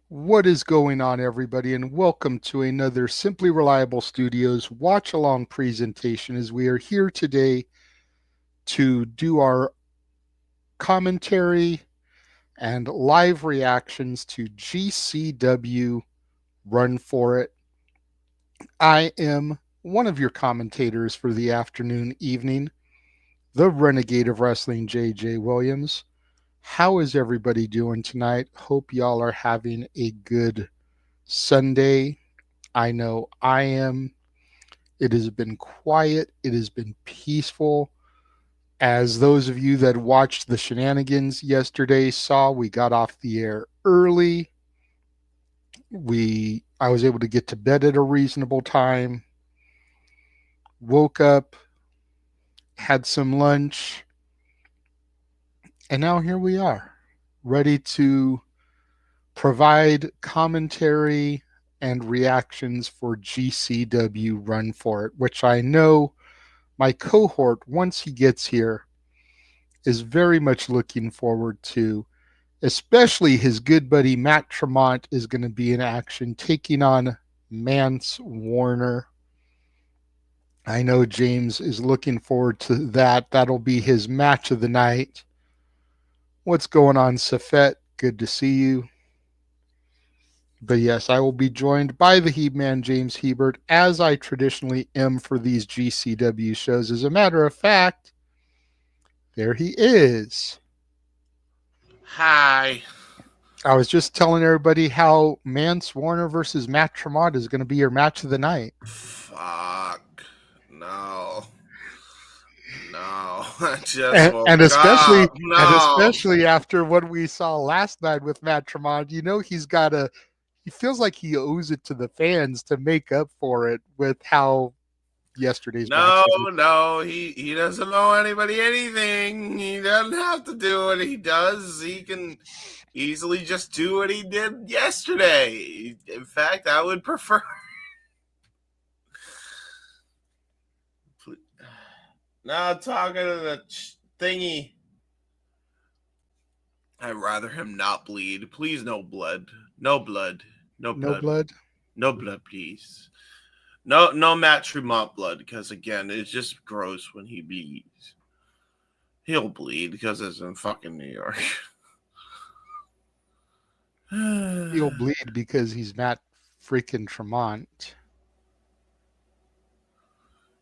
What is going on, everybody, and welcome to another Simply Reliable Studios watch along presentation as we are here today to do our commentary and live reactions to GCW Run For It. I am one of your commentators for the afternoon, evening, the Renegade of Wrestling, JJ Williams. How is everybody doing tonight? Hope y'all are having a good Sunday. I know I am. It has been quiet. It has been peaceful. As those of you that watched the shenanigans yesterday saw, we got off the air early. I was able to get to bed at a reasonable time. Woke up, had some lunch, and now here we are, ready to provide commentary and reactions for GCW Run For It, which I know my cohort, once he gets here, is very much looking forward to. Especially his good buddy Matt Tremont is going to be in action, taking on Mance Warner. I know James is looking forward to that. That'll be his match of the night. What's going on, Safet? Good to see you. But yes, I will be joined by the Heb Man, James Hebert, as I traditionally am for these GCW shows. As a matter of fact, there he is. Hi. I was just telling everybody how Mance Warner versus Matt Tremont is going to be your match of the night. Fuck. No. No. I just And, woke and especially up. and No. especially after what we saw last night with Matt Tremont, he feels like he owes it to the fans to make up for it with how yesterday's match No, ended. no. He doesn't owe anybody anything. He doesn't have to do what he does. He can easily just do what he did yesterday. In fact, I would prefer. Now talking to the thingy. I'd rather him not bleed. Please, no blood. No blood. No No blood. blood. No blood, please. No Matt Tremont blood, because again, it's just gross when he bleeds. He'll bleed because it's in fucking New York. He'll bleed because he's Matt freaking Tremont.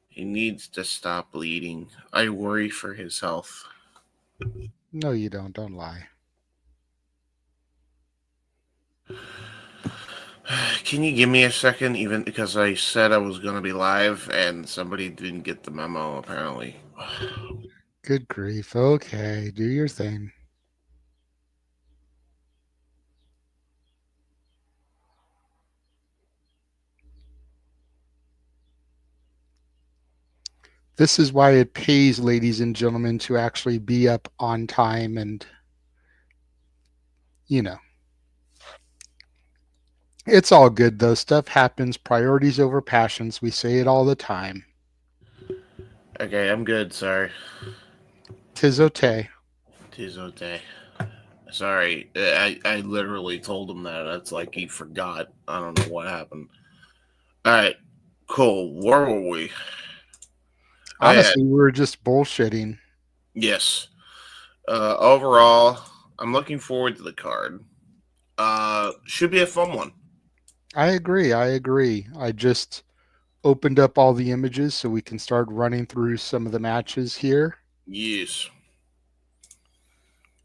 He needs to stop bleeding. I worry for his health. No, you don't. Don't lie. Can you give me a second, even because I said I was going to be live and somebody didn't get the memo, apparently. Good grief. Okay, do your thing. This is why it pays, ladies and gentlemen, to actually be up on time and, you know, it's all good though. Stuff happens. Priorities over passions. We say it all the time. Okay, I'm good, sorry. Tizote. Tis okay. Sorry, I literally told him that. That's like he forgot. I don't know what happened. All right, cool. Where were we? Oh yeah, Honestly, we were just bullshitting. yes. Overall, I'm looking forward to the card. Should be a fun one. I agree. I agree. I just opened up all the images so we can start running through some of the matches here. Yes.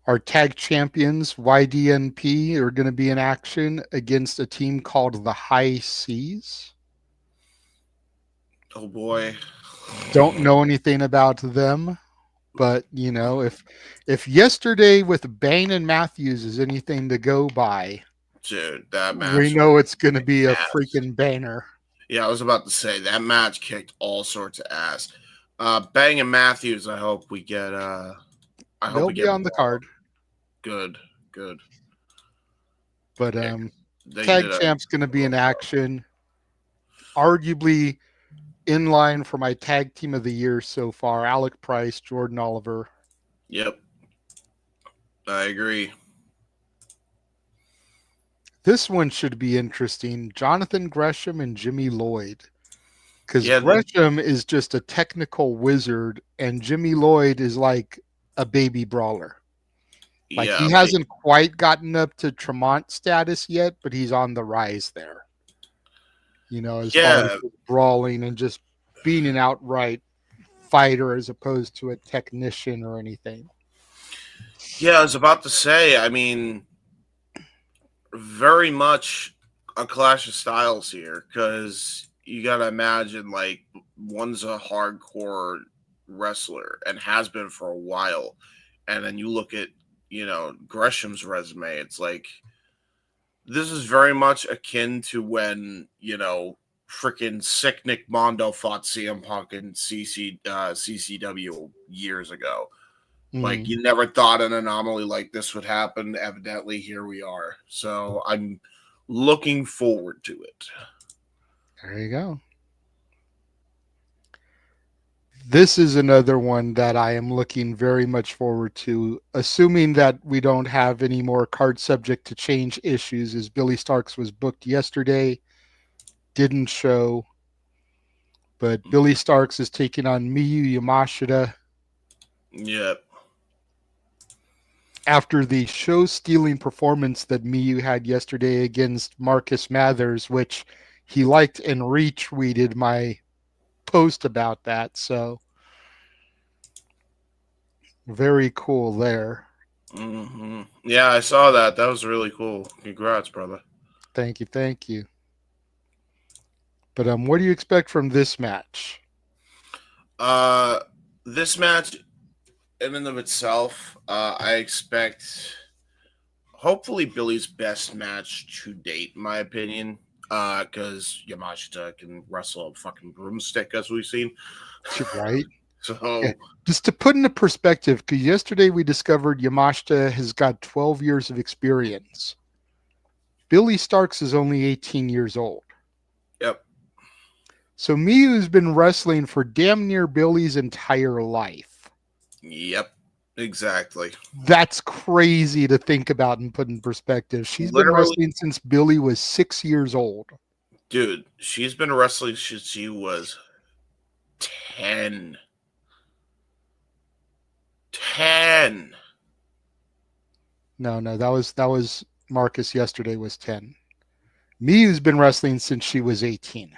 Our tag champions, YDNP, are going to be in action against a team called the High Seas. Oh boy. Don't know anything about them, but if yesterday with Bayne and Matthews is anything to go by, Dude, that we match know it's going to be a ass. freaking banger. Yeah, I was about to say that match kicked all sorts of ass. Bang and Matthews. I hope we get. I hope They'll we be get on the more. card, Good. Good. but Yeah, they tag did a. champ's going to be in action, arguably in line for my tag team of the year so far. Alec Price, Jordan Oliver. Yep. I agree. This one should be interesting. Jonathan Gresham and Jimmy Lloyd. Because Yeah, Gresham is just a technical wizard, and Jimmy Lloyd is like a baby brawler. Like yeah, he like hasn't quite gotten up to Tremont status yet, but he's on the rise there. As far as yeah, brawling and just being an outright fighter as opposed to a technician or anything. yeah. I was about to say. I mean, very much a clash of styles here because you got to imagine like one's a hardcore wrestler and has been for a while, and then you look at Gresham's resume. It's like this is very much akin to when freaking sick Nick Mondo fought CM Punk and CCW years ago. Like Mm, you never thought an anomaly like this would happen. Evidently, here we are. So I'm looking forward to it. there you go. This is another one that I am looking very much forward to, assuming that we don't have any more card subject to change issues, as Billie Starkz was booked yesterday, didn't show, but Billie Starkz is taking on Miyu Yamashita Yep. after the show-stealing performance that Miyu had yesterday against Marcus Mathers, which he liked and retweeted my post about that. So very cool there. Yeah, I saw that. That was really cool. Congrats, brother. Thank you, thank you. But what do you expect from this match? Uh, this match, in and of itself, I expect hopefully Billie's best match to date, in my opinion. Because Yamashita can wrestle a fucking broomstick, as we've seen. Right? Yeah. So Just to put into perspective, because yesterday we discovered Yamashita has got 12 years of experience. Billie Starkz is only 18 years old. yep, So Miyu has been wrestling for damn near Billie's entire life. yep, exactly. That's crazy to think about and put in perspective. She's been Literally, wrestling since Billie was 6 years old. dude, she's been wrestling since she was 10. 10. No, that was Marcus yesterday was 10. Miyu's been wrestling since she was 18.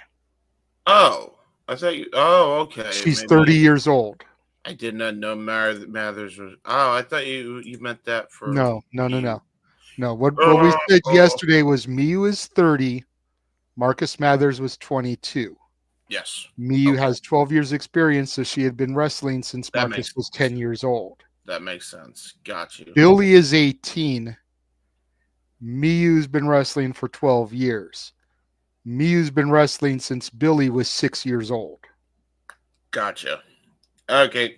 Oh, I thought you. Oh, okay. She's 30 Maybe years old. I did not know Mathers was. Oh, I thought you meant that for No, no, no, you. no. No, what we Oh, said oh, yesterday was Miyu is 30, Marcus Mathers was 22. yes. Miyu Okay, has 12 years experience, so she had been wrestling since that Marcus makes was 10 years old. that makes sense. Got you. Billie is 18. Miyu's been wrestling for 12 years. Miyu's been wrestling since Billie was 6 years old. Gotcha. Okay,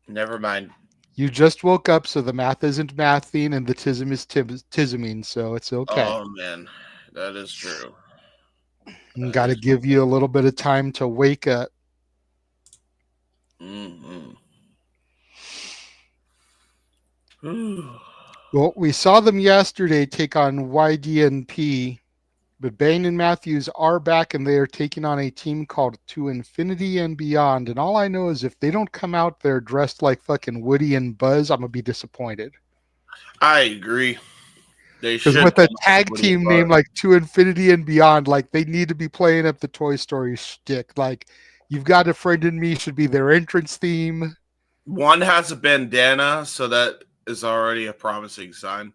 never mind. You just woke up, so the math isn't mathing and the tism is tisming, so it's okay. Oh man, that is true. That Got to is. give you a little bit of time to wake up. Mm-hmm. Well, we saw them yesterday take on YDNP, but Bayne and Matthews are back and they are taking on a team called To Infinity and Beyond. And all I know is if they don't come out there dressed like fucking Woody and Buzz, I'm going to be disappointed. I agree. They Because should with a come up tag with a team name buzz. like To Infinity and Beyond, like they need to be playing up the Toy Story shtick. Like, You've Got a Friend in Me should be their entrance theme. One has a bandana, so that is already a promising sign.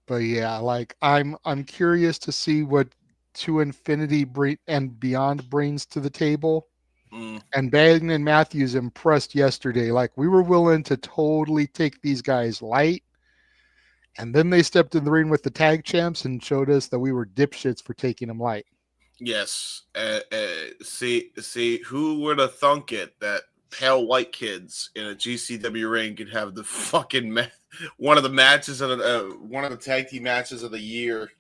But yeah, like I'm curious to see what To Infinity and Beyond brings to the table. Mm. And Bayne and Matthews impressed yesterday. Like we were willing to totally take these guys light. And then they stepped in the ring with the tag champs and showed us that we were dipshits for taking them light. Yes. See, who would have thunk it that pale white kids in a GCW ring could have the fucking one of the matches of one of the tag team matches of the year?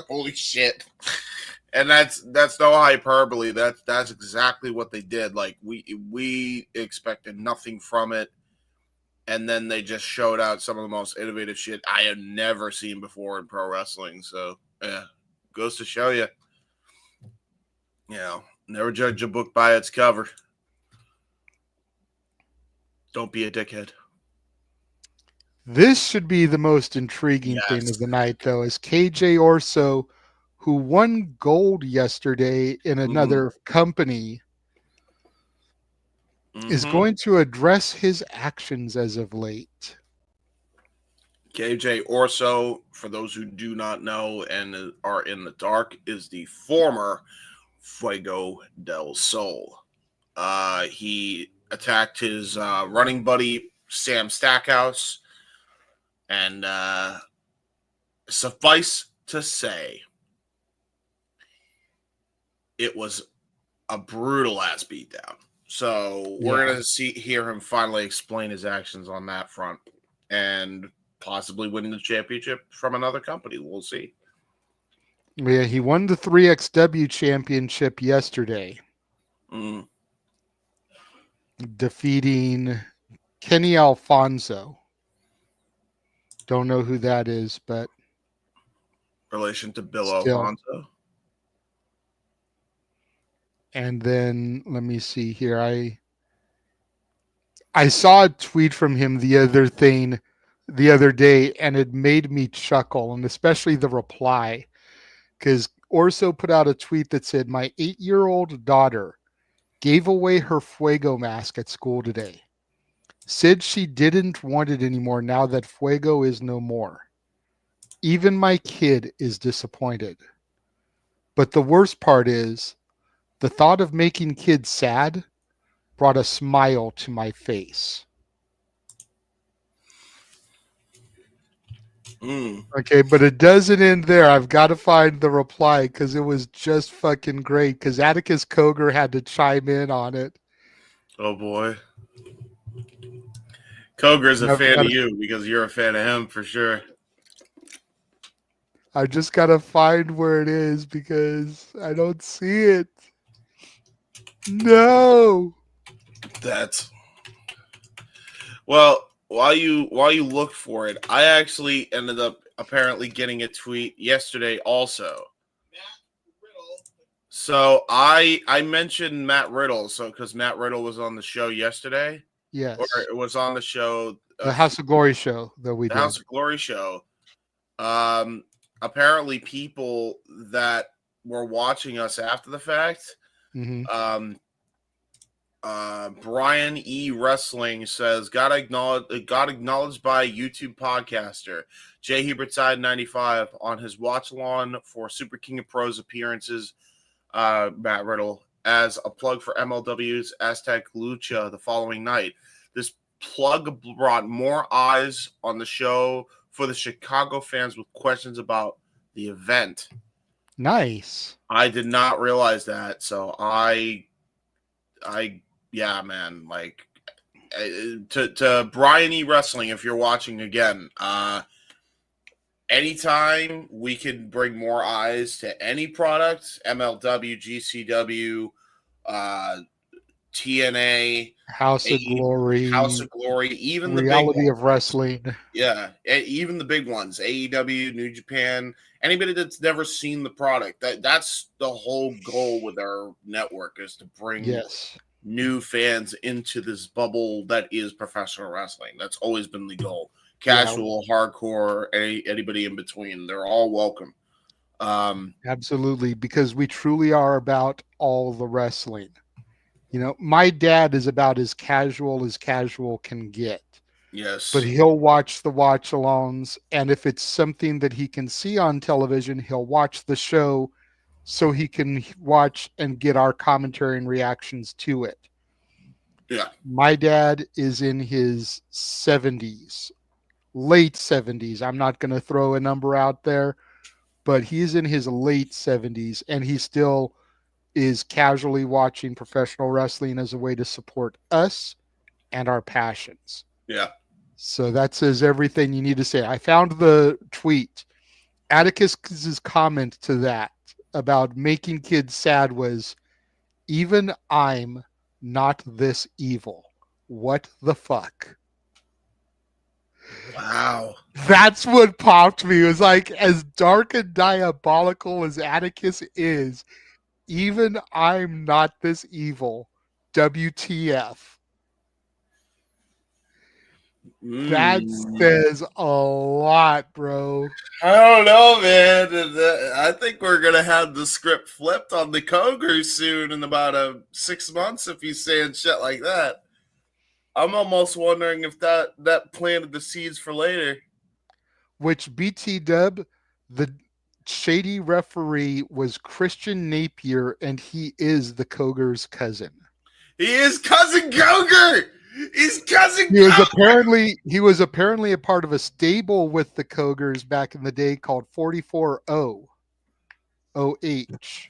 Holy shit! And that's no hyperbole. That's exactly what they did. Like we expected nothing from it, and then they just showed out some of the most innovative shit I have never seen before in pro wrestling. So yeah, goes to show you, never judge a book by its cover. Don't be a dickhead. This should be the most intriguing thing of the night, though, is KJ Orso, who won gold yesterday in another company, is going to address his actions as of late. KJ Orso, for those who do not know and are in the dark, is the former Fuego del Sol. He attacked his running buddy, Sam Stackhouse, and suffice to say, it was a brutal ass beatdown. So we're going to hear him finally explain his actions on that front and possibly win the championship from another company. We'll see. Yeah, he won the 3XW championship yesterday, defeating Kenny Alfonso. Don't know who that is, but relation to Bill Alfonso. And then let me see here. I saw a tweet from him the other day, and it made me chuckle, and especially the reply, because Orso put out a tweet that said, "My 8-year-old daughter gave away her Fuego mask at school today. Said she didn't want it anymore now that Fuego is no more. Even my kid is disappointed. But the worst part is, the thought of making kids sad brought a smile to my face." Okay, but it doesn't end there. I've got to find the reply because it was just fucking great, because Atticus Cogar had to chime in on it. Oh, boy. Cogar's a fan of you because you're a fan of him for sure. I just got to find where it is because I don't see it. No. Well, while you look for it, I actually ended up apparently getting a tweet yesterday also. So I mentioned Matt Riddle, because Matt Riddle was on the show yesterday. Yes. Or it was on the show. The House of Glory show that we did. The House of Glory show. Apparently people that were watching us after the fact, Brian E. Wrestling says, got acknowledged by YouTube podcaster J. Hebert Side 95 on his watch along for Super King of Pros appearances, Matt Riddle, as a plug for MLW's Aztec Lucha the following night. This plug brought more eyes on the show for the Chicago fans with questions about the event. Nice. I did not realize that, so yeah, man, like, to Brian E. Wrestling, if you're watching again, anytime we can bring more eyes to any product, MLW, GCW, TNA, House of Glory, even the Reality of Wrestling. Yeah, even the big ones, AEW, New Japan, anybody that's never seen the product. That's the whole goal with our network, is to bring new fans into this bubble that is professional wrestling. That's always been the goal. Casual, hardcore, anybody in between, they're all welcome. Absolutely, because we truly are about all the wrestling. My dad is about as casual can get. Yes. But he'll watch the watch-alongs, and if it's something that he can see on television, he'll watch the show so he can watch and get our commentary and reactions to it. Yeah. My dad is in his 70s, late 70s. I'm not going to throw a number out there, but he's in his late 70s, and he still is casually watching professional wrestling as a way to support us and our passions. Yeah. So that says everything you need to say. I found the tweet. Atticus's comment to that about making kids sad was, "Even I'm not this evil. What the fuck?" Wow. That's what popped me. It was like, as dark and diabolical as Atticus is, even I'm not this evil. WTF. That Mm. says a lot, bro. I don't know, man. I think we're gonna have the script flipped on the Cogar soon in about 6 months if he's saying shit like that. I'm almost wondering if that planted the seeds for later. Which BT Dub, the shady referee was Christian Napier, and he is the Cogar's cousin. He is cousin Cogar. He's cousin He was Cogar. apparently a part of a stable with the Cogars back in the day called 44O OH.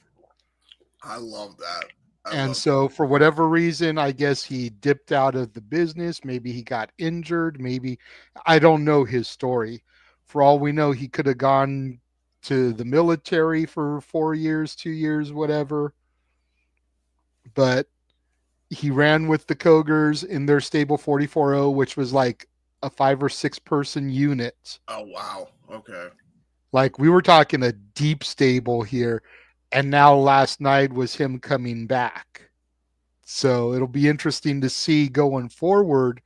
I love that. I And love so for whatever reason, I guess he dipped out of the business. Maybe he got injured. Maybe I don't know his story. For all we know, he could have gone to the military for 4 years, 2 years, whatever. But he ran with the Cogars in their stable 44O, which was like a 5 or 6 person unit. Oh wow. Okay. Like we were talking a deep stable here. And now last night was him coming back. So it'll be interesting to see going forward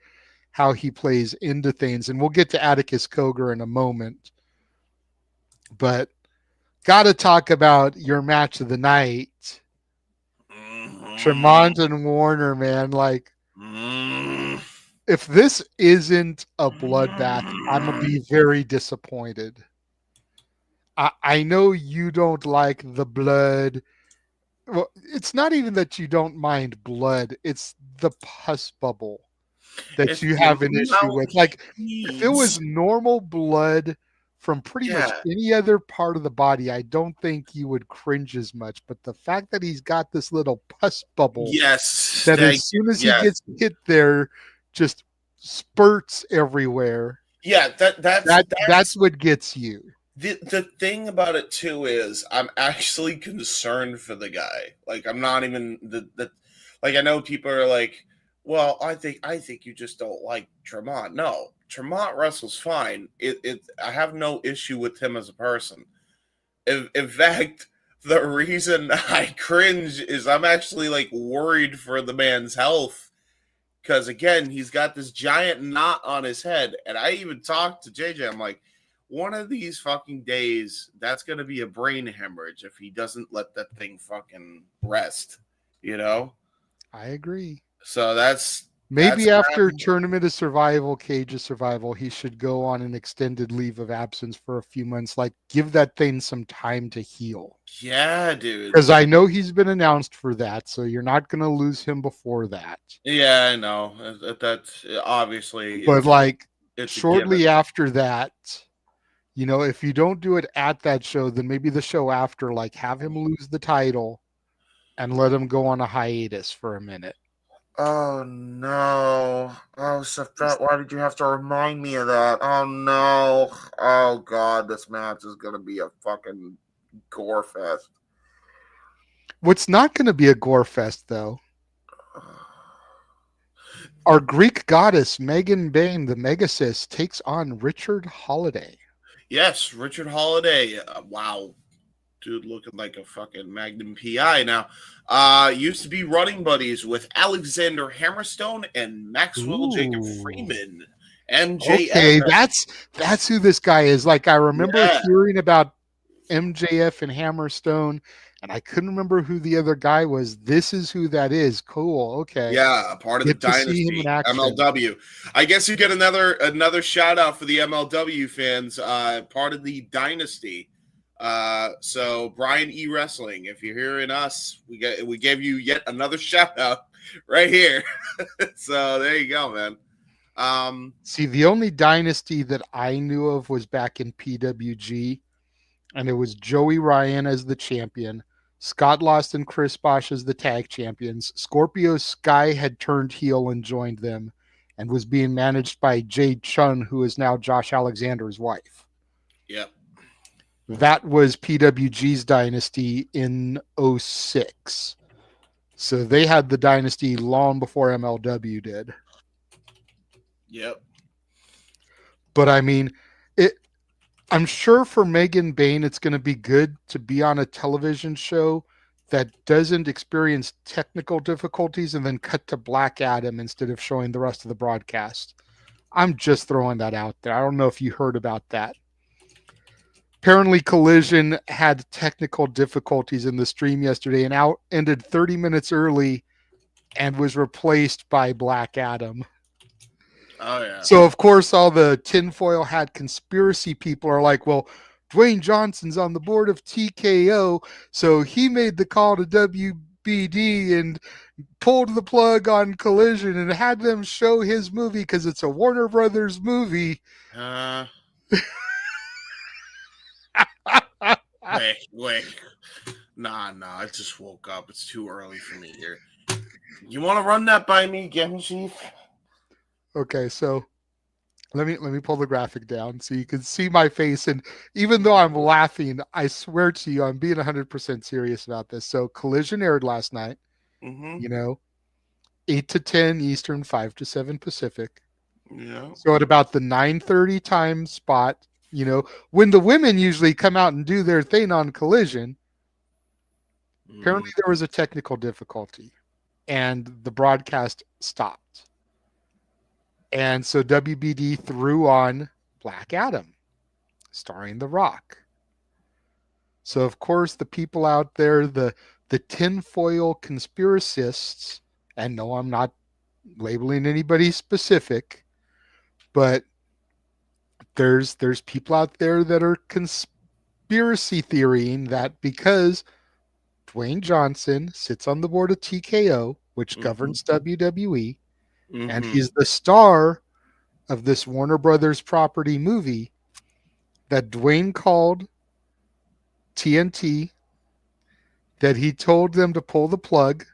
how he plays into things. And we'll get to Atticus Cogar in a moment. But got to talk about your match of the night. Tremont and Warner, man. Like, Mm-hmm. if this isn't a bloodbath, I'm going to be very disappointed. I know you don't like the blood. Well, it's not even that you don't mind blood, it's the pus bubble that It's you the have an issue amount with. Like, he if it was eats. normal blood from pretty much Yeah. any other part of the body, I don't think you would cringe as much. But the fact that he's got this little pus bubble Yes. that Thank as you. soon as he Yes. gets hit there, just spurts everywhere. Yeah. That's That's what gets you. the thing about it too is I'm actually concerned for the guy. Like I'm not even the like I know people are like, well, I think you just don't like Tremont. No, Tremont wrestles fine. It I have no issue with him as a person. In fact, the reason I cringe is I'm actually like worried for the man's health because again, he's got this giant knot on his head, and I even talked to JJ. I'm like, one of these fucking days, that's gonna be a brain hemorrhage if he doesn't let that thing fucking rest. You know. I agree. So that's Maybe after Tournament of Survival, Cage of Survival, he should go on an extended leave of absence for a few months. Like, give that thing some time to heal. yeah, dude. Because I know he's been announced for that, so you're not going to lose him before that. Yeah, I know. That's obviously But, like, it's a shortly given. after that, if you don't do it at that show, then maybe the show after, like, have him lose the title and let him go on a hiatus for a minute. Oh no! Oh, Safet, why did you have to remind me of that? Oh no! Oh god, this match is gonna be a fucking gore fest. What's not going to be a gore fest, though, our Greek goddess Megan Bayne, the Megasis, takes on Richard Holliday. Yes, Richard Holliday. Wow, dude, looking like a fucking Magnum PI now. Used to be running buddies with Alexander Hammerstone and Maxwell Jacob Ooh. Freeman. MJF. Okay, that's who this guy is. Like, I remember Yeah. hearing about MJF and Hammerstone, and I couldn't remember who the other guy was. This is who that is. Cool. Okay. Yeah, part of the Get to see him in dynasty, action. MLW. I guess you get another shout out for the MLW fans. Part of the dynasty. So Brian E Wrestling, if you're hearing us, we gave you yet another shout out right here. So there you go, man. See, the only dynasty that I knew of was back in PWG, and it was Joey Ryan as the champion, Scott Lost and Chris Bosch as the tag champions. Scorpio Sky had turned heel and joined them and was being managed by Jade Chun, who is now Josh Alexander's wife. Yep. That was PWG's dynasty in 06. So they had the dynasty long before MLW did. Yep. But I mean, it. I'm sure for Megan Bayne, it's going to be good to be on a television show that doesn't experience technical difficulties and then cut to Black Adam instead of showing the rest of the broadcast. I'm just throwing that out there. I don't know if you heard about that. Apparently, Collision had technical difficulties in the stream yesterday and out ended 30 minutes early and was replaced by Black Adam. Oh yeah. So of course, all the tinfoil hat conspiracy people are like, "Well, Dwayne Johnson's on the board of TKO, so he made the call to WBD and pulled the plug on Collision and had them show his movie because it's a Warner Brothers movie." Wait. Nah. I just woke up. It's too early for me here. You want to run that by me again, Chief? Okay, so let me pull the graphic down so you can see my face. And even though I'm laughing, I swear to you, I'm being 100% serious about this. So Collision aired last night. Mm-hmm. 8 to 10 Eastern, 5 to 7 Pacific. Yeah. So at about the 9:30 time spot, when the women usually come out and do their thing on Collision, apparently there was a technical difficulty and the broadcast stopped. And so WBD threw on Black Adam, starring The Rock. So of course the people out there, the tinfoil conspiracists, and no, I'm not labeling anybody specific, but there's people out there that are conspiracy theorying that because Dwayne Johnson sits on the board of TKO, which governs WWE, and he's the star of this Warner Brothers property movie, that Dwayne called TNT, that he told them to pull the plug,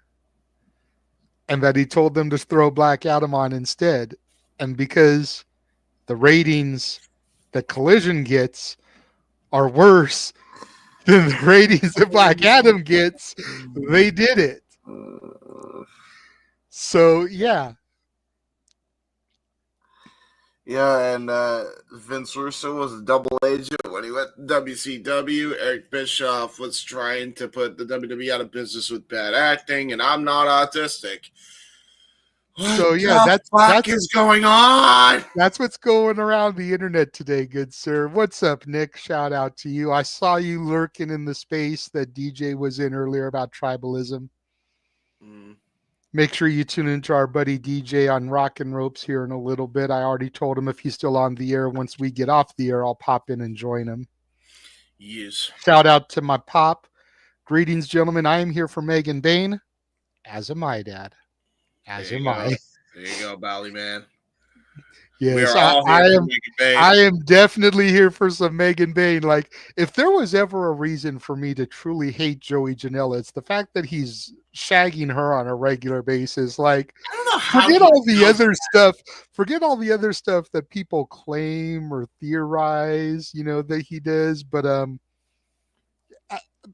and that he told them to throw Black Adam on instead. And because the ratings that Collision gets are worse than the ratings that Black Adam gets, they did it. So, yeah. Yeah, and Vince Russo was a double agent when he went to WCW. Eric Bischoff was trying to put the WWE out of business with bad acting, and I'm not autistic. What the fuck is going on? That's what's going around the internet today, good sir. What's up, Nick? Shout out to you. I saw you lurking in the space that DJ was in earlier about tribalism. Make sure you tune into our buddy DJ on Rock and Ropes here in a little bit. I already told him if he's still on the air, once we get off the air, I'll pop in and join him. Yes. Shout out to my pop. Greetings, gentlemen. I am here for Megan Bayne, as am I, Dad. As am I. There you go, Bally Man. Yes, I am definitely here for some Megan Bayne. Like, if there was ever a reason for me to truly hate Joey Janela, it's the fact that he's shagging her on a regular basis. Like, forget all the other stuff that people claim or theorize, that he does. But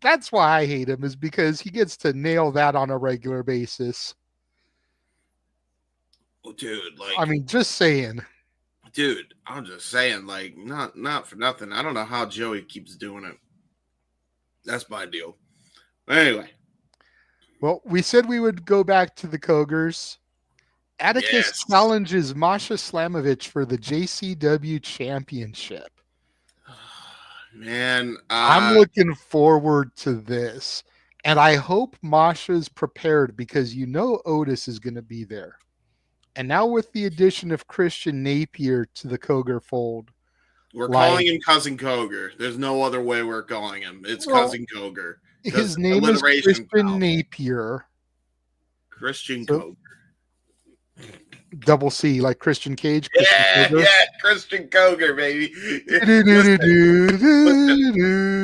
that's why I hate him, is because he gets to nail that on a regular basis. Well, dude, like, I mean, just saying. Dude, I'm just saying, like, not for nothing. I don't know how Joey keeps doing it. That's my deal. But anyway. Well, we said we would go back to the Cogars. Atticus challenges Masha Slamovich for the JCW championship. Man, I'm looking forward to this. And I hope Masha's prepared because Otis is going to be there. And now with the addition of Christian Napier to the Cogar fold. We're calling him Cousin Cogar. There's no other way we're calling him. It's Cousin Cogar. His name is Christian Napier. Christian Cogar. Double C, like Christian Cage. Christian Cogar, baby.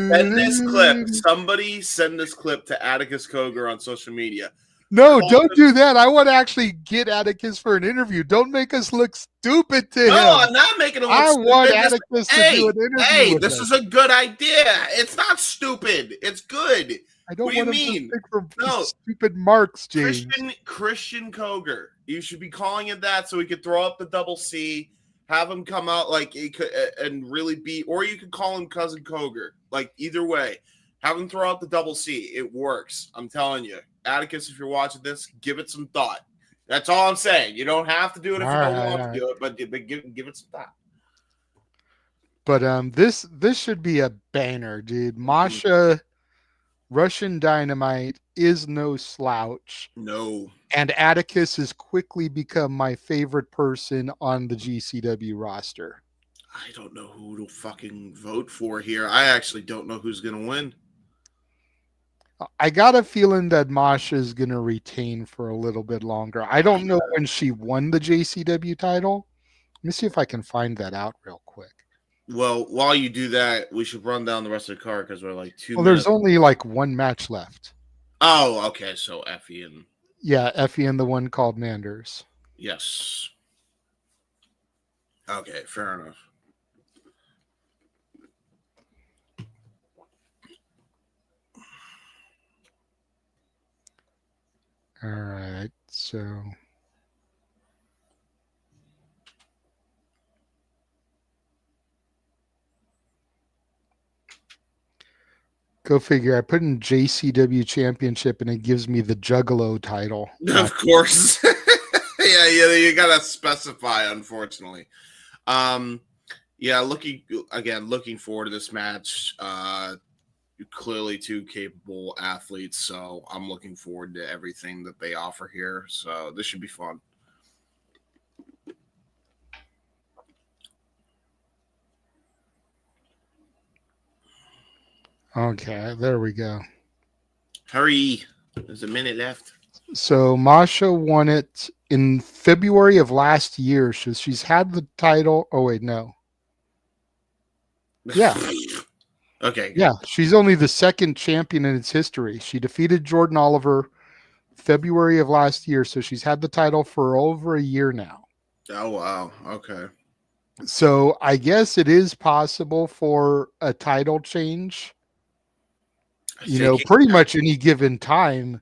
Send this clip. Somebody send this clip to Atticus Cogar on social media. No, don't do that. I want to actually get Atticus for an interview. Don't make us look stupid to him. No, I'm not making him look stupid. I want Atticus to do an interview. Hey, this is a good idea. It's not stupid. It's good. I don't want him to pick from stupid marks, James. Christian Cogar. You should be calling it that so we could throw up the double C. Have him come out like he could and really be, or you could call him Cousin Cogar. Like either way, have him throw out the double C. It works. I'm telling you, Atticus. If you're watching this, give it some thought. That's all I'm saying. You don't have to do it if you don't want to do it, but give it some thought. But this should be a banner, dude. Masha, Russian Dynamite is no slouch. No. And Atticus has quickly become my favorite person on the GCW roster. I don't know who to fucking vote for here. I actually don't know who's going to win. I got a feeling that Masha is going to retain for a little bit longer. I don't know when she won the JCW title. Let me see if I can find that out real quick. Well, while you do that, we should run down the rest of the card because we're like 2 minutes. There's only like one match left. Oh, okay. So Effy and... Yeah, Effy and the one called Manders. Yes. Okay, fair enough. All right, so... Go figure. I put in JCW Championship and it gives me the Juggalo title. Of course. yeah, you gotta specify, unfortunately. Yeah, looking forward to this match. Clearly two capable athletes, so I'm looking forward to everything that they offer here. So this should be fun. Okay, there we go. Hurry. There's a minute left. So Masha won it in February of last year. So she's had the title. Oh, wait, no. Yeah. Okay. Good. Yeah, she's only the second champion in its history. She defeated Jordan Oliver February of last year. So she's had the title for over a year now. Oh, wow. Okay. So I guess it is possible for a title change. Pretty much any given time.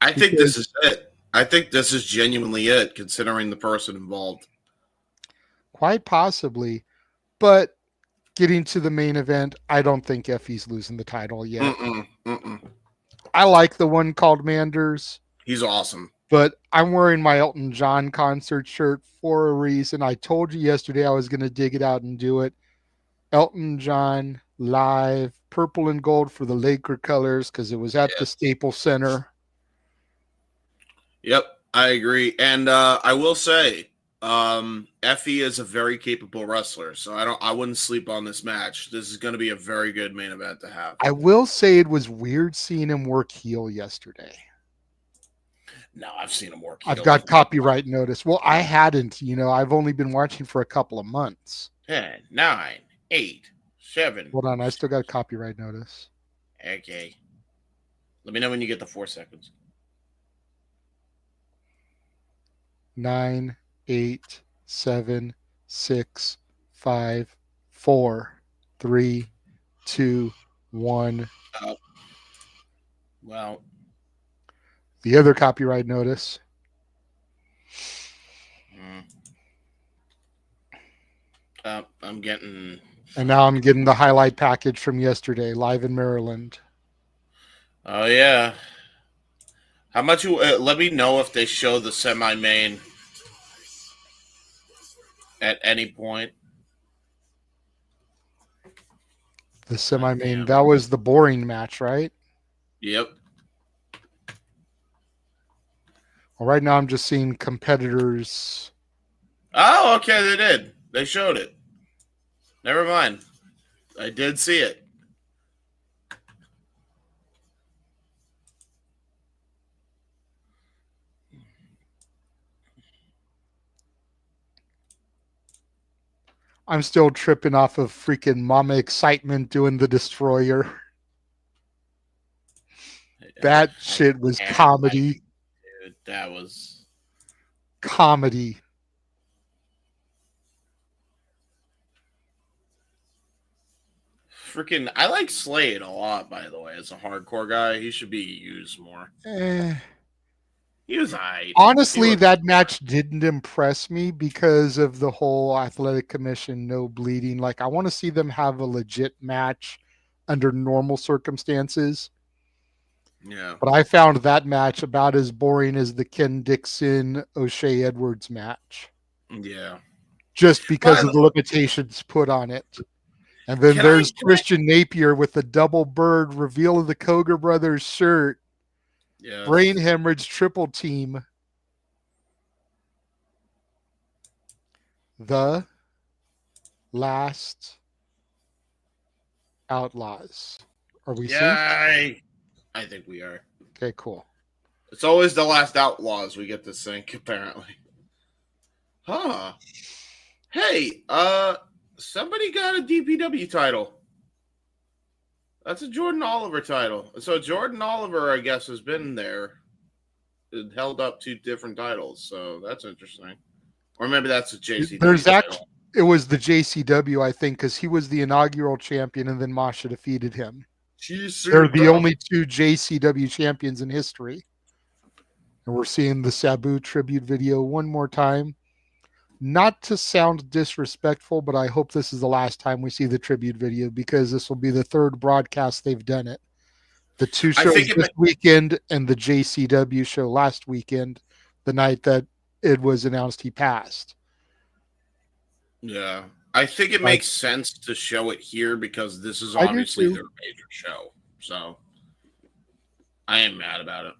I think this is it. I think this is genuinely it, considering the person involved. Quite possibly. But getting to the main event, I don't think Effy's losing the title yet. I like the one called Manders. He's awesome. But I'm wearing my Elton John concert shirt for a reason. I told you yesterday I was going to dig it out and do it. Elton John live, purple and gold for the Laker colors because it was at the Staples Center. Yep, I agree. And I will say, Effy is a very capable wrestler, so I wouldn't sleep on this match. This is going to be a very good main event to have. I will say it was weird seeing him work heel yesterday. No, I've seen him work heel. I've got copyright notice. Well, I hadn't. I've only been watching for a couple of months. 10, 9, 8, 7. Hold on, I still got copyright notice. Okay. Let me know when you get the 4 seconds. 9, 8, 7, 6, 5, 4, 3, 2, 1. Well, the other copyright notice. I'm getting. And now I'm getting the highlight package from yesterday, live in Maryland. Oh yeah. How much? Let me know if they show the semi-main at any point. The semi-main, that was the boring match, right? Yep. Well, right now I'm just seeing competitors. Oh, okay, they did. They showed it. Never mind. I did see it. I'm still tripping off of freaking Mama Excitement doing the Destroyer. That shit was comedy. Dude, that was comedy. Freaking, I like Slade a lot, by the way, as a hardcore guy. He should be used more. He was alright. Honestly, that match didn't impress me because of the whole athletic commission, no bleeding. Like, I want to see them have a legit match under normal circumstances. Yeah. But I found that match about as boring as the Ken Dixon O'Shea Edwards match, Yeah. just because By of the the limitations put on it. And then can there's I Christian Napier with the double bird reveal of the Cogar brothers shirt, brain yes. hemorrhage triple team. The Last Outlaws. Are we synced? Yay! I think we are. Okay, cool. It's always the last outlaws we get to sync, apparently. Huh. Hey, somebody got a DPW title. That's a Jordan Oliver title. So Jordan Oliver, I guess, has been there. It held up two different titles, so that's interesting. Or maybe that's a There's JCW actually, title. it was the JCW, I think, because he was the inaugural champion and then Masha defeated him. They're the only two JCW champions in history. And we're seeing the Sabu tribute video one more time. Not to sound disrespectful, but I hope this is the last time we see the tribute video because this will be the third broadcast they've done it. The two I shows think this weekend and the JCW show last weekend, the night that it was announced he passed. Yeah. I think it makes sense to show it here because this is obviously their major show. So I am mad about it.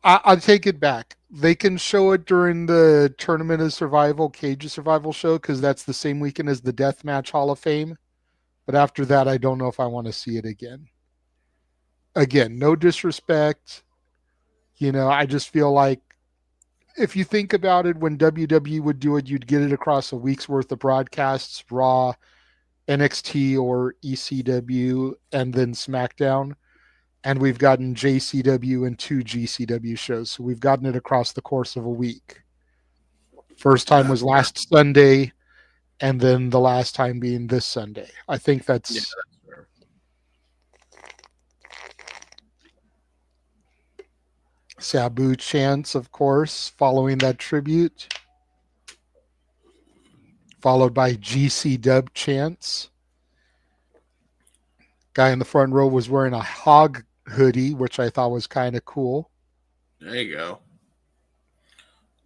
I'll take it back. They can show it during the Tournament of Survival, Cage of Survival show because that's the same weekend as the Deathmatch Hall of Fame. But after that, I don't know if I want to see it again. Again, no disrespect. You know, I just feel like if you think about it, when WWE would do it, you'd get it across a week's worth of broadcasts, Raw, NXT, or ECW, and then SmackDown. And we've gotten JCW and two GCW shows. So we've gotten it across the course of a week. First time was last Sunday, and then the last time being this Sunday. I think that's fair. Sabu chants, of course, following that tribute, followed by GC Dub chants. Guy in the front row was wearing a hog hoodie, which I thought was kind of cool. There you go.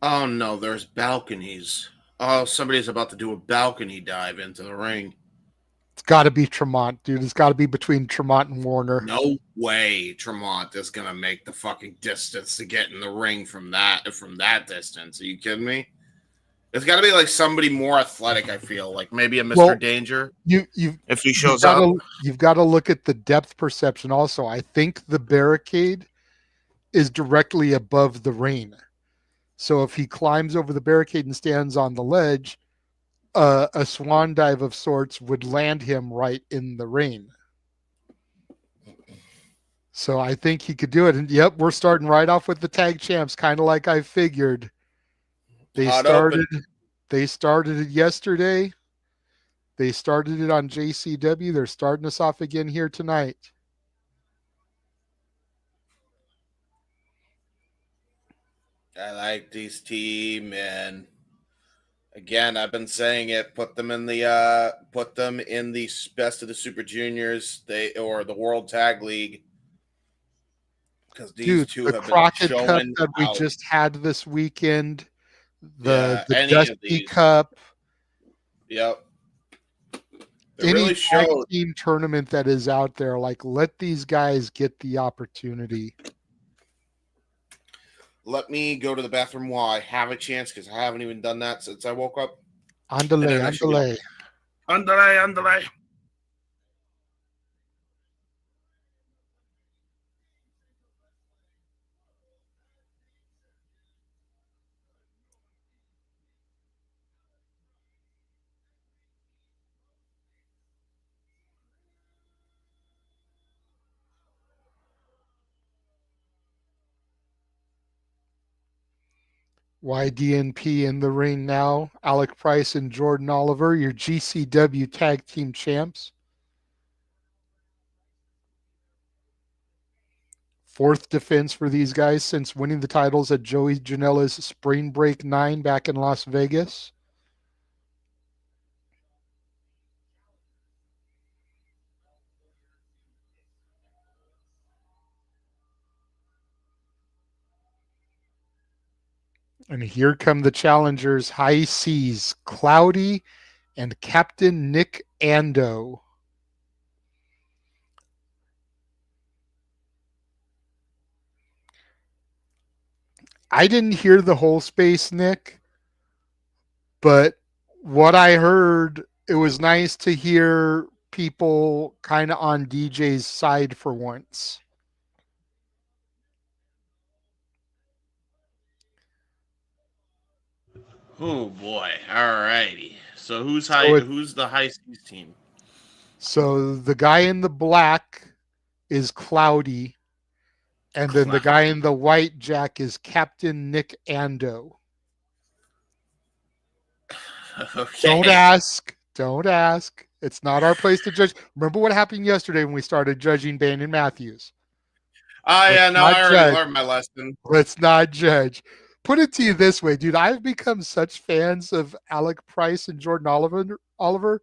Oh no, there's balconies. Oh, somebody's about to do a balcony dive into the ring. It's got to be Tremont, dude. It's got to be between Tremont and Warner. No way Tremont is gonna make the fucking distance to get in the ring from that distance. Are you kidding me? It's got to be like somebody more athletic. I feel like maybe a Mr. Danger. If he shows up, you've got to look at the depth perception. Also, I think the barricade is directly above the ring. So if he climbs over the barricade and stands on the ledge, a swan dive of sorts would land him right in the ring. So I think he could do it. And yep, we're starting right off with the tag champs, kind of like I figured. They started it yesterday. They started it on JCW. They're starting us off again here tonight. I like these team, and again, I've been saying it. Put them in the best of the Super Juniors, or the World Tag League, because these two have been Crockett showing Cup that we out. just had this weekend, the any Dusty Cup. Yep. Any really tag team tournament that is out there, like, let these guys get the opportunity. Let me go to the bathroom while I have a chance, because I haven't even done that since I woke up. Andale. YDNP in the ring now. Alec Price and Jordan Oliver, your GCW tag team champs. fourth defense for these guys since winning the titles at Joey Janela's Spring Break 9 back in Las Vegas. And here come the challengers, High Seas, Cloudy and Captain Nick Ando. I didn't hear the whole space, Nick, but what I heard, it was nice to hear people kind of on DJ's side for once. Oh boy! All righty. So who's So, Who's the high seas team? so the guy in the black is Cloudy, and then the guy in the white jack is Captain Nick Ando. Okay. Don't ask. Don't ask. It's not our place to judge. Remember what happened yesterday when we started judging Bayne and Matthews? Oh yeah, no, I already Judge. learned my lesson. Let's not judge. Put it to you this way, dude. I've become such fans of Alec Price and Jordan Oliver.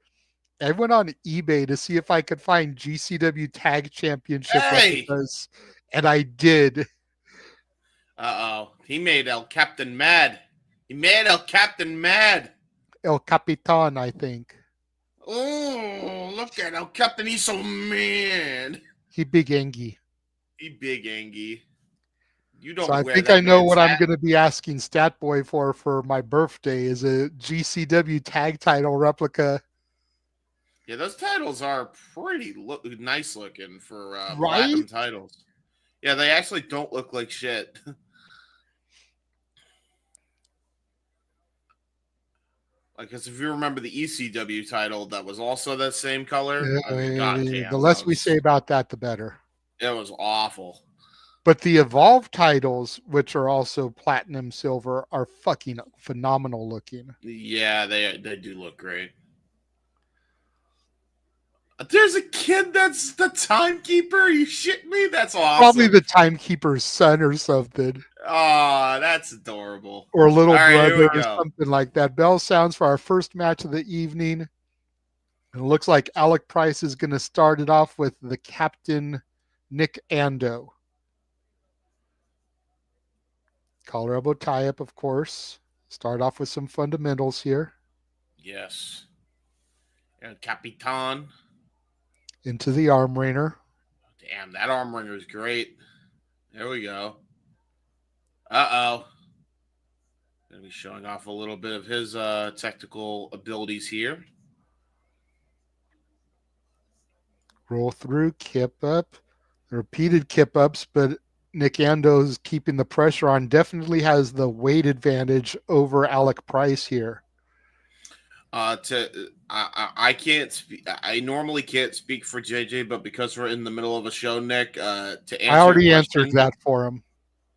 I went on eBay to see if I could find GCW Tag Championship replicas, and I did. He made El Captain mad. He made El Captain mad. El Capitan, I think. Oh, look at El Captain. He's so mad. He big Angie. He big Angie. You don't So I wear think that I know man's what hat. I'm going to be asking Stat Boy for my birthday is a GCW tag title replica. Yeah, those titles are pretty nice looking for Right? platinum titles. Yeah, they actually don't look like shit. Like, because if you remember the ECW title, that was also that same color. I mean, goddamn, the less we say about that, the better. It was awful. But the Evolve titles, which are also platinum silver, are fucking phenomenal looking. Yeah, they do look great. There's a kid that's the timekeeper. Are you shitting me? That's awesome. Probably the timekeeper's son or something. Oh, that's adorable. Or little right, brother or something like that. Bell sounds for our first match of the evening. It looks like Alec Price is going to start it off with the Captain Nick Ando. Collar elbow tie up, of course. Start off with some fundamentals here. Yes. And Capitan. Into the arm wringer. Damn, that arm wringer is great. There we go. Uh-oh. Going to be showing off a little bit of his technical abilities here. Roll through, kip up. Repeated kip ups, but Nick Ando's keeping the pressure on. Definitely has the weight advantage over Alec Price here. I can't speak. I normally can't speak for JJ, but because we're in the middle of a show, Nick, to answer I already answered that for him.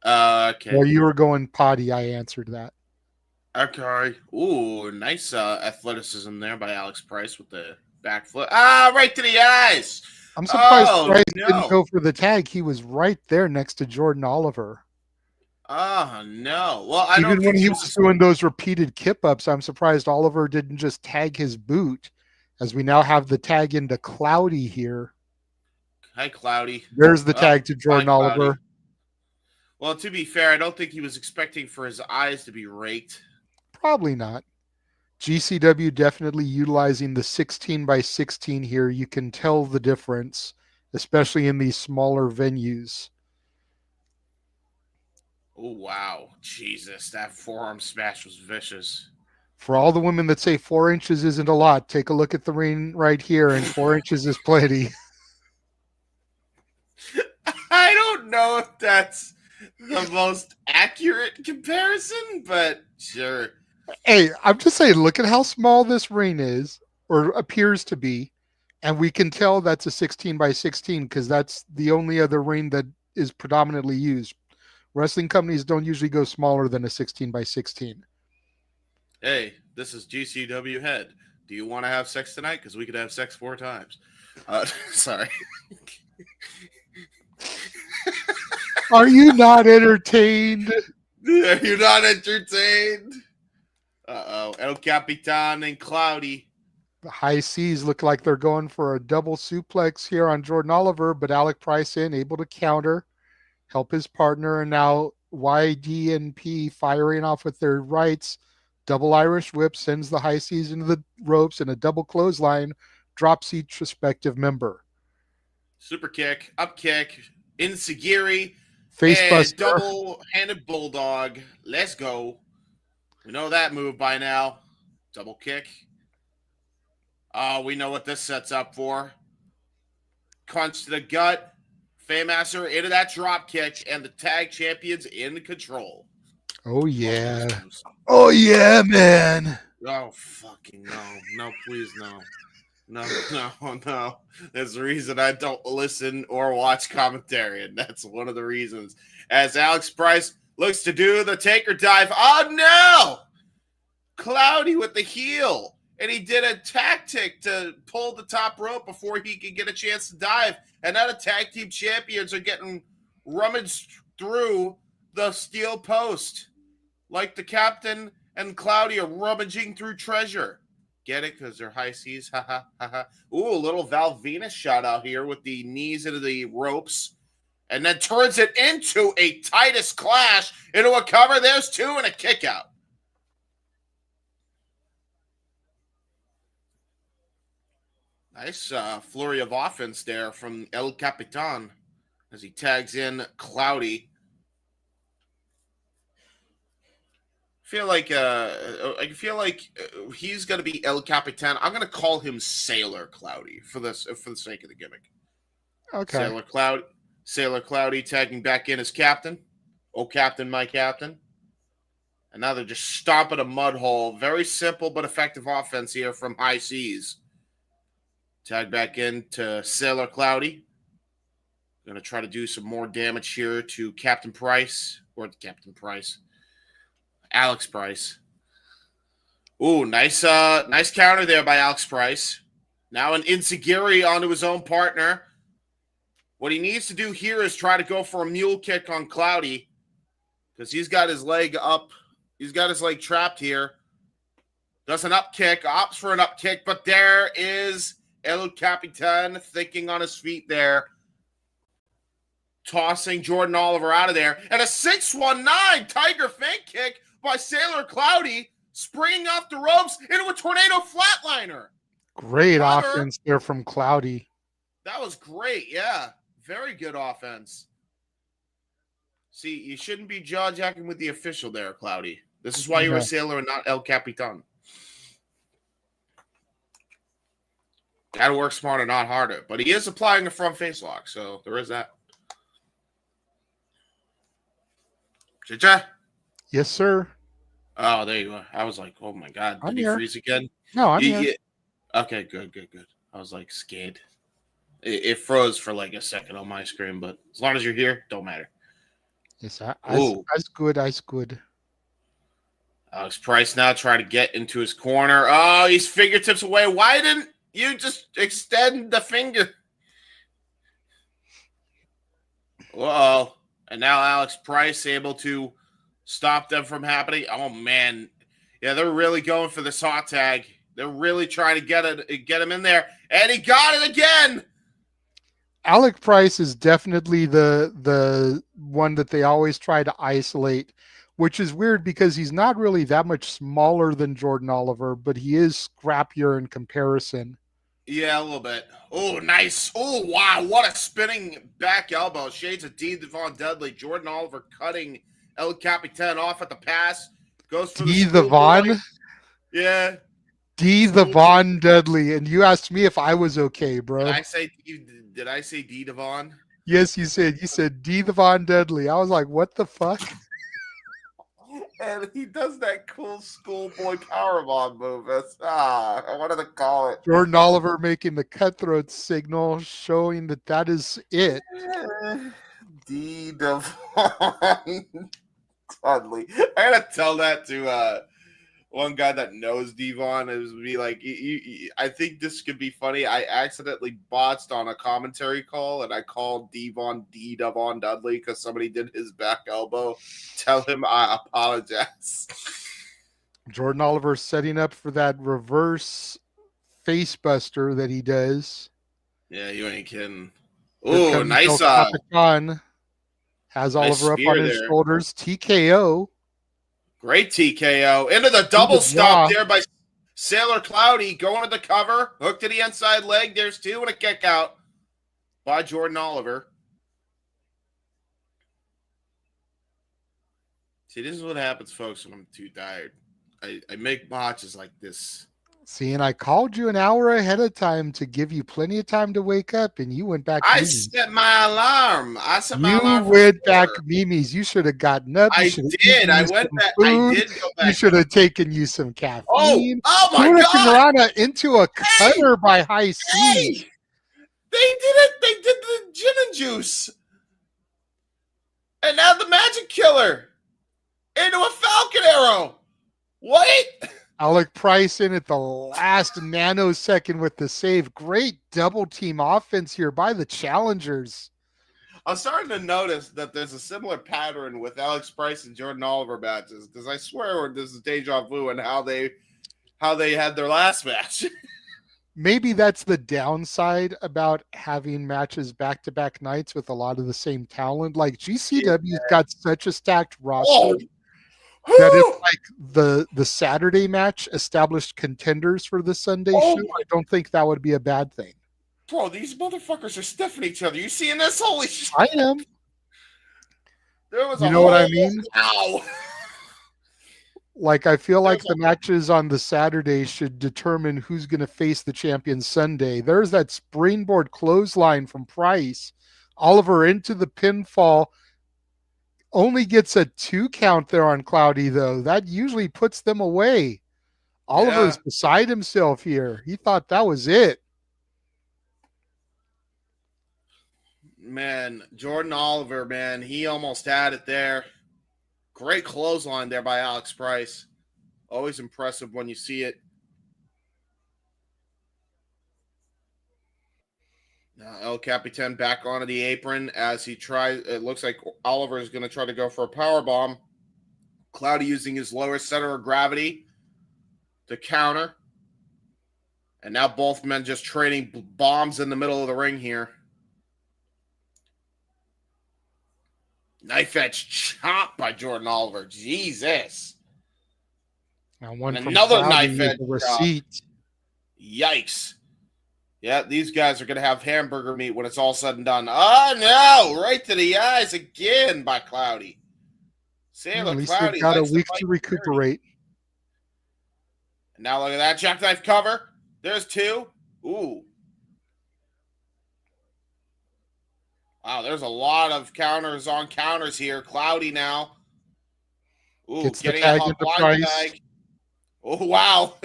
Okay. While you were going potty, I answered that. Okay. Ooh, nice athleticism there by Alex Price with the back foot. Ah, right to the eyes. I'm surprised Price didn't go for the tag. He was right there next to Jordan Oliver. Oh, no. Well, I Even don't think when he was doing those repeated kip ups, I'm surprised Oliver didn't just tag his boot, as we now have the tag into Cloudy here. Hi, Cloudy. There's the tag to Jordan Oliver. Well, to be fair, I don't think he was expecting for his eyes to be raked. Probably not. GCW definitely utilizing the 16 by 16 here. You can tell the difference, especially in these smaller venues. Oh, wow. Jesus, that forearm smash was vicious. For all the women that say 4 inches isn't a lot, take a look at the ring right here, and 4 inches is plenty. I don't know if that's the most accurate comparison, but sure. Hey, I'm just saying, look at how small this ring is, or appears to be, and we can tell that's a 16 by 16 because that's the only other ring that is predominantly used. Wrestling companies don't usually go smaller than a 16 by 16. Hey, this is GCW Head. Do you want to have sex tonight? Because we could have sex 4 times. Sorry. Are you not entertained? Are you not entertained? Uh-oh. El Capitan and Cloudy. The high seas look like they're going for a double suplex here on Jordan Oliver, but Alec Price able to counter, help his partner, and now YD and P firing off with their rights. Double Irish whip sends the high seas into the ropes, and a double clothesline drops each respective member. Super kick, up kick, Insigiri, and Facebuster. double-handed bulldog. Let's go. We know that move by now. Double kick. We know what this sets up for. Punch to the gut. Faymaster into that drop kick, and the tag champions in control. Oh, yeah. Oh, yeah, man. Oh, fucking no. No, please, no. No. There's the reason I don't listen or watch commentary, and that's one of the reasons. As Alex Price looks to do the taker dive. Oh, no! Cloudy with the heel. And he did a tactic to pull the top rope before he could get a chance to dive. And now the tag team champions are getting rummaged through the steel post. Like the captain and Cloudy are rummaging through treasure. Get it? Because they're high seas. Ha ha ha ha. Ooh, a little Val Venus shot out here with the knees into the ropes. And then turns it into a Titus Clash into a cover. There's two and a kick out. Nice flurry of offense there from El Capitan as he tags in Cloudy. I feel like he's going to be El Capitan. I'm going to call him Sailor Cloudy for the sake of the gimmick. Okay. Sailor Cloudy tagging back in as captain. Oh, captain, my captain. And now they're just stomping a mud hole. Very simple but effective offense here from High Seas. Tag back in to Sailor Cloudy. Going to try to do some more damage here to Captain Price. Or Captain Price. Alex Price. Ooh, nice counter there by Alex Price. Now an Insigiri onto his own partner. What he needs to do here is try to go for a mule kick on Cloudy. Because he's got his leg up. He's got his leg trapped here. Does an up kick. Opts for an up kick. But there is El Capitan thinking on his feet there. Tossing Jordan Oliver out of there. And a 619 Tiger feint kick by Sailor Cloudy. Springing off the ropes into a tornado flatliner. Great offense there from Cloudy. That was great, yeah. Very good offense. See, you shouldn't be jaw-jacking with the official there, Cloudy. This is why you were Sailor and not El Capitan. Gotta work smarter, not harder. But he is applying a front face lock, so there is that. Chicha? Yes, sir. Oh, there you are. I was like, oh my God. Did he freeze again? No, I'm here. Okay, good. I was like scared. It froze for like a second on my screen, but as long as you're here, don't matter. Yes, ice good. Alex Price now trying to get into his corner. Oh, he's fingertips away. Why didn't you just extend the finger? Uh-oh. And now Alex Price able to stop them from happening. Oh, man. Yeah, they're really going for this hot tag. They're really trying to get him in there. And he got it again. Alec Price is definitely the one that they always try to isolate, which is weird because he's not really that much smaller than Jordan Oliver, but he is scrappier in comparison. Yeah, a little bit. Oh, nice. Oh, wow. What a spinning back elbow. Shades of D. Devon Dudley. Jordan Oliver cutting El Capitan off at the pass. Goes for the Von? Yeah. D. the Von Dudley. And you asked me if I was okay, bro. Did I say D. Devon? Yes, you said. You said D. the Von Dudley. I was like, what the fuck? And he does that cool schoolboy powerbomb move. I wanted to call it. Jordan Oliver making the cutthroat signal, showing that is it. D. Devon Dudley. I gotta tell that to one guy that knows Devon is be like, I think this could be funny. I accidentally botched on a commentary call, and I called Devon Devon Dudley because somebody did his back elbow. Tell him I apologize. Jordan Oliver setting up for that reverse face buster that he does. Yeah, you ain't kidding. Here Oh, comes El nice Capitan. Has nice Oliver up on spear his there. shoulders. TKO. Great TKO. Into the double stop there by Sailor Cloudy. Going to the cover. Hook to the inside leg. There's two and a kick out by Jordan Oliver. See, this is what happens, folks, when I'm too tired. I make botches like this. See, and I called you an hour ahead of time to give you plenty of time to wake up, and you went back. I set my alarm. You went back Mimi's. You should have gotten up. I did. I went back. I did go back. You should have taken you some caffeine. Oh my God! Hurricanrana into a cutter by High C. Hey! They did it. They did the gin and juice, and now the magic killer into a falcon arrow. What? Alec Price in at the last nanosecond with the save. Great double team offense here by the challengers. I'm starting to notice that there's a similar pattern with Alex Price and Jordan Oliver matches, because I swear this is deja vu and how they had their last match. Maybe that's the downside about having matches back-to-back nights with a lot of the same talent. Like GCW's got such a stacked roster. That if like the Saturday match established contenders for the Sunday show, I don't think that would be a bad thing. Bro, these motherfuckers are stiffing each other. You seeing this? Holy shit! I am. There was you know what I mean? Ow. Like I feel like the matches on the Saturday should determine who's going to face the champion Sunday. There's that springboard clothesline from Price. Oliver into the pinfall. Only gets a 2 count there on Cloudy, though. That usually puts them away. Oliver's beside himself here. He thought that was it. Man, Jordan Oliver, man, he almost had it there. Great clothesline there by Alex Price. Always impressive when you see it. Now El Capitan back onto the apron as he tries. It looks like Oliver is going to try to go for a powerbomb. Cloudy using his lower center of gravity to counter. And now both men just trading bombs in the middle of the ring here. Knife edge chop by Jordan Oliver. Jesus. Now one and from another Cloudy knife edge receipt. Chop. Yikes. Yeah, these guys are going to have hamburger meat when it's all said and done. Oh, no. Right to the eyes again by Cloudy. Sailor At least Cloudy they've got a week to recuperate. And now look at that jackknife cover. There's 2. Ooh. Wow, there's a lot of counters on counters here. Cloudy now. Ooh, gets getting the tag a into blind Price. tag. Oh, wow.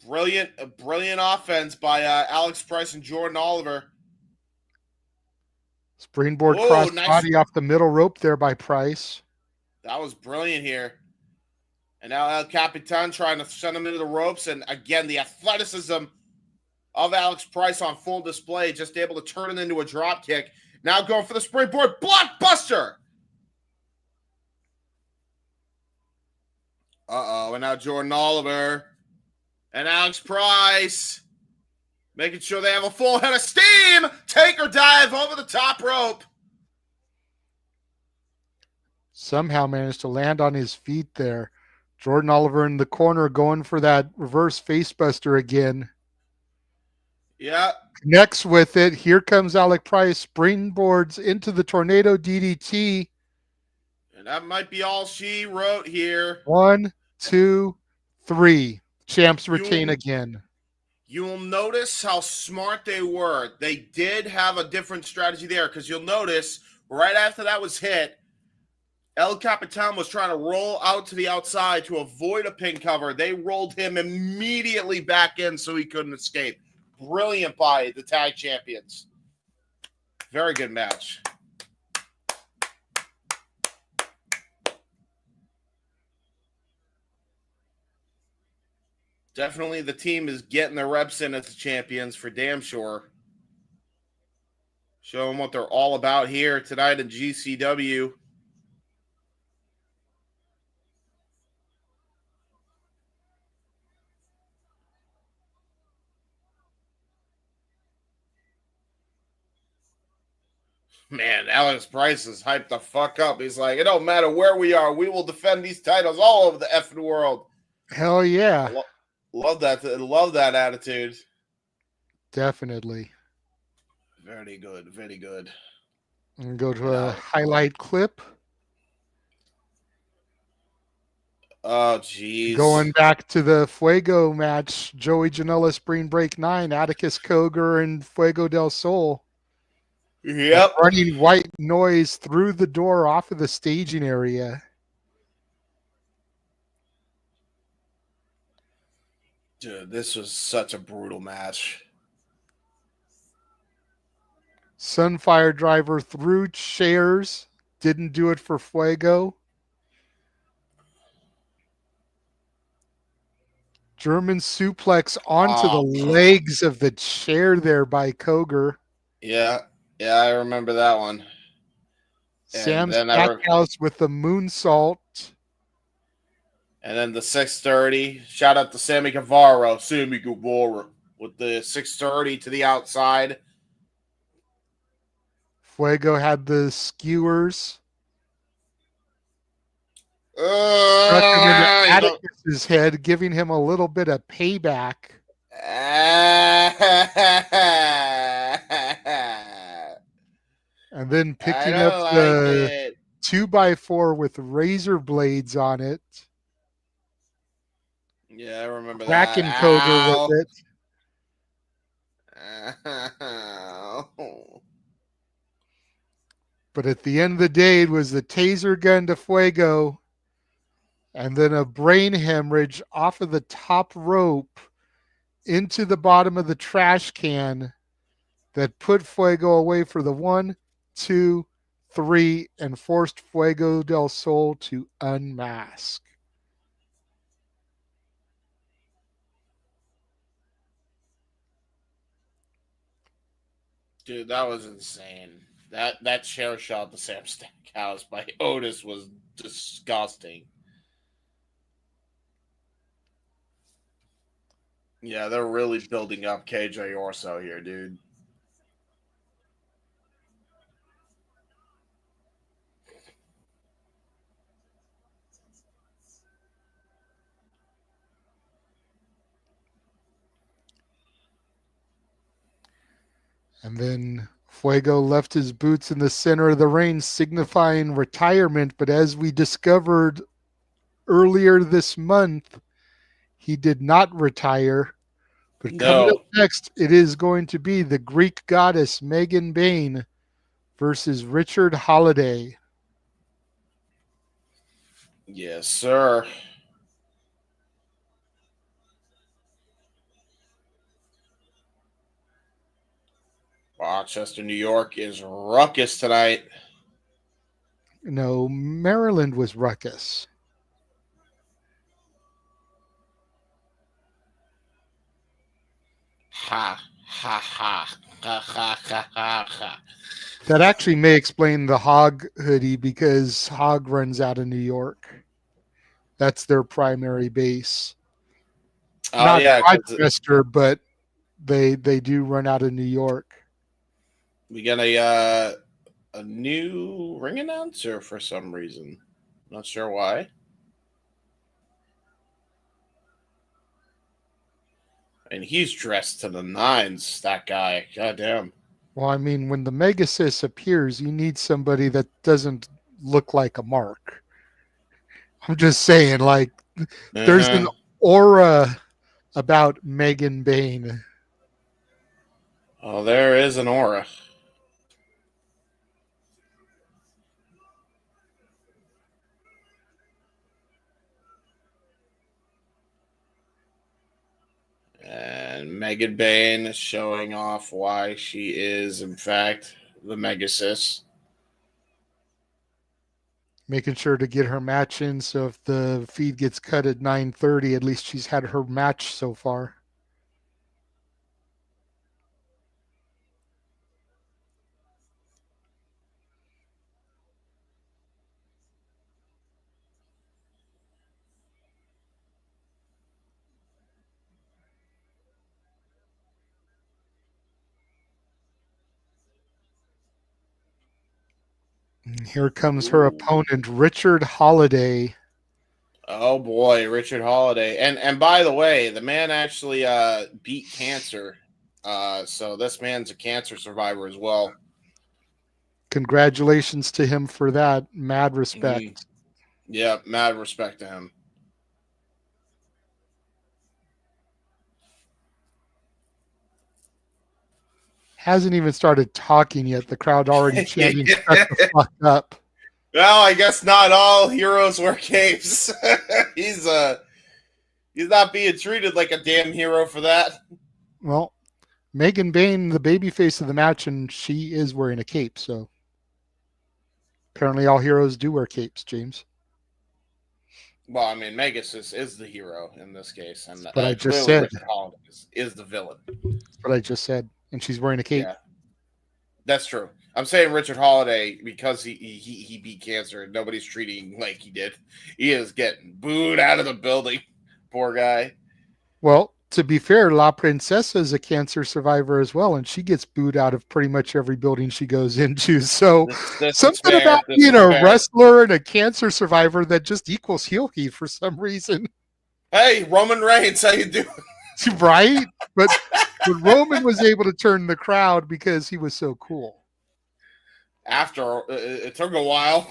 Brilliant offense by Alex Price and Jordan Oliver. Springboard cross body off the middle rope there by Price. That was brilliant here. And now El Capitan trying to send him into the ropes. And again, the athleticism of Alex Price on full display, just able to turn it into a drop kick. Now going for the springboard blockbuster. And now Jordan Oliver and Alex Price making sure they have a full head of steam. Take or dive over the top rope. Somehow managed to land on his feet there. Jordan Oliver in the corner going for that reverse facebuster again. Yeah. Connects with it. Here comes Alec Price. Springboards into the tornado DDT. And that might be all she wrote here. 1, 2, 3. Champs retain again. You'll notice how smart they were. They did have a different strategy there, because you'll notice right after that was hit, El Capitan was trying to roll out to the outside to avoid a pin cover. They rolled him immediately back in so he couldn't escape. Brilliant by the tag champions. Very good match. Definitely the team is getting their reps in as the champions for damn sure. Show them what they're all about here tonight in GCW. Man, Alex Price is hyped the fuck up. He's like, it don't matter where we are. We will defend these titles all over the effing world. Hell yeah. Love that. Love that attitude. Definitely. Very good. Very good. And go to a highlight clip. Oh, jeez. Going back to the Fuego match, Joey Janela Spring Break 9, Atticus Cogar and Fuego del Sol. Yep. Running white noise through the door off of the staging area. Dude, this was such a brutal match. Sunfire driver through chairs. Didn't do it for Fuego. German suplex onto the legs of the chair there by Cogar. Yeah, I remember that one. Sam Stackhouse with the moonsault. And then the 630. Shout out to Sammy Guevara. With the 630 to the outside. Fuego had the skewers. Stuck him into Atticus's head, giving him a little bit of payback. And then picking up the 2x4 with razor blades on it. Yeah, I remember Cracking that. Cogar with it. But at the end of the day, it was the taser gun to Fuego and then a brain hemorrhage off of the top rope into the bottom of the trash can that put Fuego away for the 1, 2, 3, and forced Fuego del Sol to unmask. Dude, that was insane. That chair shot to Sam Stackhouse by Otis was disgusting. Yeah, they're really building up KJ Orso here, dude. And then Fuego left his boots in the center of the ring, signifying retirement. But as we discovered earlier this month, he did not retire. But coming up next, it is going to be the Greek goddess Megan Bayne versus Richard Holliday. Yes, sir. Rochester, New York is ruckus tonight. No, Maryland was ruckus. Ha, ha, ha, ha, ha, ha, ha, ha. That actually may explain the Hog hoodie because Hog runs out of New York. That's their primary base. Not Rochester, but they do run out of New York. We got a new ring announcer for some reason. Not sure why. And he's dressed to the nines, that guy. God damn. Well, I mean, when the Megasis appears, you need somebody that doesn't look like a mark. I'm just saying, like, there's an aura about Megan Bayne. Oh, there is an aura. And Megan Bayne is showing off why she is, in fact, the Megasis. making sure to get her match in. So if the feed gets cut at 9:30, at least she's had her match so far. And here comes her Ooh. opponent, Richard Holliday. Oh boy, Richard Holliday. And by the way, the man actually beat cancer. So this man's a cancer survivor as well. Congratulations to him for that. Mad respect. Mm-hmm. Yeah, mad respect to him. Hasn't even started talking yet. The crowd already chanting, shut the fuck up. Well, I guess not all heroes wear capes. He's not being treated like a damn hero for that. Well, Megan Bayne, the babyface of the match, and she is wearing a cape, so apparently all heroes do wear capes, James. Well, I mean, Megas is the hero in this case, and But I just clearly said. Richard Holliday is the villain. But I just said. And she's wearing a cape. Yeah, that's true. I'm saying Richard Holliday because he beat cancer and nobody's treating him like he did. He is getting booed out of the building. Poor guy. Well, to be fair, La Princesa is a cancer survivor as well, and she gets booed out of pretty much every building she goes into. So This is something fair. about This being is a fair. wrestler and a cancer survivor that just equals heel heat for some reason. Hey, Roman Reigns, how you doing? Right? But Roman was able to turn the crowd because he was so cool. After it took a while.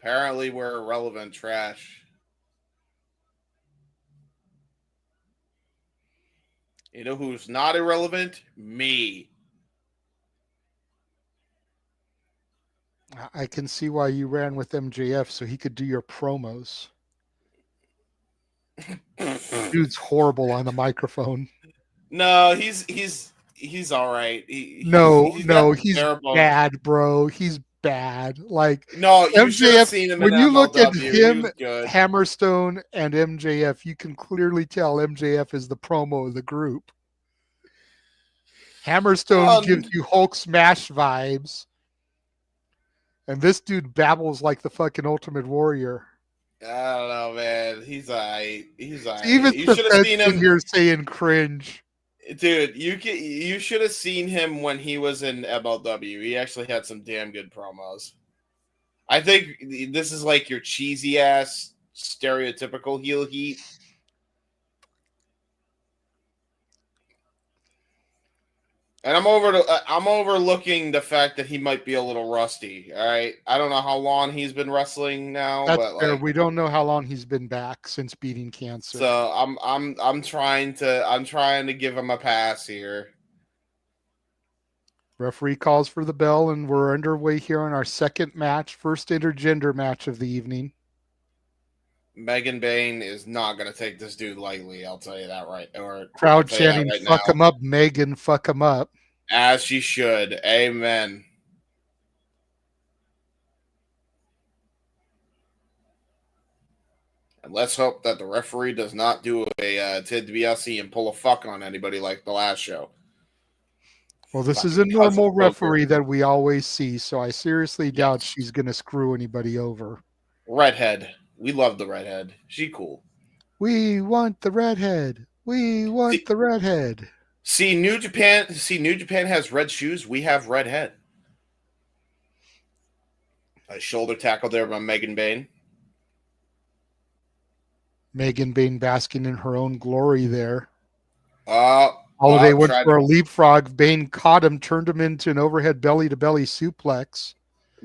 Apparently, we're irrelevant trash. You know who's not irrelevant? Me. I can see why you ran with MJF so he could do your promos. Dude's horrible on the microphone. No, he's all right. He's bad, bro. He's bad. Like no, you should have MJF. seen him When in you look at MLW. him, He was good. Hammerstone, and MJF, you can clearly tell MJF is the promo of the group. Hammerstone gives you Hulk smash vibes, and this dude babbles like the fucking Ultimate Warrior. I don't know, man. He's all right. Even you should have seen him. You're saying cringe. Dude, you should have seen him when he was in MLW. He actually had some damn good promos. I think this is like your cheesy ass stereotypical heel heat. And I'm overlooking the fact that he might be a little rusty. All right, I don't know how long he's been wrestling now, That's but fair. like, We don't know how long he's been back since beating cancer. so I'm trying to give him a pass here. Referee calls for the bell, and we're underway here on our second match, first intergender match of the evening. Megan Bayne is not going to take this dude lightly. I'll tell you that right. Or crowd chanting, right "Fuck him up, Megan! Fuck him up!" As she should. Amen. And let's hope that the referee does not do a Ted DiBiase and pull a fuck on anybody like the last show. Well, this is a normal referee that we always see, so I seriously doubt she's going to screw anybody over. Redhead. We love the redhead. She cool. We want the redhead. We want the redhead. See, New Japan has red shoes. We have red head. A shoulder tackle there by Megan Bayne. Megan Bayne basking in her own glory there. Holliday went for a leapfrog. Bayne caught him, turned him into an overhead belly-to-belly suplex.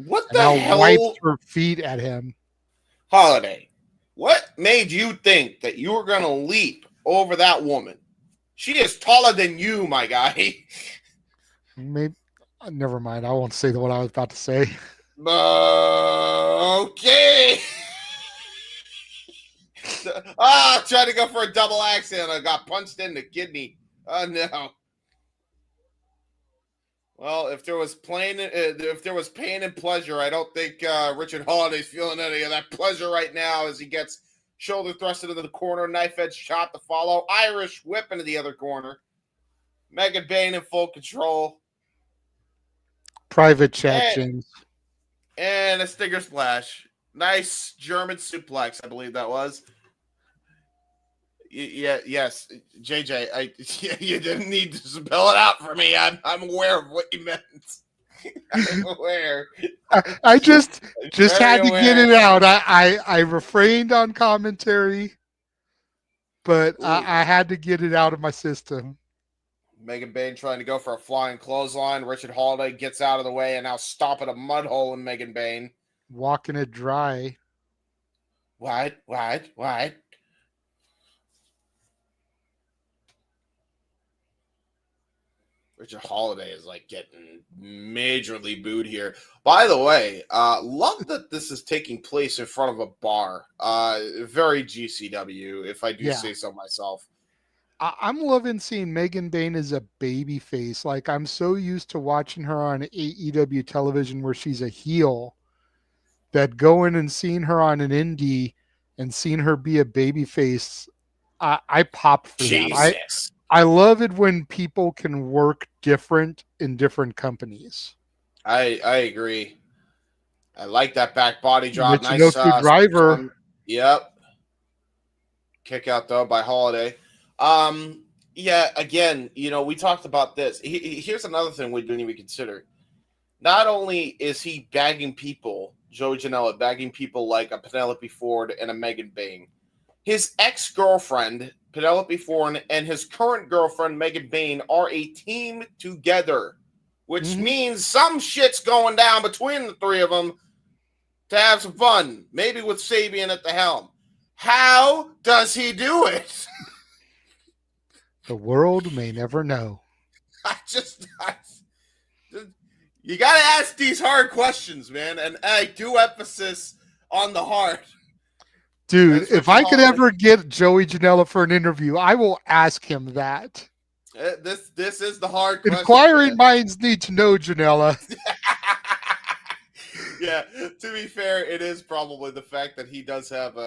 What the hell? Wiped her feet at him. Holliday, what made you think that you were going to leap over that woman? She is taller than you, my guy. Maybe. Never mind. I won't say what I was about to say. Okay. Tried to go for a double axe and I got punched in the kidney. Oh no. Well, if there was pain and pleasure, I don't think Richard Holliday's feeling any of that pleasure right now as he gets shoulder thrusted into the corner, knife edge shot to follow, Irish whip into the other corner. Megan Bayne in full control. Private chat, James. And a stinger splash. Nice German suplex, I believe that was. Yes, JJ. You didn't need to spell it out for me. I'm aware of what you meant. I'm aware. I just had to get it out. I refrained on commentary, but I had to get it out of my system. Megan Bayne trying to go for a flying clothesline. Richard Holliday gets out of the way and now stomping a mud hole in Megan Bayne. Walking it dry. What? Richard Holliday is like getting majorly booed here. By the way, love that this is taking place in front of a bar. Very GCW, if I do say so myself. I'm loving seeing Megan Bayne as a baby face. Like, I'm so used to watching her on AEW television where she's a heel that going and seeing her on an indie and seeing her be a baby face, I pop for that. I love it when people can work different in different companies. I agree. I like that back body drop. Nice driver. Yep. Kick out though by Holliday. Yeah, again, we talked about this. Here's another thing we didn't even consider. Not only is he bagging people, Joey Janela bagging people like a Penelope Ford and a Megan Bayne, his ex-girlfriend, Penelope Ford, and his current girlfriend, Megan Bayne, are a team together, which means some shit's going down between the three of them to have some fun, maybe with Sabian at the helm. How does he do it? The world may never know. You got to ask these hard questions, man, and I do emphasis on the heart. Dude, if I could ever get Joey Janela for an interview, I will ask him that. This is the hard question. Inquiring minds need to know, Janela. Yeah, to be fair, it is probably the fact that he does have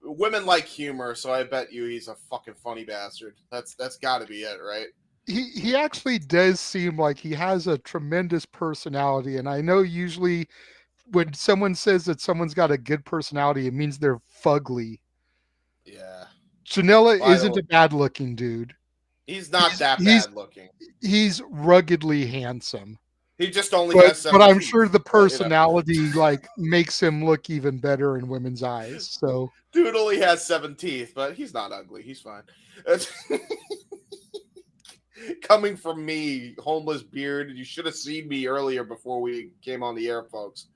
women like humor, so I bet you he's a fucking funny bastard. That's got to be it, right? He actually does seem like he has a tremendous personality, and I know usually when someone says that someone's got a good personality, it means they're fugly. Yeah. Janela isn't a bad-looking dude. He's not bad-looking. He's ruggedly handsome. He just only has 17. But I'm sure the personality makes him look even better in women's eyes. So dude only has 7 teeth, but he's not ugly. He's fine. Coming from me, homeless beard, you should have seen me earlier before we came on the air, folks.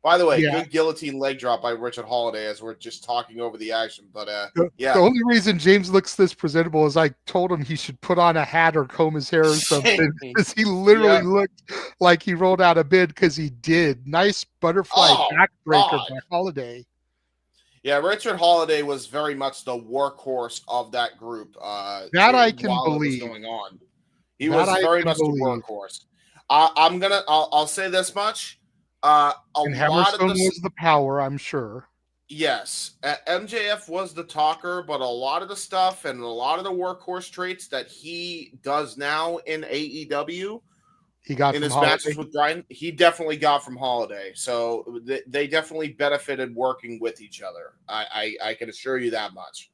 By the way, good guillotine leg drop by Richard Holliday as we're just talking over the action. But the only reason James looks this presentable is I told him he should put on a hat or comb his hair or something because he literally looked like he rolled out of bed because he did. Nice butterfly backbreaker by Holliday. Yeah, Richard Holliday was very much the workhorse of that group. That I can believe. Going on. He was very much the workhorse. I'll say this much. And Hammerstone was the power, I'm sure. Yes, MJF was the talker, but a lot of the stuff and a lot of the workhorse traits that he does now in AEW, he got in from his Holliday. matches with Brian, he definitely got from Holliday. So they definitely benefited working with each other. I can assure you that much.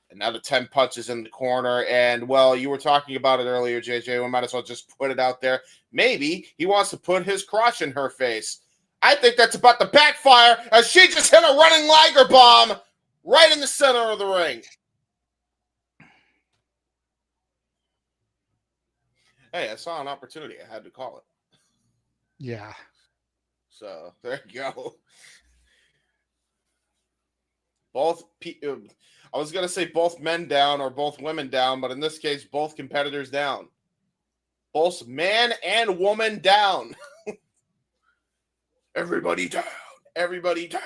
And now the 10 punches in the corner. And, well, you were talking about it earlier, JJ. We might as well just put it out there. Maybe he wants to put his crotch in her face. I think that's about to backfire as she just hit a running Liger bomb right in the center of the ring. Hey, I saw an opportunity. I had to call it. Yeah. So, there you go. I was going to say both men down or both women down, but in this case, both competitors down. Both man and woman down. Everybody down. Everybody down.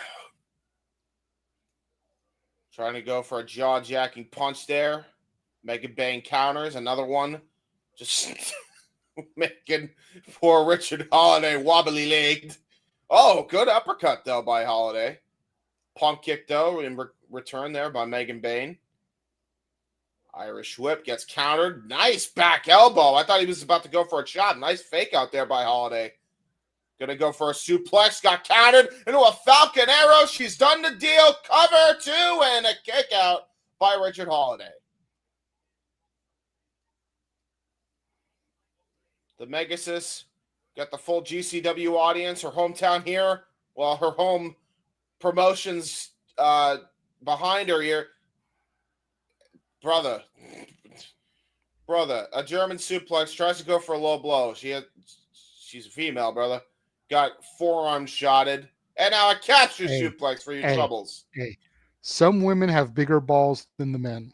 Trying to go for a jaw-jacking punch there. Megan Bayne counters. Another one. Just making poor Richard Holliday wobbly-legged. Oh, good uppercut, though, by Holliday. Pump kick, though, in return there by Megan Bayne. Irish whip gets countered. Nice back elbow. I thought he was about to go for a shot. Nice fake out there by Holliday. Gonna go for a suplex. Got countered into a Falcon Arrow. She's done the deal. Cover two and a kick out by Richard Holliday. The Megasis got the full GCW audience. Her hometown here. Well, her home promotions behind her here. Brother, a German suplex, tries to go for a low blow. She's a female, brother. Got forearm shotted. And now a capture suplex for your troubles. Hey, some women have bigger balls than the men.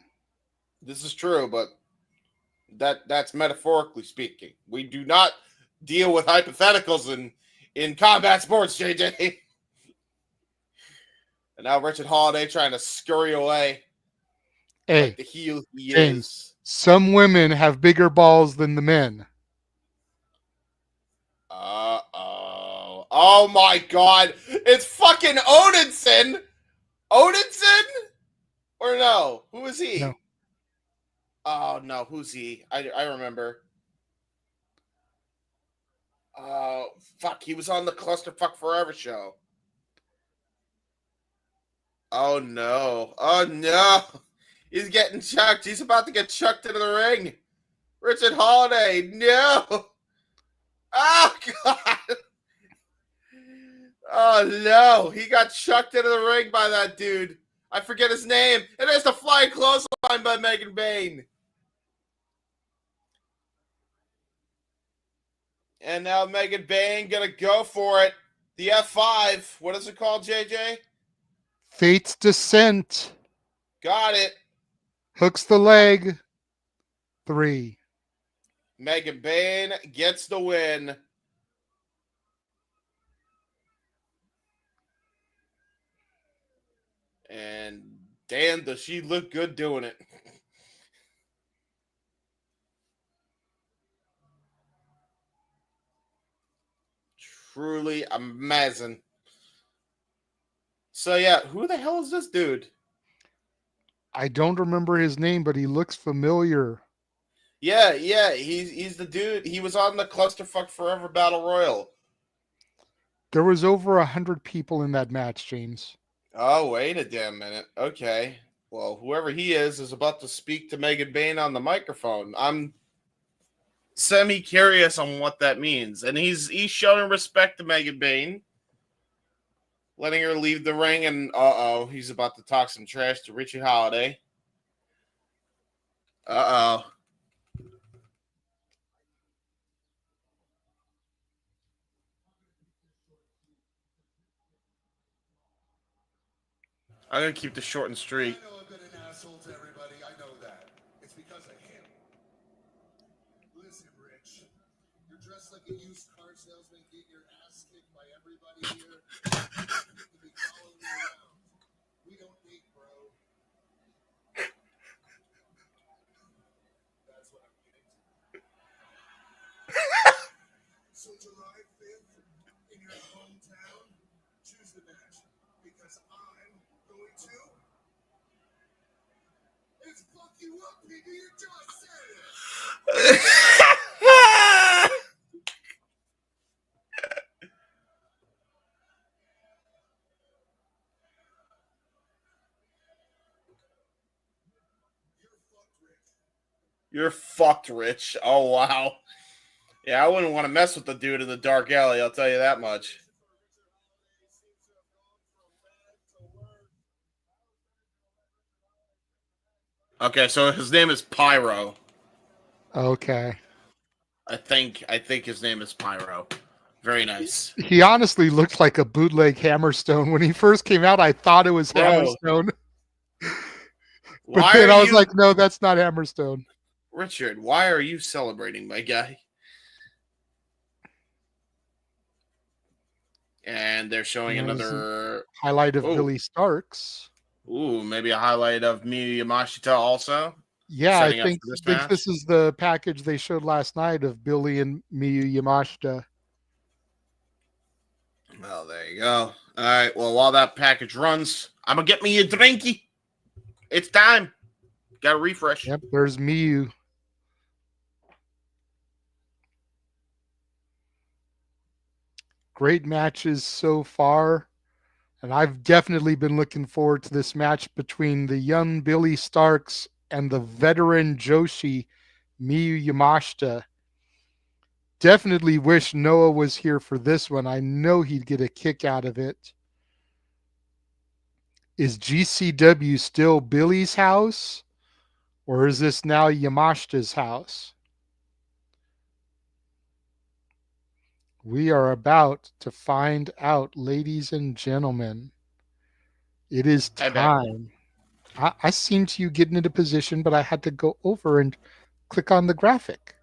This is true, but that's metaphorically speaking. We do not deal with hypotheticals in combat sports, JJ. And now Richard Holliday trying to scurry away. Hey, like the heel he James, is. Some women have bigger balls than the men. Uh-oh. Oh, my God. It's fucking Odinson. Odinson? Or no? Who is he? No. Oh, no. Who's he? I remember. Oh, fuck. He was on the Clusterfuck Forever show. Oh, no. Oh, no. He's getting chucked. He's about to get chucked into the ring. Richard Holliday. No. Oh, God. Oh, no. He got chucked into the ring by that dude. I forget his name. And there's the flying clothesline by Megan Bayne. And now Megan Bayne going to go for it. The F5. What is it called, JJ? Fate's Descent. Got it. Hooks the leg. 3. Megan Bayne gets the win. And damn, does she look good doing it. Truly amazing. So, yeah, who the hell is this dude? I don't remember his name, but he looks familiar. Yeah, he's the dude. He was on the Clusterfuck Forever Battle Royal. There was over 100 people in that match, James. Oh, wait a damn minute. Okay. Well, whoever he is about to speak to Megan Bayne on the microphone. I'm semi-curious on what that means. And he's showing respect to Megan Bayne, letting her leave the ring, and he's about to talk some trash to Richie Holliday. Uh-oh. I'm going to keep this short and street. I know I've been an asshole to everybody. I know that. It's because of him. Listen, Rich. You're dressed like a used car salesman getting your ass kicked by everybody here. You be following me around. We don't date, bro. That's what I'm getting to. So July 5th, in your hometown, choose the match. Because I'm going to. It's fuck you up, PB. You just said it. You're fucked, Rich. Oh, wow. Yeah, I wouldn't want to mess with the dude in the dark alley, I'll tell you that much. Okay, so his name is Pyro. Okay. I think his name is Pyro. Very nice. He honestly looked like a bootleg Hammerstone. When he first came out, I thought it was Hammerstone. But then I was like, no, that's not Hammerstone. Richard, why are you celebrating, my guy? And they're showing another highlight of Billie Starkz. Ooh, maybe a highlight of Miyu Yamashita also Yeah, I setting up think for this think this match. is the package they showed last night of Billie and Miyu Yamashita. Well, there you go. All right. Well, while that package runs, I'm gonna get me a drinky. It's time. Got to refresh. Yep, there's Miyu. Great matches so far. And I've definitely been looking forward to this match between the young Billie Starkz and the veteran Joshi Miyu Yamashita. Definitely wish Noah was here for this one. I know he'd get a kick out of it. Is GCW still Billie's house? Or is this now Yamashita's house? We are about to find out, ladies and gentlemen. It is I bet. time. I seem to you getting into position, but I had to go over and click on the graphic.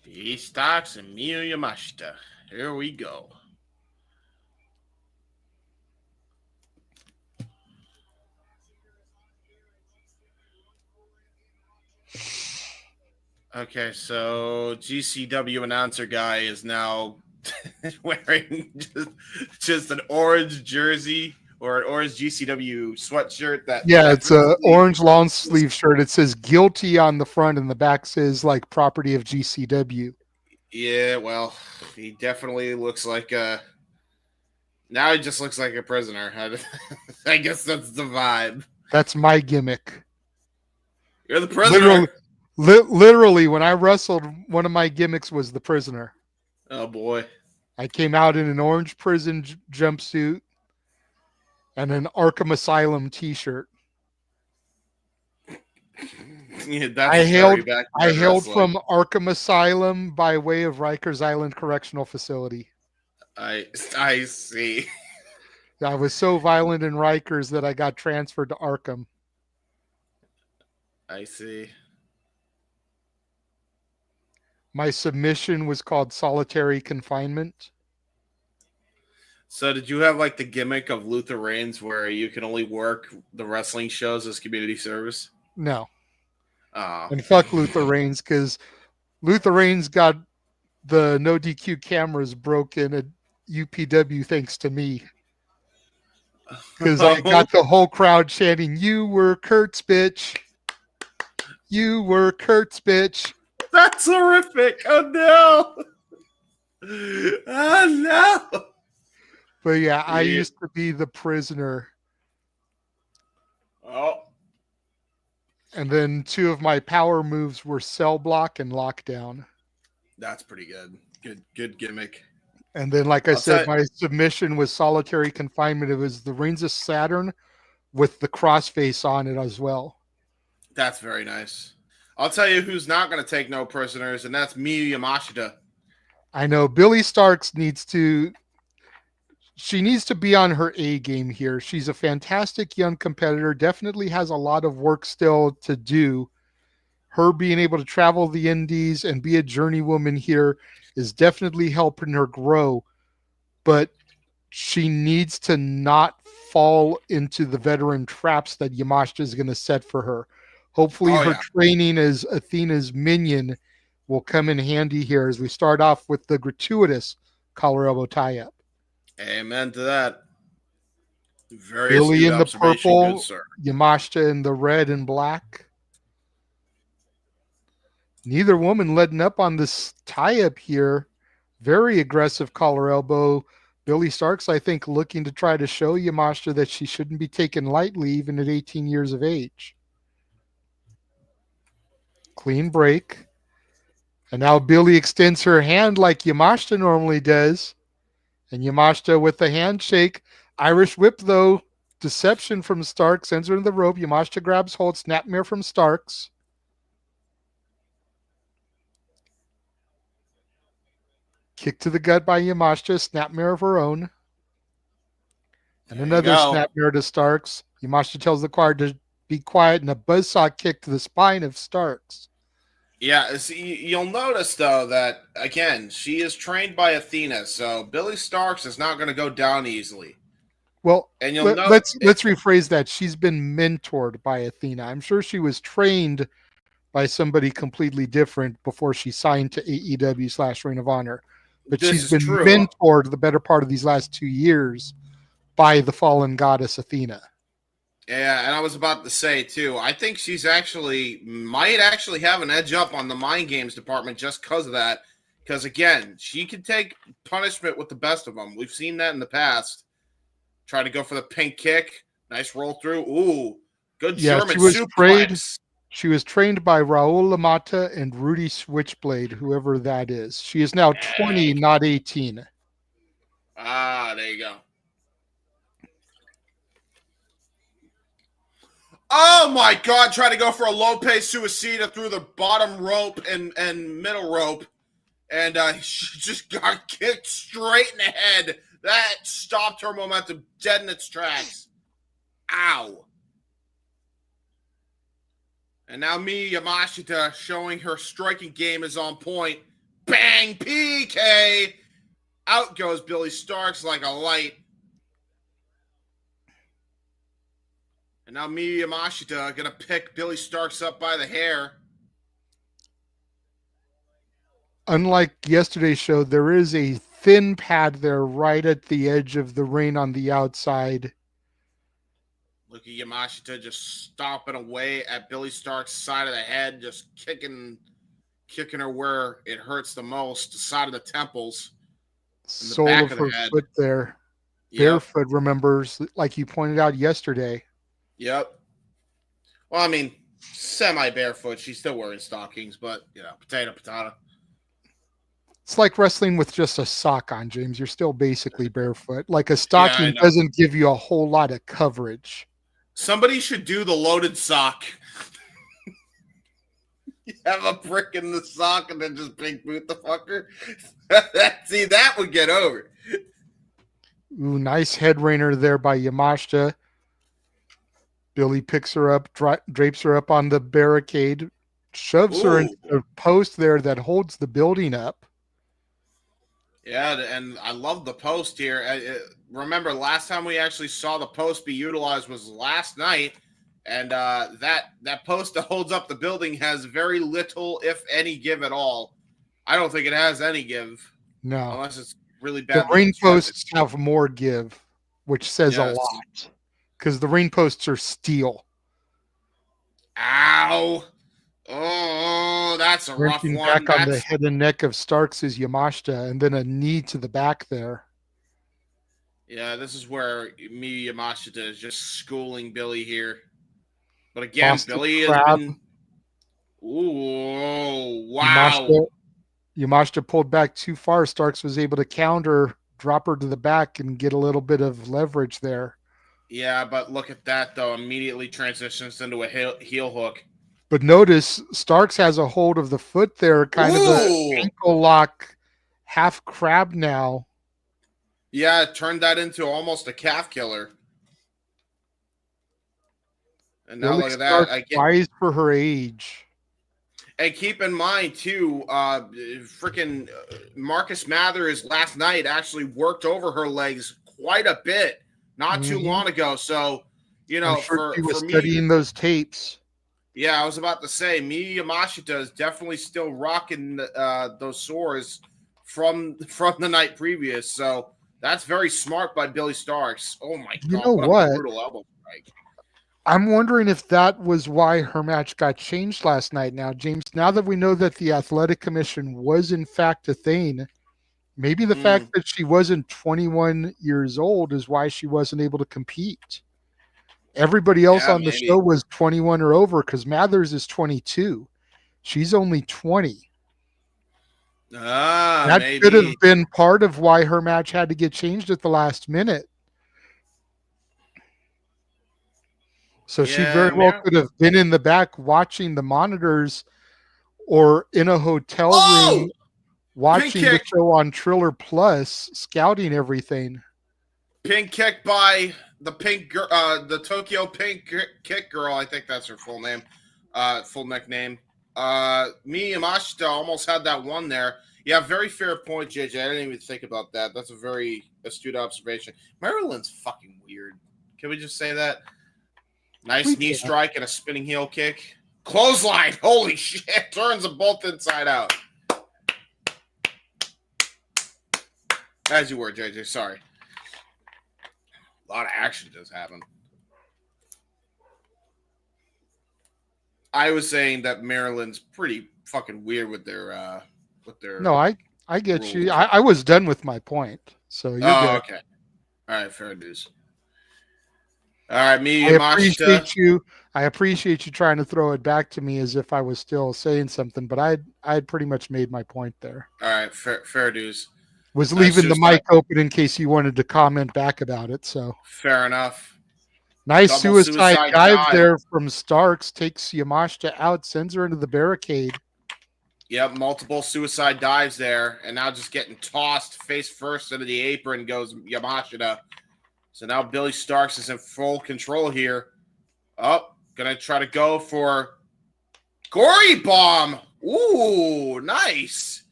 Starkz and Miyu Yamashita. Here we go. Okay, so GCW announcer guy is now wearing just an orange jersey or an orange GCW sweatshirt that Yeah, it's a definitely orange long sleeve shirt. It says guilty on the front and the back says like property of GCW. yeah, well, he definitely looks like now he just looks like a prisoner. I guess that's the vibe. That's my gimmick. You're the prisoner. Literally, when I wrestled, one of my gimmicks was the prisoner. Oh boy. I came out in an orange prison jumpsuit and an Arkham Asylum T-shirt. Yeah, that's very I backyard hailed wrestling. from Arkham Asylum by way of Rikers Island Correctional Facility. I see. I was so violent in Rikers that I got transferred to Arkham. I see. My submission was called solitary confinement. So did you have like the gimmick of Luther Reigns where you can only work the wrestling shows as community service? No. Oh. And fuck Luther Reigns, because Luther Reigns got the no DQ cameras broken at UPW thanks to me. Because I got the whole crowd chanting, "You were Kurt's bitch. You were Kurt's bitch." That's horrific. Oh no. Oh no. But yeah, I used to be the prisoner. Oh. And then two of my power moves were cell block and lockdown. That's pretty good. Good gimmick. And then, like I said, say- my submission was solitary confinement. It was the Reigns of Saturn with the crossface on it as well. That's very nice. I'll tell you who's not going to take no prisoners, and that's Miyu Yamashita. I know Billie Starkz needs to be on her A game here. She's a fantastic young competitor, definitely has a lot of work still to do. Her being able to travel the indies and be a journeywoman here is definitely helping her grow, but she needs to not fall into the veteran traps that Yamashita is going to set for her. Hopefully her training as Athena's minion will come in handy here as we start off with the gratuitous collar elbow tie-up. Amen to that. Very Billie in the purple, good sir. Yamashita in the red and black. Neither woman letting up on this tie-up here. Very aggressive collar elbow. Billie Starkz, I think, looking to try to show Yamashita that she shouldn't be taken lightly even at 18 years of age. Clean break. And now Billie extends her hand like Yamashita normally does. And Yamashita with the handshake. Irish whip, though. Deception from Starkz. Sends her in the rope. Yamashita grabs hold. Snapmare from Starkz. Kick to the gut by Yamashita. Snapmare of her own. And another snapmare to Starkz. Yamashita tells the choir to be quiet. And a buzzsaw kick to the spine of Starkz. Yeah, see, you'll notice, though, that, again, she is trained by Athena, so Billie Starkz is not going to go down easily. Well, And you'll know let's rephrase that. She's been mentored by Athena. I'm sure she was trained by somebody completely different before she signed to AEW / Ring of Honor. But this she's is been true. mentored the better part of these last 2 years by the fallen goddess Athena. Yeah, and I was about to say too, I think she's might actually have an edge up on the mind games department just because of that. Because again, she can take punishment with the best of them. We've seen that in the past. Try to go for the pink kick, nice roll through. Ooh, good German suplex. She was trained by Raul Lamata and Rudy Switchblade, whoever that is. She is now 20, not 18. Ah, there you go. Oh my God! Try to go for a Lope Suicida through the bottom rope and middle rope, and she just got kicked straight in the head. That stopped her momentum dead in its tracks. Ow! And now Miyu Yamashita showing her striking game is on point. Bang! PK! Out goes Billie Starkz like a light. And now Miyu Yamashita gonna pick Billie Starkz up by the hair. Unlike yesterday's show, there is a thin pad there right at the edge of the ring on the outside. Look at Yamashita just stomping away at Billie Stark's side of the head, just kicking her where it hurts the most, the side of the temples. Sole of her foot there. Yep. Barefoot, remembers, like you pointed out yesterday. Yep. Well, I mean, semi-barefoot. She's still wearing stockings, but, potato. It's like wrestling with just a sock on, James. You're still basically barefoot. Like a stocking doesn't give you a whole lot of coverage. Somebody should do the loaded sock. You have a brick in the sock and then just big boot the fucker. See, that would get over. Ooh, nice head rainer there by Yamashita. Billie picks her up, drapes her up on the barricade, shoves her into the post there that holds the building up. Yeah, and I love the post here. Remember, last time we actually saw the post be utilized was last night, and that post that holds up the building has very little, if any, give at all. I don't think it has any give. No. Unless it's really bad. The ring posts have more give, which says a lot. Because the ring posts are steel. Ow. Oh, that's a rough one. Back on the head and neck of Starkz is Yamashita, and then a knee to the back there. Yeah, this is where Miyu Yamashita is just schooling Billie here. But again, Boston Billie has been... Ooh, wow. Yamashita pulled back too far. Starkz was able to counter, drop her to the back, and get a little bit of leverage there. Yeah, but look at that, though. Immediately transitions into a heel hook. But notice, Starkz has a hold of the foot there, kind of an ankle lock, half crab now. Yeah, it turned that into almost a calf killer. And now look at that. Wise for her age. And keep in mind, too, freaking Marcus Mathers last night actually worked over her legs quite a bit. Not too long ago, so I'm sure she was studying those tapes. Yeah, I was about to say, Miyu Yamashita is definitely still rocking those sores from the night previous. So that's very smart by Billie Starkz. Oh my God! You know what? A brutal elbow strike. I'm wondering if that was why her match got changed last night. Now, James, now that we know that the Athletic Commission was in fact a thing. Maybe the fact that she wasn't 21 years old is why she wasn't able to compete. Everybody else on the show was 21 or over because Mathers is 22. She's only 20. That could have been part of why her match had to get changed at the last minute. So she very well could have been in the back watching the monitors or in a hotel room watching the show on Triller Plus, scouting everything. Pink kick by the the Tokyo Pink Kick Girl. I think that's her full name, full nickname. Miyu Yamashita almost had that one there. Yeah, very fair point, JJ. I didn't even think about that. That's a very astute observation. Maryland's fucking weird. Can we just say that? Nice knee strike and a spinning heel kick. Clothesline. Holy shit. Turns them both inside out. As you were, JJ. Sorry. A lot of action just happened. I was saying that Maryland's pretty fucking weird with their No, I get rules. You. I was done with my point. So you're good. Okay. All right, fair news. All right, Miyu, I appreciate you trying to throw it back to me as if I was still saying something, but I'd pretty much made my point there. All right, fair news. Was leaving the mic open in case you wanted to comment back about it. So fair enough. Nice suicide dive there from Starkz. Takes Yamashita out, sends her into the barricade. Yep, multiple suicide dives there, and now just getting tossed face first into the apron goes Yamashita. So now Billie Starkz is in full control here. Oh, gonna try to go for Gory Bomb. Ooh, nice.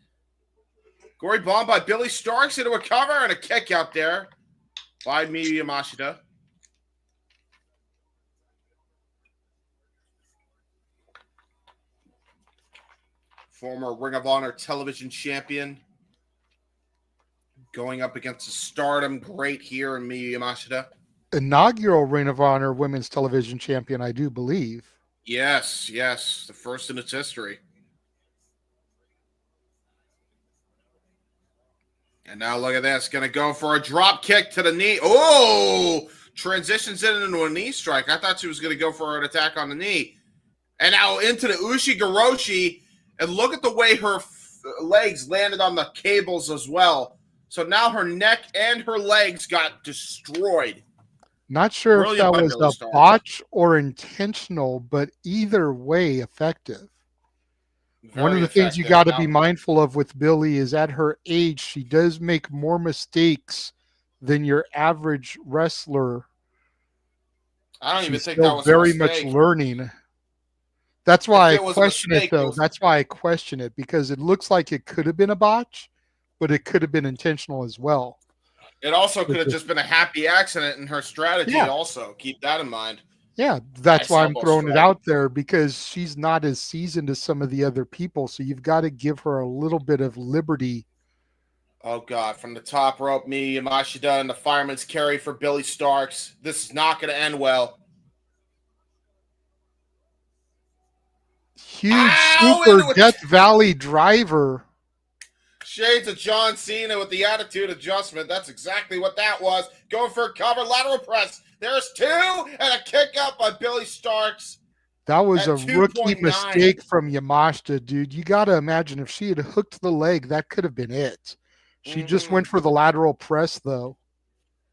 Gory Bomb by Billie Starkz into a cover and a kick out there by Miyu Yamashita. Former Ring of Honor television champion. Going up against a Stardom great here in Miyu Yamashita. Inaugural Ring of Honor women's television champion, I do believe. Yes. The first in its history. And now look at this. Going to go for a drop kick to the knee. Oh! Transitions it into a knee strike. I thought she was going to go for an attack on the knee. And now into the Ushi-Garoshi. And look at the way her legs landed on the cables as well. So now her neck and her legs got destroyed. Not sure if that was a botch or intentional, but either way, effective. One of the things you got to be mindful of with Billie is at her age, she does make more mistakes than your average wrestler. I don't even think that was very much learning. That's why I question it, though. That's why I question it, because it looks like it could have been a botch, but it could have been intentional as well. It also could have just been a happy accident in her strategy also. Keep that in mind. Yeah, that's why I'm throwing it out there, because she's not as seasoned as some of the other people, so you've got to give her a little bit of liberty. Oh, God. From the top rope, Miyu Yamashita and the fireman's carry for Billie Starkz. This is not going to end well. Huge super Death Valley driver. Shades of John Cena with the attitude adjustment. That's exactly what that was. Going for a cover lateral press. There's two and a kick out by Billie Starkz. That was a rookie mistake from Yamashita, dude. You got to imagine if she had hooked the leg, that could have been it. She just went for the lateral press, though.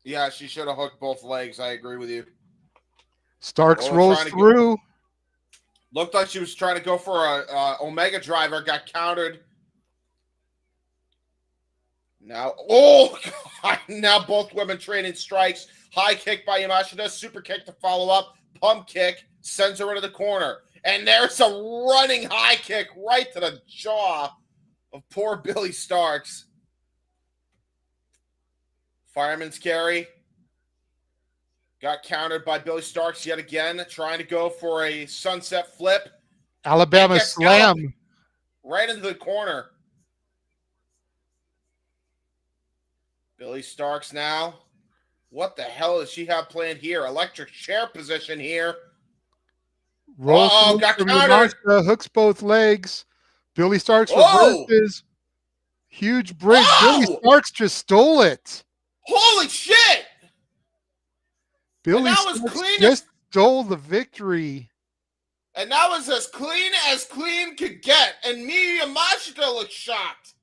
Yeah, she should have hooked both legs. I agree with you. Starkz rolls through. Looked like she was trying to go for a Omega driver. Got countered. Now, God, now both women trading strikes. High kick by Yamashita. Super kick to follow up. Pump kick. Sends her into the corner. And there's a running high kick right to the jaw of poor Billie Starkz. Fireman's carry. Got countered by Billie Starkz yet again, trying to go for a sunset flip. Alabama slam. Right into the corner. Billie Starkz now. What the hell does she have planned here? Electric chair position here. Got countered. Hooks both legs. Billie Starkz reverses. Huge bridge. Billie Starkz just stole it. Holy shit! Billie Starkz just stole the victory. And that was as clean could get. And Miyu Yamashita looked shocked.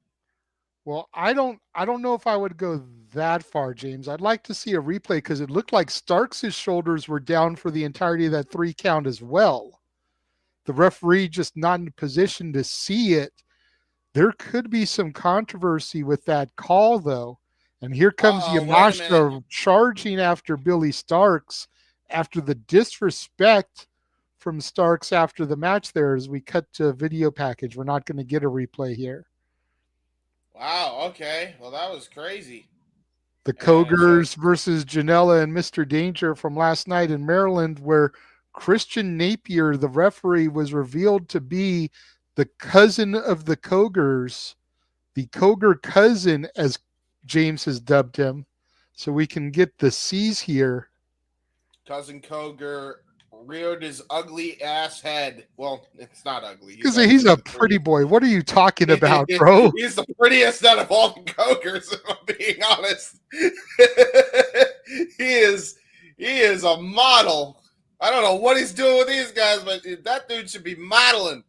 Well, I don't know if I would go that far, James. I'd like to see a replay because it looked like Stark's shoulders were down for the entirety of that 3 count as well. The referee just not in a position to see it. There could be some controversy with that call, though. And here comes Yamashita charging after Billie Starkz after the disrespect from Starkz after the match there as we cut to a video package. We're not going to get a replay here. Wow. Okay. Well, that was crazy. The And so Cogars versus Janela and Mr. Danger from last night in Maryland, where Christian Napier, the referee, was revealed to be the cousin of the Cogars, the Cogar cousin, as James has dubbed him. So we can get the C's here. cousin Cogar reared his ugly ass head. Well, it's not ugly. He's Because he's actually a the pretty prettiest. boy. What are you talking about, bro? He's the prettiest out of all the Cogars, if I'm being honest. he is a model. I don't know what he's doing with these guys, but that dude should be modeling.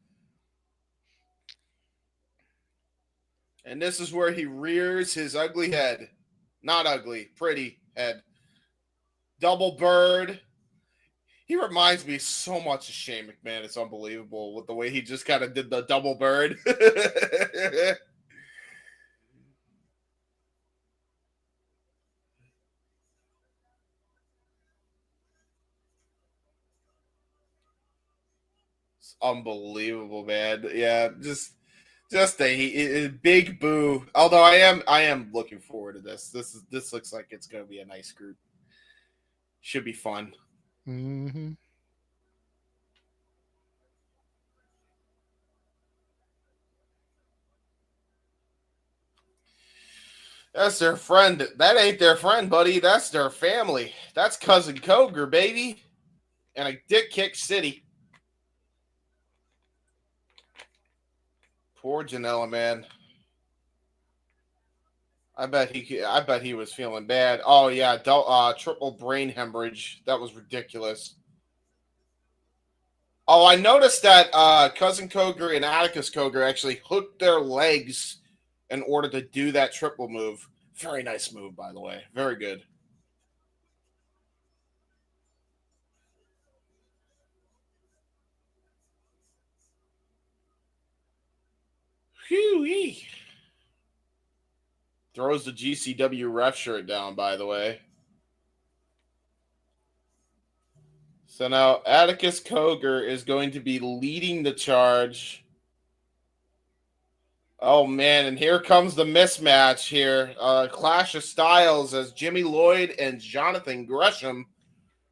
And this is where he rears his ugly head. Not ugly, pretty head. Double bird. He reminds me so much of Shane McMahon. It's unbelievable with the way he just kind of did the double bird. It's unbelievable, man. Yeah, just a big boo. Although I am looking forward to this. This looks like it's going to be a nice group. Should be fun. Mm-hmm. That's their friend. That ain't their friend, buddy. That's their family. That's cousin Cogar, baby. And a dick kick city. Poor Janela, man. I bet he was feeling bad. Oh yeah, triple brain hemorrhage. That was ridiculous. Oh, I noticed that cousin Cogar and Atticus Cogar actually hooked their legs in order to do that triple move. Very nice move, by the way. Very good. Whew-wee. Throws the GCW ref shirt down, by the way. So now Atticus Cogar is going to be leading the charge. Oh, man, and here comes the mismatch here. Clash of Styles as Jimmy Lloyd and Jonathan Gresham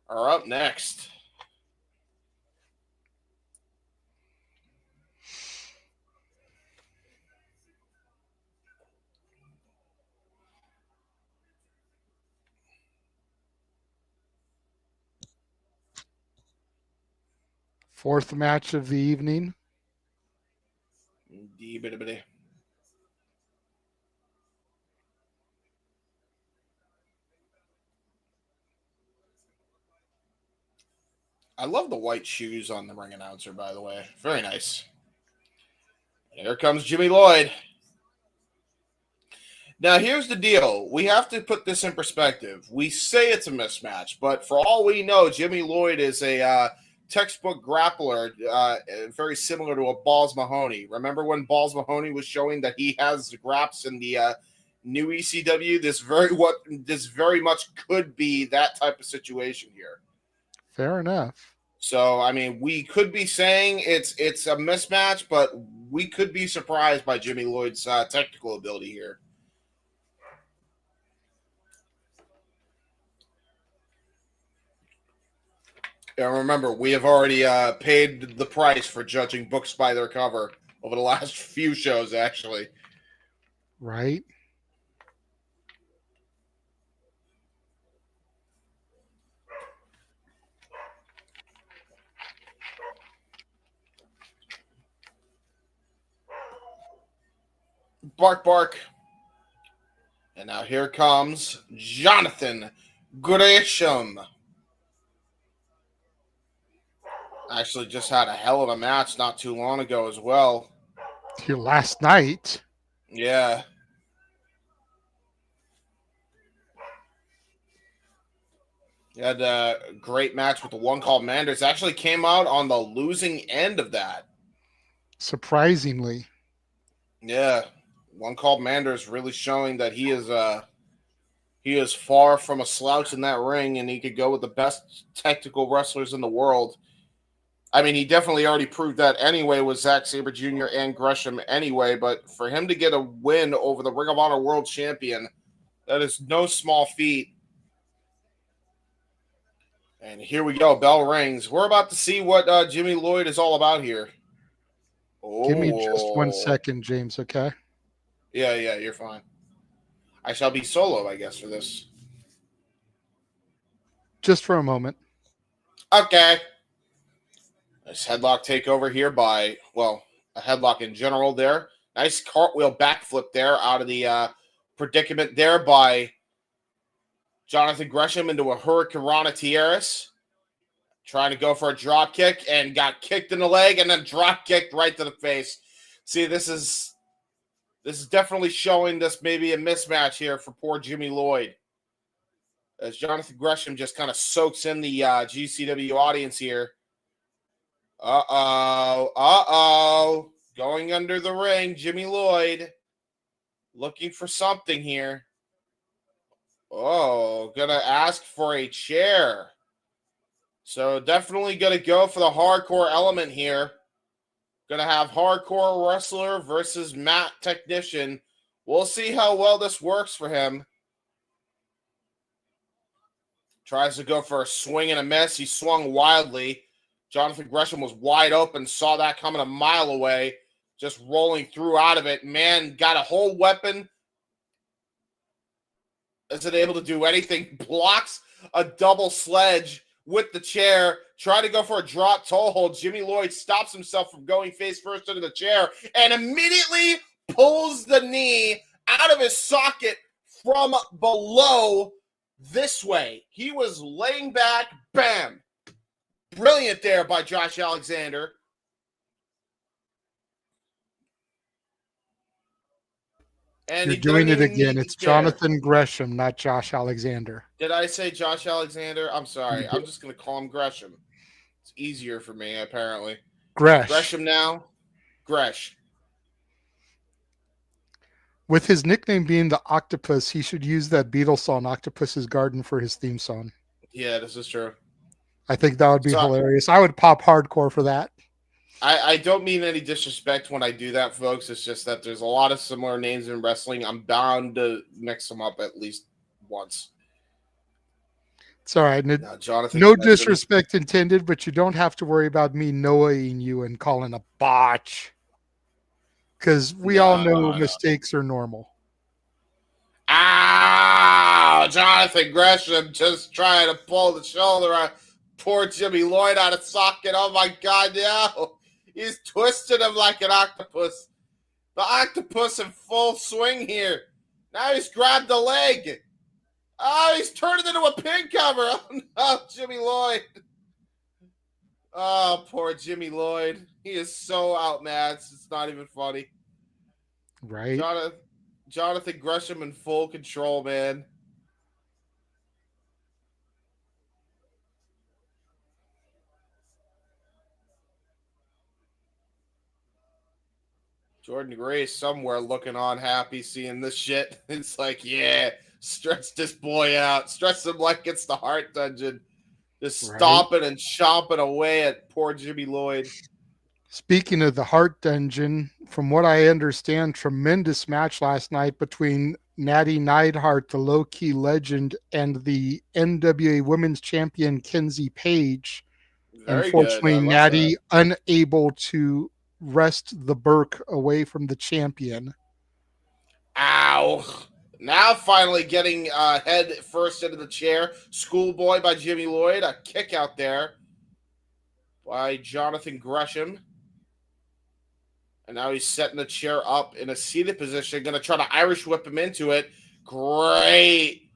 are up next. Fourth match of the evening. I love the white shoes on the ring announcer, by the way. Very nice. Here comes Jimmy Lloyd. Now, here's the deal. We have to put this in perspective. We say it's a mismatch, but for all we know, Jimmy Lloyd is a textbook grappler, very similar to a Balls Mahoney. Remember when Balls Mahoney was showing that he has the graps in the new ECW? This very much could be that type of situation here. Fair enough. So, I mean, we could be saying it's a mismatch, but we could be surprised by Jimmy Lloyd's technical ability here. And remember, we have already paid the price for judging books by their cover over the last few shows, actually. Right. Bark, bark. And now here comes Jonathan Gresham. Actually just had a hell of a match not too long ago as well. Here last night. Yeah. He had a great match with the one called Manders. Actually came out on the losing end of that. Surprisingly. Yeah. One called Manders really showing that he is far from a slouch in that ring, and he could go with the best technical wrestlers in the world. I mean, he definitely already proved that anyway with Zack Sabre Jr. and Gresham anyway, but for him to get a win over the Ring of Honor World Champion, that is no small feat. And here we go. Bell rings. We're about to see what Jimmy Lloyd is all about here. Give me just 1 Oh. second, James, okay? Yeah, you're fine. I shall be solo, I guess, for this. Just for a moment. Okay. Nice headlock takeover here by, well, a headlock in general there. Nice cartwheel backflip there out of the predicament there by Jonathan Gresham into a Hurricane Rana Tierras. Trying to go for a drop kick and got kicked in the leg and then drop kicked right to the face. See, this is definitely showing this maybe a mismatch here for poor Jimmy Lloyd. As Jonathan Gresham just kind of soaks in the GCW audience here. Uh-oh. Going under the ring, Jimmy Lloyd. Looking for something here. Oh, gonna ask for a chair. So definitely gonna go for the hardcore element here. Gonna have hardcore wrestler versus mat technician. We'll see how well this works for him. Tries to go for a swing and a miss. He swung wildly. Jonathan Gresham was wide open, saw that coming a mile away, just rolling through out of it. Man, got a whole weapon. Isn't able to do anything. Blocks a double sledge with the chair. Try to go for a drop toe hold. Jimmy Lloyd stops himself from going face first into the chair and immediately pulls the knee out of his socket from below this way. He was laying back. Bam. Brilliant there by Josh Alexander. And You're doing it again. It's Jonathan Gresham, not Josh Alexander. Did I say Josh Alexander? I'm sorry. I'm just going to call him Gresham. It's easier for me, apparently. Gresham now. Gresh. With his nickname being the Octopus, he should use that Beatles song, Octopus's Garden, for his theme song. Yeah, this is true. I think that would be hilarious. I would pop hardcore for that. I don't mean any disrespect when I do that, folks. It's just that there's a lot of similar names in wrestling. I'm bound to mix them up at least once. It's all right. Now, Jonathan, no disrespect intended, but you don't have to worry about me knowing you and calling a botch. Because we all know mistakes are normal. Ow! Jonathan Gresham just trying to pull the shoulder on poor Jimmy Lloyd out of socket. Oh, my God, no. He's twisted him like an octopus. The octopus in full swing here. Now he's grabbed the leg. Oh, he's turned it into a pin cover. Oh, no, Jimmy Lloyd. Oh, poor Jimmy Lloyd. He is so outmatched. It's not even funny. Right. Jonathan Gresham in full control, man. Jordan Gray is somewhere looking on happy seeing this shit. It's like, yeah, stretch this boy out. Stretch him like it's the Heart Dungeon. Just stomping and chomping away at poor Jimmy Lloyd. Speaking of the Heart Dungeon, from what I understand, tremendous match last night between Natty Neidhart, the low-key legend, and the NWA Women's Champion Kenzie Page. Unfortunately, Natty unable to wrest the Burke away from the champion. Ow. Now finally getting head first into the chair. Schoolboy by Jimmy Lloyd. A kick out there by Jonathan Gresham. And now he's setting the chair up in a seated position. Going to try to Irish whip him into it. Great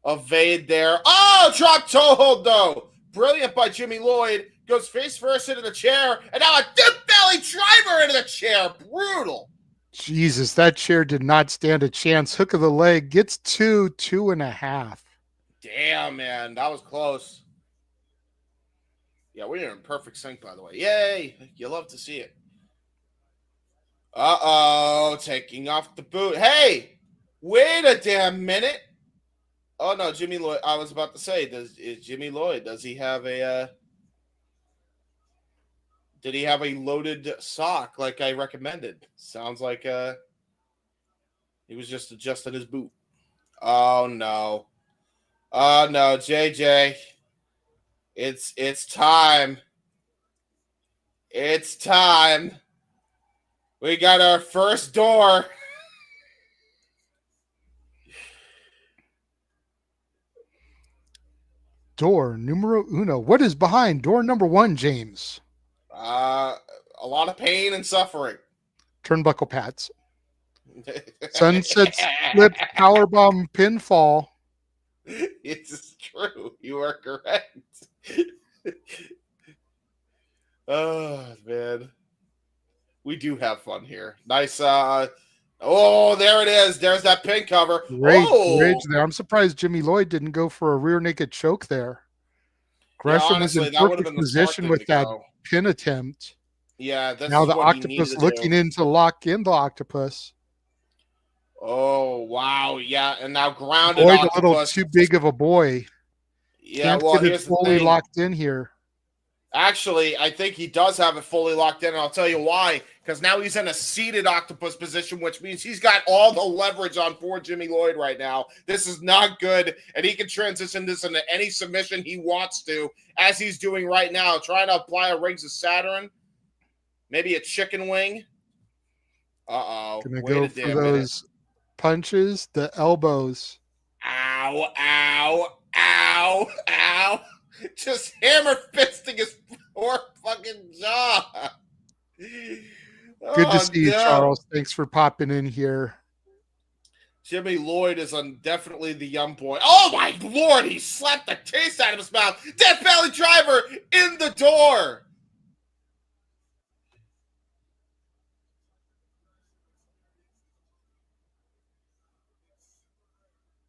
evade there. Oh, drop toe hold though. Brilliant by Jimmy Lloyd. Goes face first into the chair. And now a dip belly driver into the chair. Brutal. Jesus, that chair did not stand a chance. Hook of the leg. Gets 2.5. Damn, man. That was close. Yeah, we're in perfect sync, by the way. Yay. You love to see it. Uh-oh. Taking off the boot. Hey, wait a damn minute. Oh, no, Jimmy Lloyd. I was about to say, is Jimmy Lloyd, does he have a... Did he have a loaded sock like I recommended? Sounds like he was just adjusting his boot. Oh no. Oh no, JJ. It's time. It's time. We got our first door. Door numero uno. What is behind door number 1, James? A lot of pain and suffering. Turnbuckle pads. Sunset slip powerbomb pinfall. It's true. You are correct. Oh man, we do have fun here. Nice. Oh, there it is. There's that pin cover. Great oh, bridge there. I'm surprised Jimmy Lloyd didn't go for a rear naked choke there. Gresham honestly, was in that would have perfect been the smart position thing with to that go. pin attempt. Yeah, this Now is the what he needed octopus to looking do. in to lock in the octopus. Oh wow, yeah, and now grounded Lloyd octopus. a little too big of a boy. Yeah, Can't well, get it here's the fully thing. locked in here. Actually, I think he does have it fully locked in, and I'll tell you why. Because now he's in a seated octopus position, which means he's got all the leverage on poor Jimmy Lloyd right now. This is not good, and he can transition this into any submission he wants to, as he's doing right now, trying to apply a Rings of Saturn, maybe a chicken wing. Uh-oh. Gonna Wait go a for damn minute. those punches, the elbows. Ow, ow, ow, ow. Just hammer fisting his poor fucking jaw. Good to see you, Charles. Thanks for popping in here. Jimmy Lloyd is definitely the young boy. Oh my Lord, he slapped the taste out of his mouth. Death Valley Driver in the door.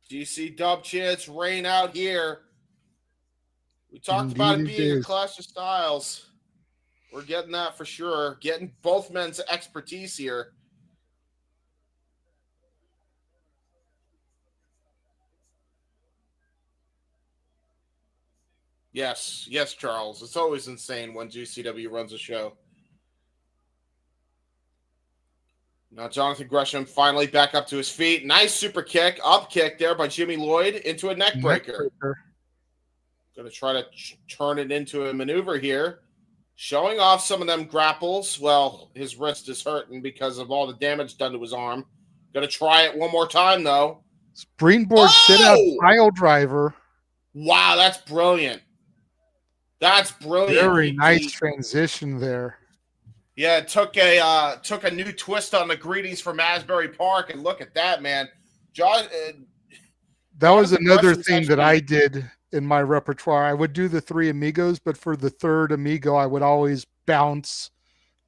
GC Dub chance reign out here. We talked about it being a clash of styles. We're getting that for sure. Getting both men's expertise here. Yes, yes, Charles. It's always insane when GCW runs a show. Now Jonathan Gresham finally back up to his feet. Nice super kick, up kick there by Jimmy Lloyd into a neck breaker. Going to try to turn it into a maneuver here. Showing off some of them grapples. Well, his wrist is hurting because of all the damage done to his arm. Going to try it one more time, though. Springboard sit-out pile driver. Wow, that's brilliant. That's brilliant. Very nice transition there. Yeah, it took a new twist on the greetings from Asbury Park, and look at that, man. That was another thing that I did in my repertoire. I would do the 3 amigos, but for the third amigo, I would always bounce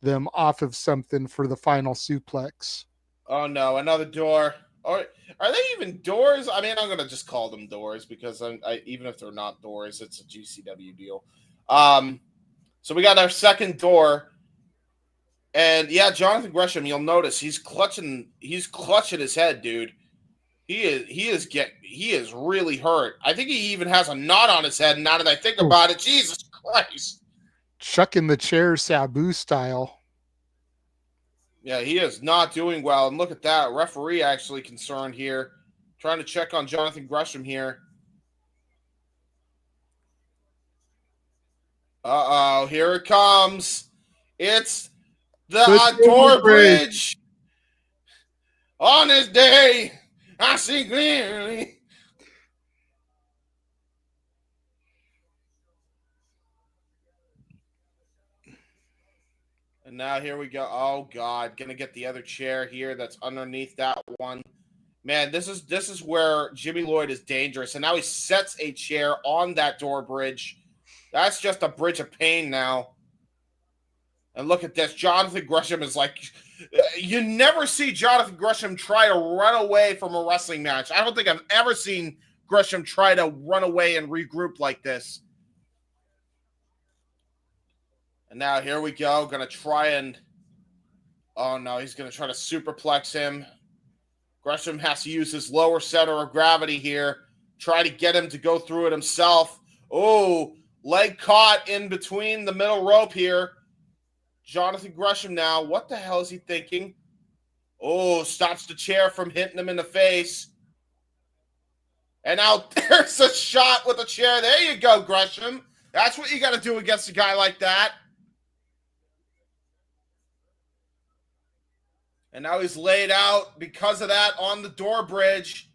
them off of something for the final suplex. Oh no, another door. Are they even doors? I mean, I'm gonna just call them doors because even if they're not doors, it's a GCW deal. So we got our second door. And yeah, Jonathan Gresham, you'll notice he's clutching his head, dude. He is really hurt. I think he even has a knot on his head. Now that I think about it, Jesus Christ. Chucking the chair Sabu style. Yeah, he is not doing well. And look at that. Referee actually concerned here. Trying to check on Jonathan Gresham here. Uh-oh, here it comes. It's the door bridge. On this day, I see clearly. And now here we go. Oh God, gonna get the other chair here that's underneath that one. Man, this is where Jimmy Lloyd is dangerous. And now he sets a chair on that door bridge. That's just a bridge of pain now. And look at this. Jonathan Gresham is like, you never see Jonathan Gresham try to run away from a wrestling match. I don't think I've ever seen Gresham try to run away and regroup like this. And now here we go. Going to try and, oh no, he's going to try to superplex him. Gresham has to use his lower center of gravity here. Try to get him to go through it himself. Oh, leg caught in between the middle rope here. Jonathan Gresham now. What the hell is he thinking? Oh, stops the chair from hitting him in the face. And now there's a shot with a chair. There you go, Gresham. That's what you got to do against a guy like that. And now he's laid out because of that on the door bridge.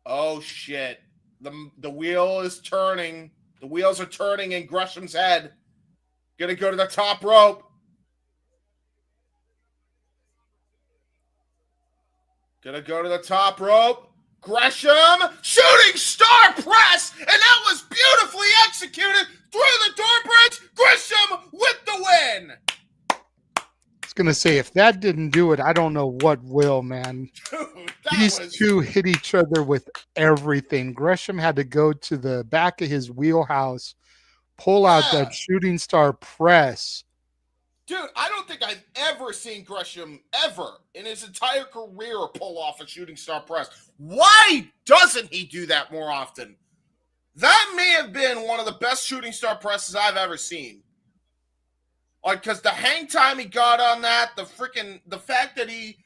Oh, shit. The wheel is turning. The wheels are turning in Gresham's head. Gonna go to the top rope. Gonna go to the top rope. Gresham, shooting star press, and that was beautifully executed through the door bridge. Gresham with the win. I was going to say, if that didn't do it, I don't know what will, man. Dude, These two hit each other with everything. Gresham had to go to the back of his wheelhouse, pull out that shooting star press. Dude, I don't think I've ever seen Gresham ever in his entire career pull off a shooting star press. Why doesn't he do that more often? That may have been one of the best shooting star presses I've ever seen. Like, because the hang time he got on that, the fact that he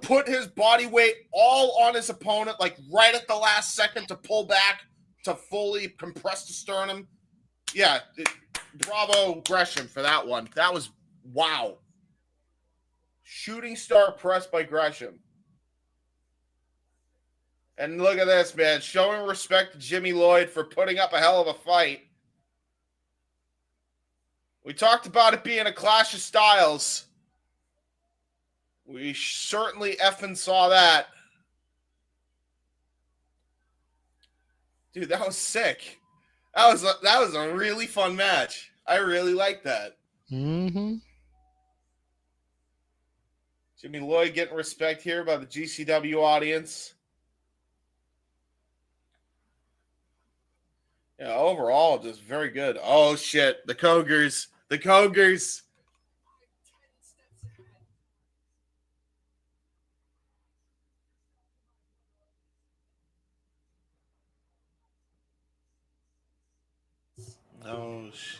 put his body weight all on his opponent, like right at the last second to pull back to fully compress the sternum. Yeah, bravo Gresham for that one. That was wow. Shooting star press by Gresham. And look at this, man. Showing respect to Jimmy Lloyd for putting up a hell of a fight. We talked about it being a clash of styles. We certainly effing saw that. Dude, that was sick. That was a really fun match. I really liked that. Mm-hmm. Jimmy Lloyd getting respect here by the GCW audience. Yeah, overall, just very good. Oh, shit. The Cogars. The Cogars. Oh, shit.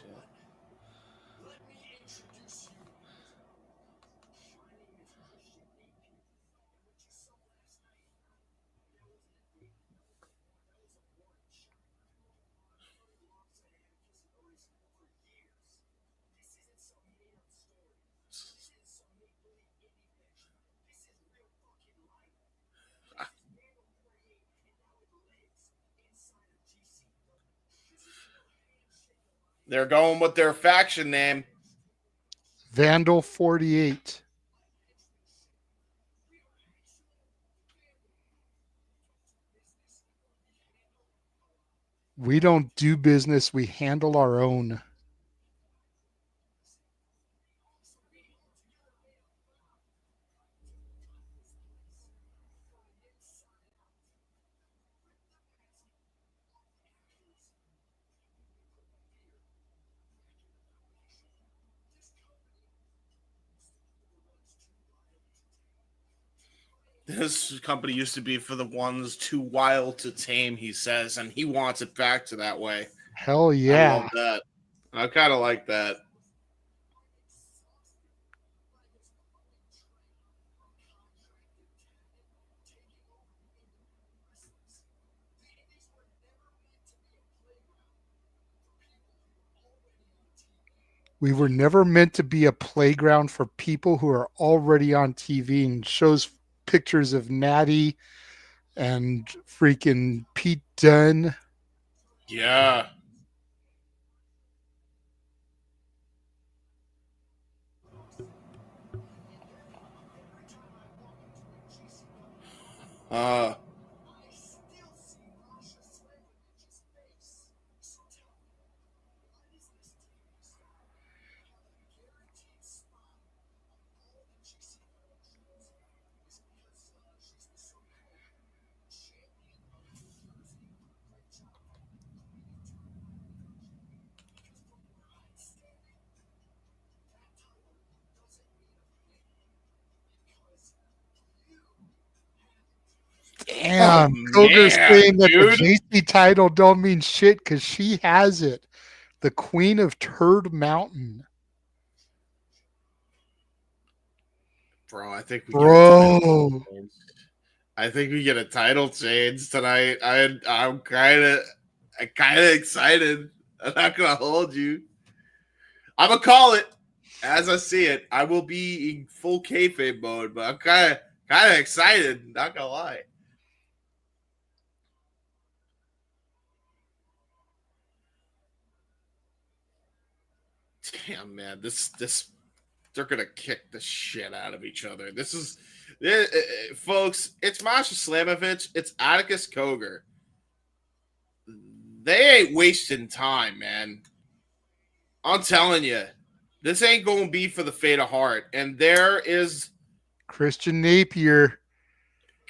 They're going with their faction name. Vandal 48. We don't do business. We handle our own. This company used to be for the ones too wild to tame, he says, and he wants it back to that way. Hell yeah. I love that. I kind of like that. We were never meant to be a playground for people who are already on TV, and shows pictures of Natty and freaking Pete Dunne. Yeah. Damn, Oh, Cogar's man, saying that dude. the JC title don't mean shit because she has it. The Queen of Turd Mountain. Bro, I think we get a title Bro. change. I think we get a title change tonight. I'm kind of excited. I'm not gonna hold you. I'm gonna call it as I see it. I will be in full kayfabe mode, but I'm kind of excited. Not gonna lie. Damn, man, this they're gonna kick the shit out of each other. This is, folks. It's Masha Slamovich. It's Atticus Cogar. They ain't wasting time, man. I'm telling you, this ain't gonna be for the faint of heart. And there is Christian Napier.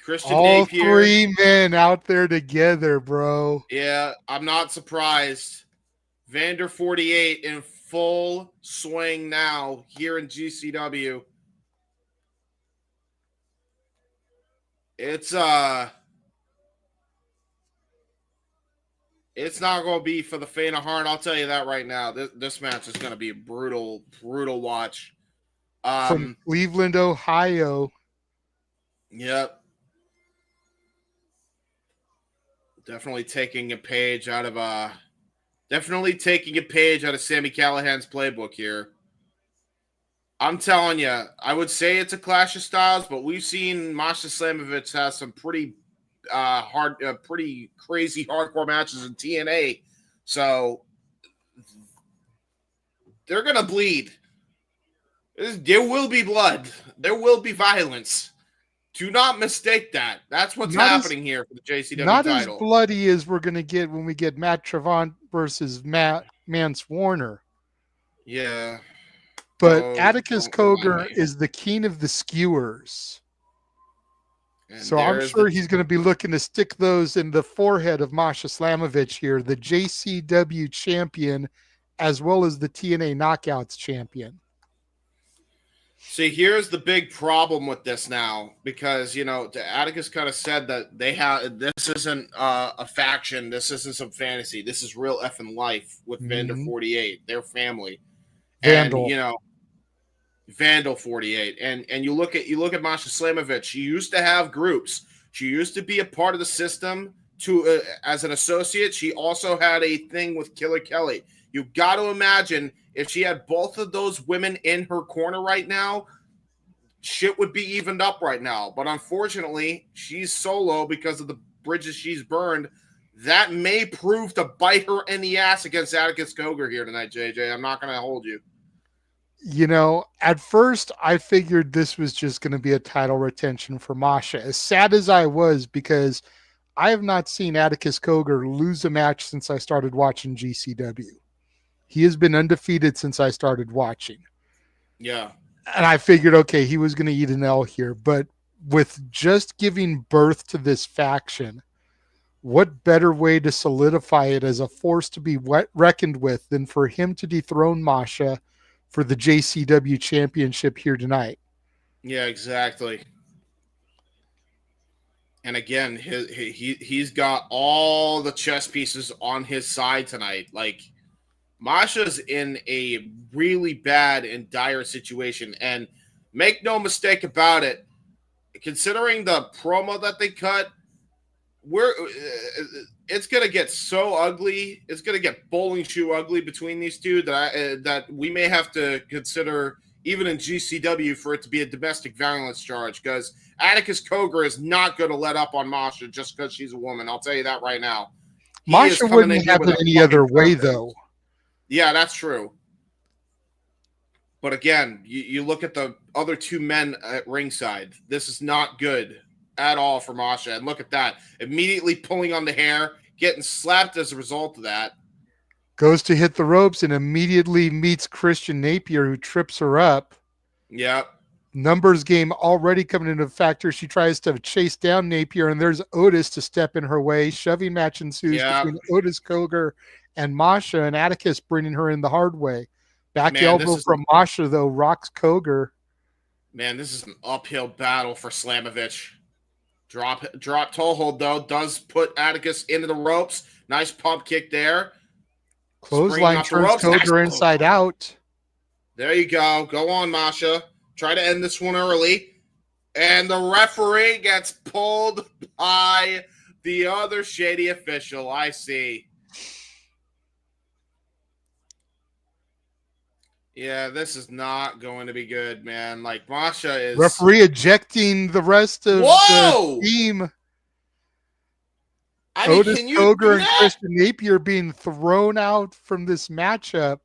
Christian All Napier. 3 men out there together, bro. Yeah, I'm not surprised. Vander 48 in full swing now here in GCW. It's not going to be for the faint of heart. I'll tell you that right now. This match is going to be a brutal watch. From Cleveland, Ohio. Yep. Definitely taking a page out of Sami Callihan's playbook here. I'm telling you, I would say it's a clash of styles, but we've seen Masha Slamovich has some pretty pretty crazy hardcore matches in TNA. So they're gonna bleed. There will be blood. There will be violence. Do not mistake that. That's what's happening here for the JCW not title. Not as bloody as we're going to get when we get Matt Trevant versus Matt Mance Warner. Yeah. But Atticus Cogar is the king of the skewers. And so I'm sure he's going to be looking to stick those in the forehead of Masha Slamovich here, the JCW champion, as well as the TNA Knockouts champion. See, here's the big problem with this now, because, Atticus kind of said that this isn't a faction. This isn't some fantasy. This is real effing life with Vander 48, their family. Vandal. And, Vandal 48. And you look at Masha Slamovich. She used to have groups. She used to be a part of the system as an associate. She also had a thing with Killer Kelly. You got to imagine if she had both of those women in her corner right now, shit would be evened up right now. But unfortunately, she's solo because of the bridges she's burned. That may prove to bite her in the ass against Atticus Cogar here tonight, JJ. I'm not going to hold you. At first I figured this was just going to be a title retention for Masha. As sad as I was, because I have not seen Atticus Cogar lose a match since I started watching GCW. He has been undefeated since I started watching. Yeah. And I figured, okay, he was going to eat an L here. But with just giving birth to this faction, what better way to solidify it as a force to be reckoned with than for him to dethrone Masha for the JCW championship here tonight? Yeah, exactly. And again, he's got all the chess pieces on his side tonight. Like, Masha's in a really bad and dire situation. And make no mistake about it, considering the promo that they cut, it's going to get so ugly. It's going to get bowling shoe ugly between these two that we may have to consider, even in GCW, for it to be a domestic violence charge, because Atticus Cogar is not going to let up on Masha just because she's a woman. I'll tell you that right now. Masha wouldn't have it any other way, though. Yeah, that's true. But again, you look at the other 2 men at ringside. This is not good at all for Masha. And look at that. Immediately pulling on the hair, getting slapped as a result of that. Goes to hit the ropes and immediately meets Christian Napier, who trips her up. Yep. Numbers game already coming into factor. She tries to chase down Napier, and there's Otis to step in her way. Shoving match ensues between Otis Cogar and Masha, and Atticus bringing her in the hard way. Back elbow from Masha, though, rocks Cogar. Man, this is an uphill battle for Slamovich. Drop toe hold, though, does put Atticus into the ropes. Nice pump kick there. Clothesline turns Cogar inside out. There you go. Go on, Masha. Try to end this one early. And the referee gets pulled by the other shady official. I see. Yeah, this is not going to be good, man. Like, Masha is... Referee ejecting the rest of the team. I mean, Otis can you Cogar do and that? Christian Napier being thrown out from this matchup.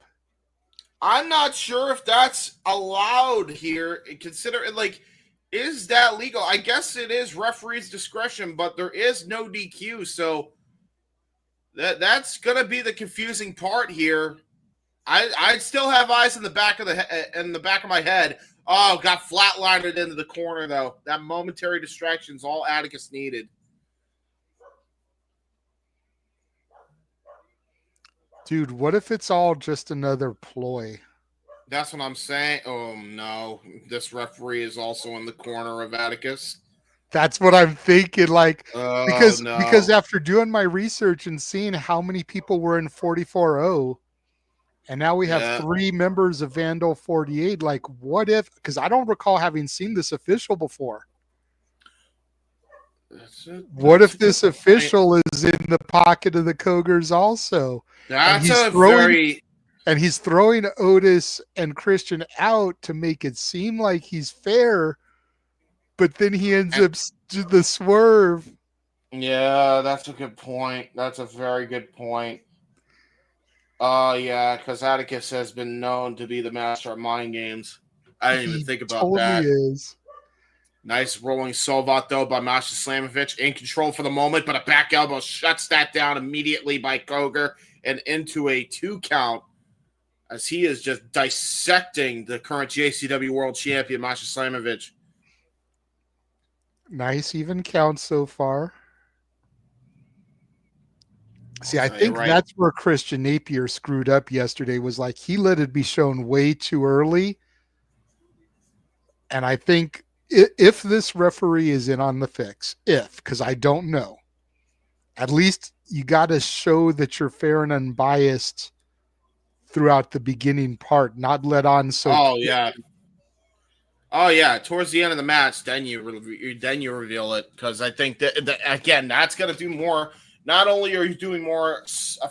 I'm not sure if that's allowed here. Consider it, like, is that legal? I guess it is referee's discretion, but there is no DQ, so that's gonna be the confusing part here. I still have eyes in the back of my head. Oh, got flatlined into the corner though. That momentary distraction is all Atticus needed. Dude, what if it's all just another ploy? That's what I'm saying. Oh no, this referee is also in the corner of Atticus. That's what I'm thinking. Like, because no. after doing my research and seeing how many people were in 44-0, and now we have 3 members of Vandal 48. Like, what if? Because I don't recall having seen this official before. What if this official is in the pocket of the Cogars also? That's and he's throwing Otis and Christian out to make it seem like he's fair, but then he ends up the swerve. Yeah, that's a good point. That's a very good point. Yeah, because Atticus has been known to be the master of mind games. I didn't even think about that. Is. Nice rolling Solvat, though, by Masha Slamovich. In control for the moment, but a back elbow shuts that down immediately by Cogar and into a 2 count as he is just dissecting the current JCW World Champion, Masha Slamovich. Nice even count so far. See, I think that's where Christian Napier screwed up yesterday, was like he let it be shown way too early. And I think if this referee is in on the fix, because I don't know, at least you got to show that you're fair and unbiased throughout the beginning part, not let on so. Oh yeah, towards the end of the match, then you reveal it, because I think that again, that's going to do more. Not only are you doing more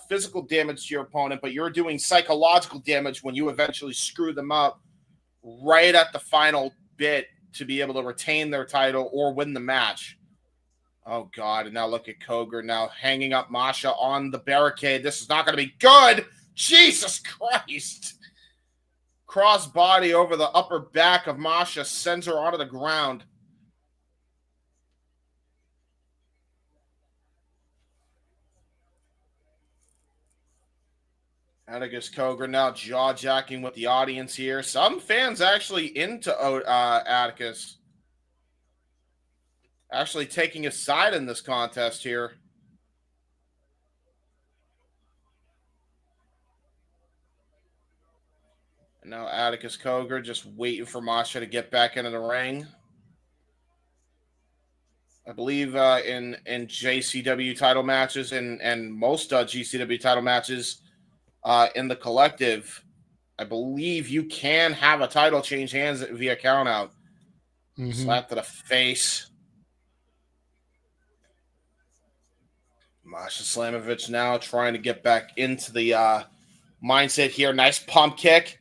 physical damage to your opponent, but you're doing psychological damage when you eventually screw them up right at the final bit to be able to retain their title or win the match. Oh, God. And now look at Cogar now hanging up Masha on the barricade. This is not going to be good. Jesus Christ. Cross body over the upper back of Masha sends her onto the ground. Atticus Cogar now jaw-jacking with the audience here. Some fans actually into Atticus. Actually taking a side in this contest here. And now Atticus Cogar just waiting for Masha to get back into the ring. I believe in JCW title matches and most GCW title matches, in the collective, I believe you can have a title change hands via countout. Mm-hmm. Slap to the face. Masha Slamovich now trying to get back into the mindset here. Nice pump kick.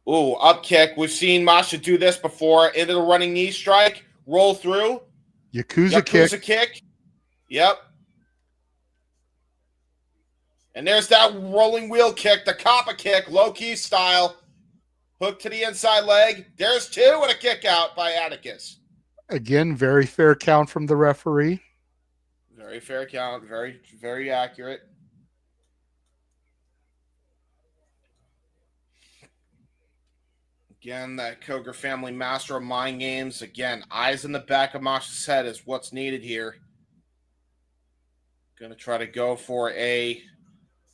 Ooh, up kick. We've seen Masha do this before. Into the running knee strike. Roll through. Yakuza kick. Yep. And there's that rolling wheel kick, the Kappa kick, low-key style. Hook to the inside leg. There's 2 and a kick out by Atticus. Again, very fair count from the referee. Very fair count. Very, very accurate. Again, that Cogar family master of mind games. Again, eyes in the back of Masha's head is what's needed here. Going to try to go for a...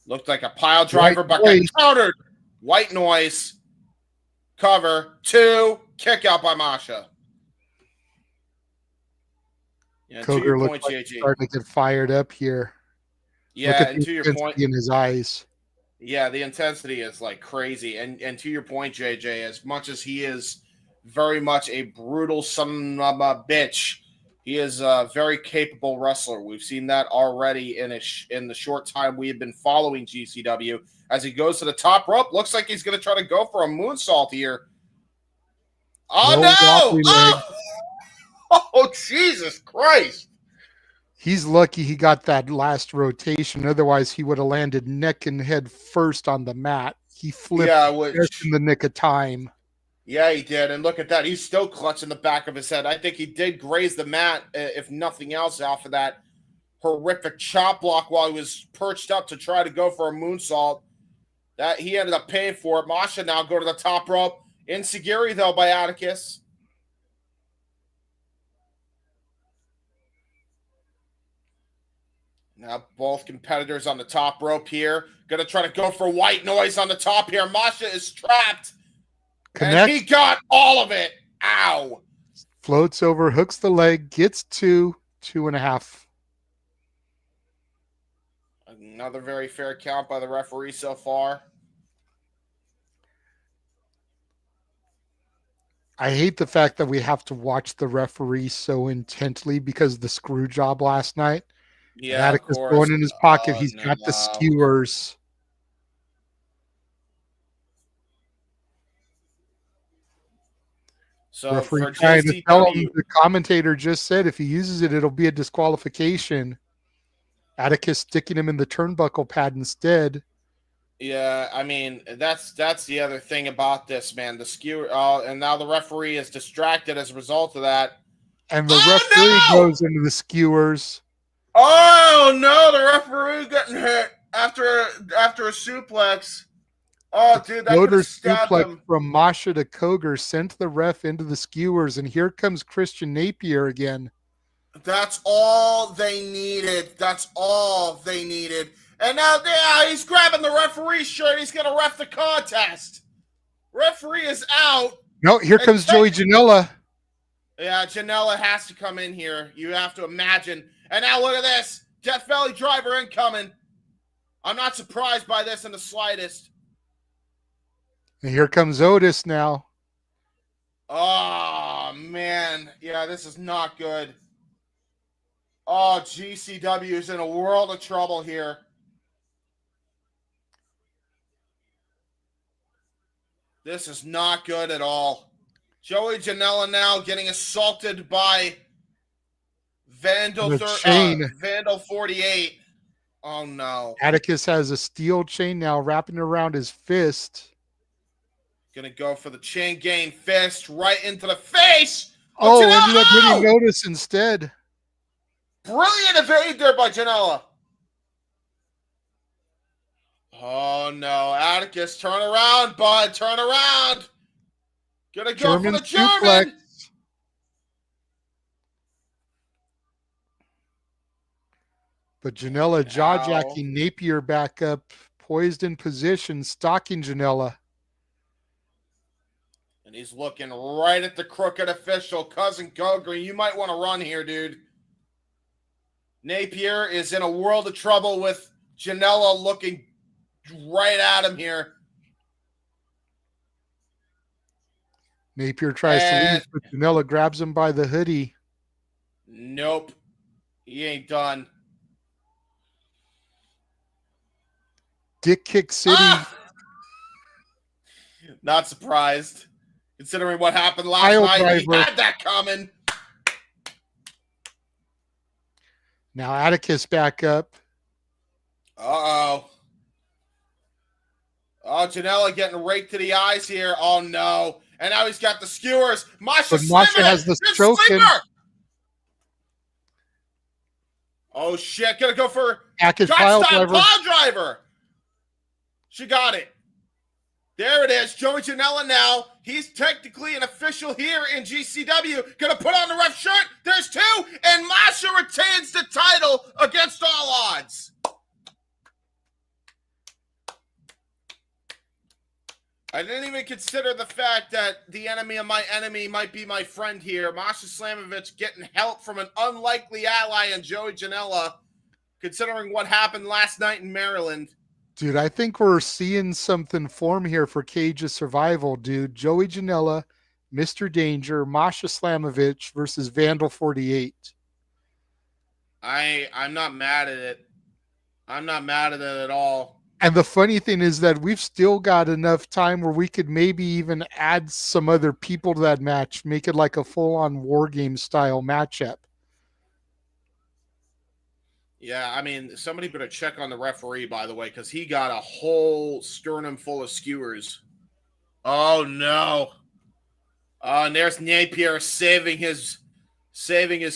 Looked like a pile driver, but got countered. White noise. Cover. 2. Kick out by Masha. Yeah, Cogar looks like starting to get fired up here. Yeah, and to your point, in his eyes. Yeah, the intensity is like crazy. And to your point, JJ, as much as he is very much a brutal son of a bitch. He is a very capable wrestler. We've seen that already in the short time we have been following GCW. As he goes to the top rope, looks like he's going to try to go for a moonsault here. Oh, no! Oh, Jesus Christ! He's lucky he got that last rotation. Otherwise, he would have landed neck and head first on the mat. He flipped just in the nick of time. Yeah, he did. And look at that. He's still clutching the back of his head. I think he did graze the mat, if nothing else, off of that horrific chop block while he was perched up to try to go for a moonsault. That he ended up paying for it. Masha now go to the top rope. Insecurity, though, by Atticus. Now both competitors on the top rope here. Going to try to go for white noise on the top here. Masha is trapped. And he got all of it. Ow. Floats over, hooks the leg, gets 2.5. Another very fair count by the referee so far. I hate the fact that we have to watch the referee so intently because of the screw job last night. Yeah, Atticus going in his pocket. He's got the skewers. So referee trying to tell him, the commentator just said if he uses it, it'll be a disqualification. Atticus sticking him in the turnbuckle pad instead. Yeah, I mean, that's the other thing about this, man. The skewer, and now the referee is distracted as a result of that. And the referee goes into the skewers. Oh no, the referee getting hit after a suplex. Oh, dude, that could have stabbed him. From Masha to Cogar sent the ref into the skewers, and here comes Christian Napier again. That's all they needed. That's all they needed. And now he's grabbing the referee's shirt. He's going to ref the contest. Referee is out. No, here comes Joey Janela. Yeah, Janela has to come in here. You have to imagine. And now look at this. Death Valley driver incoming. I'm not surprised by this in the slightest. And here comes Otis now. Oh, man. Yeah, this is not good. Oh, GCW is in a world of trouble here. This is not good at all. Joey Janela now getting assaulted by Vandal 48. Oh, no. Atticus has a steel chain now wrapping around his fist. Going to go for the chain gang fist right into the face. Oh, ended up hitting Otis instead. Brilliant evade there by Janela. Oh, no. Atticus, turn around, bud. Turn around. Going to go for the German. Suplex. But Janela jaw-jacking Napier back up, poised in position, stalking Janela. And he's looking right at the crooked official. Cousin Cogar, you might want to run here, dude. Napier is in a world of trouble with Janela looking right at him here. Napier tries to leave, but Janela grabs him by the hoodie. Nope. He ain't done. Dick Kick City. Not surprised. Considering what happened last night, he had that coming. Now Atticus back up. Uh-oh. Oh, Janela getting raked to the eyes here. Oh, no. And now he's got the skewers. Masha has the choke. Oh, shit. Gonna go for pile driver. She got it. There it is. Joey Janela now. He's technically an official here in GCW. Gonna put on the ref shirt. There's 2. And Masha retains the title against all odds. I didn't even consider the fact that the enemy of my enemy might be my friend here. Masha Slamovich getting help from an unlikely ally in Joey Janela, considering what happened last night in Maryland. Dude, I think we're seeing something form here for Cage's survival, dude. Joey Janela Mr. Danger, Masha Slamovich versus Vandal 48. I'm not mad at it. I'm not mad at it at all. And the funny thing is that we've still got enough time where we could maybe even add some other people to that match, make it like a full-on war game style matchup. Yeah, I mean, somebody better check on the referee, by the way, because he got a whole sternum full of skewers. Oh no! And there's Napier saving his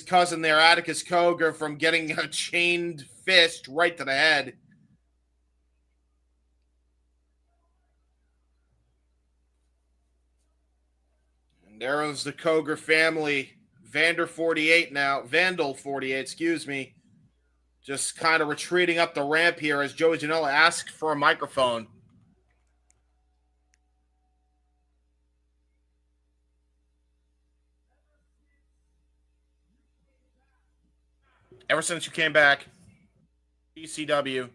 cousin there, Atticus Cogar, from getting a chained fist right to the head. And there was the Cogar family, Vandal 48, excuse me, just kind of retreating up the ramp here as Joey Janela asks for a microphone. Ever since you came back, GCW.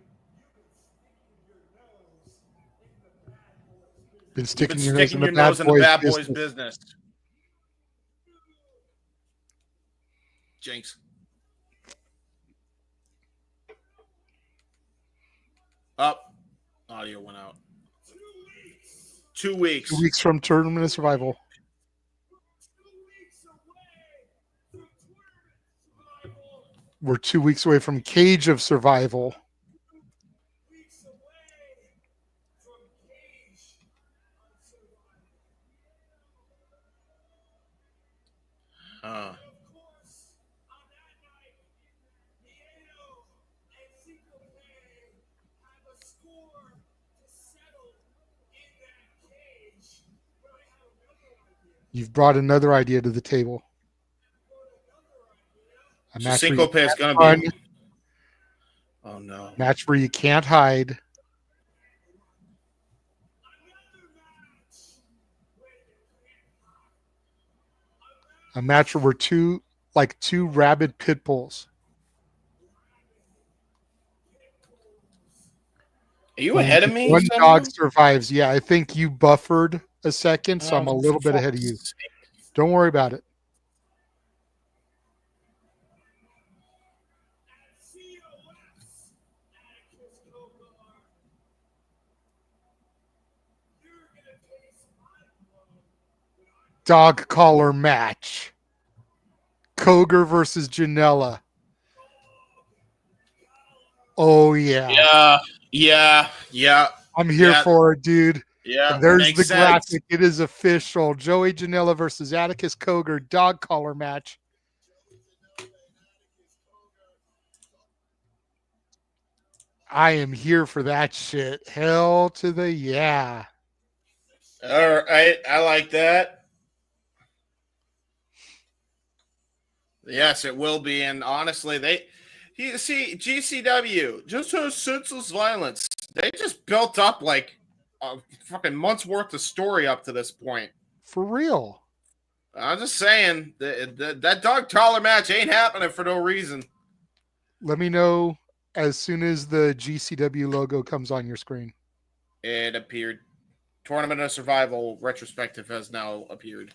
Been sticking your nose in the bad boys' business. Jinx. Up. Audio went out. 2 weeks. 2 weeks from Tournament of Survival. We're 2 weeks away from Cage of Survival. You've brought another idea to the table. A match where you is can't gonna run. be. Oh no! Match where you can't hide. A match where we're two rabid pit bulls. Are you ahead of me? One dog survives. Yeah, I think you buffered a second, so I'm a little bit ahead of you. Don't worry about it. Dog collar match. Cogar versus Janela. Oh, yeah. Yeah. I'm here for it, dude. Yeah, And there's the sense. graphic. It is official. Joey Janela versus Atticus Cogar dog collar match. I am here for that shit. Hell to the yeah. All right, I like that. Yes, it will be. And honestly, GCW just has senseless violence. They just built up like a fucking month's worth of story up to this point. For real. I'm just saying that dog collar match ain't happening for no reason. Let me know as soon as the GCW logo comes on your screen. It appeared. Tournament of Survival retrospective has now appeared.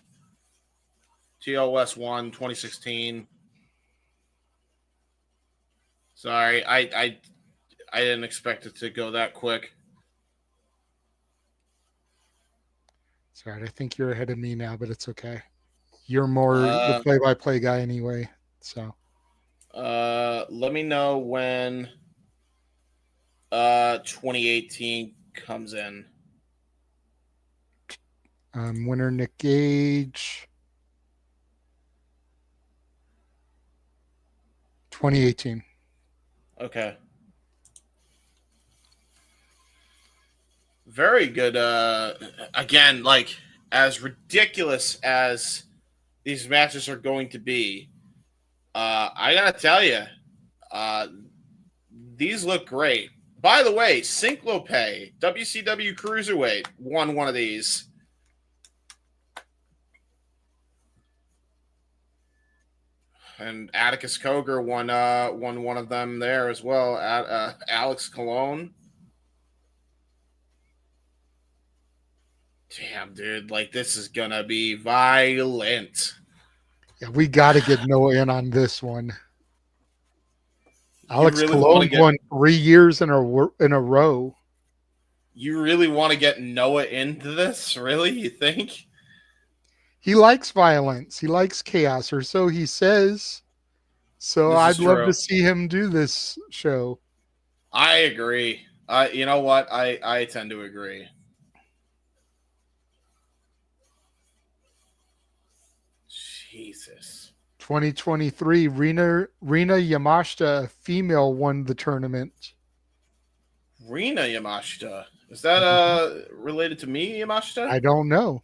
TOS 1 2016. Sorry, I didn't expect it to go that quick. It's all right. I think you're ahead of me now, but it's okay. You're more the play-by-play guy anyway. So let me know when 2018 comes in. Winner Nick Gage. 2018. Okay. Very good. Again, like as ridiculous as these matches are going to be, I gotta tell you, these look great. By the way, Synclope, WCW Cruiserweight, won one of these. And Atticus Cogar won one of them there as well. Alex Colon. Damn, dude. Like, this is going to be violent. Yeah, we got to get Noah in on this one. You Alex really want to Colon get won 3 years in a row. you really want to get Noah into this? Really? You think? He likes violence. He likes chaos, or so he says. So This is I'd love true. to see him do this show. I agree. You know what? I tend to agree. Jesus. 2023, Rina Yamashita, a female, won the tournament. Rina Yamashita. Is that related to me, Yamashita? I don't know.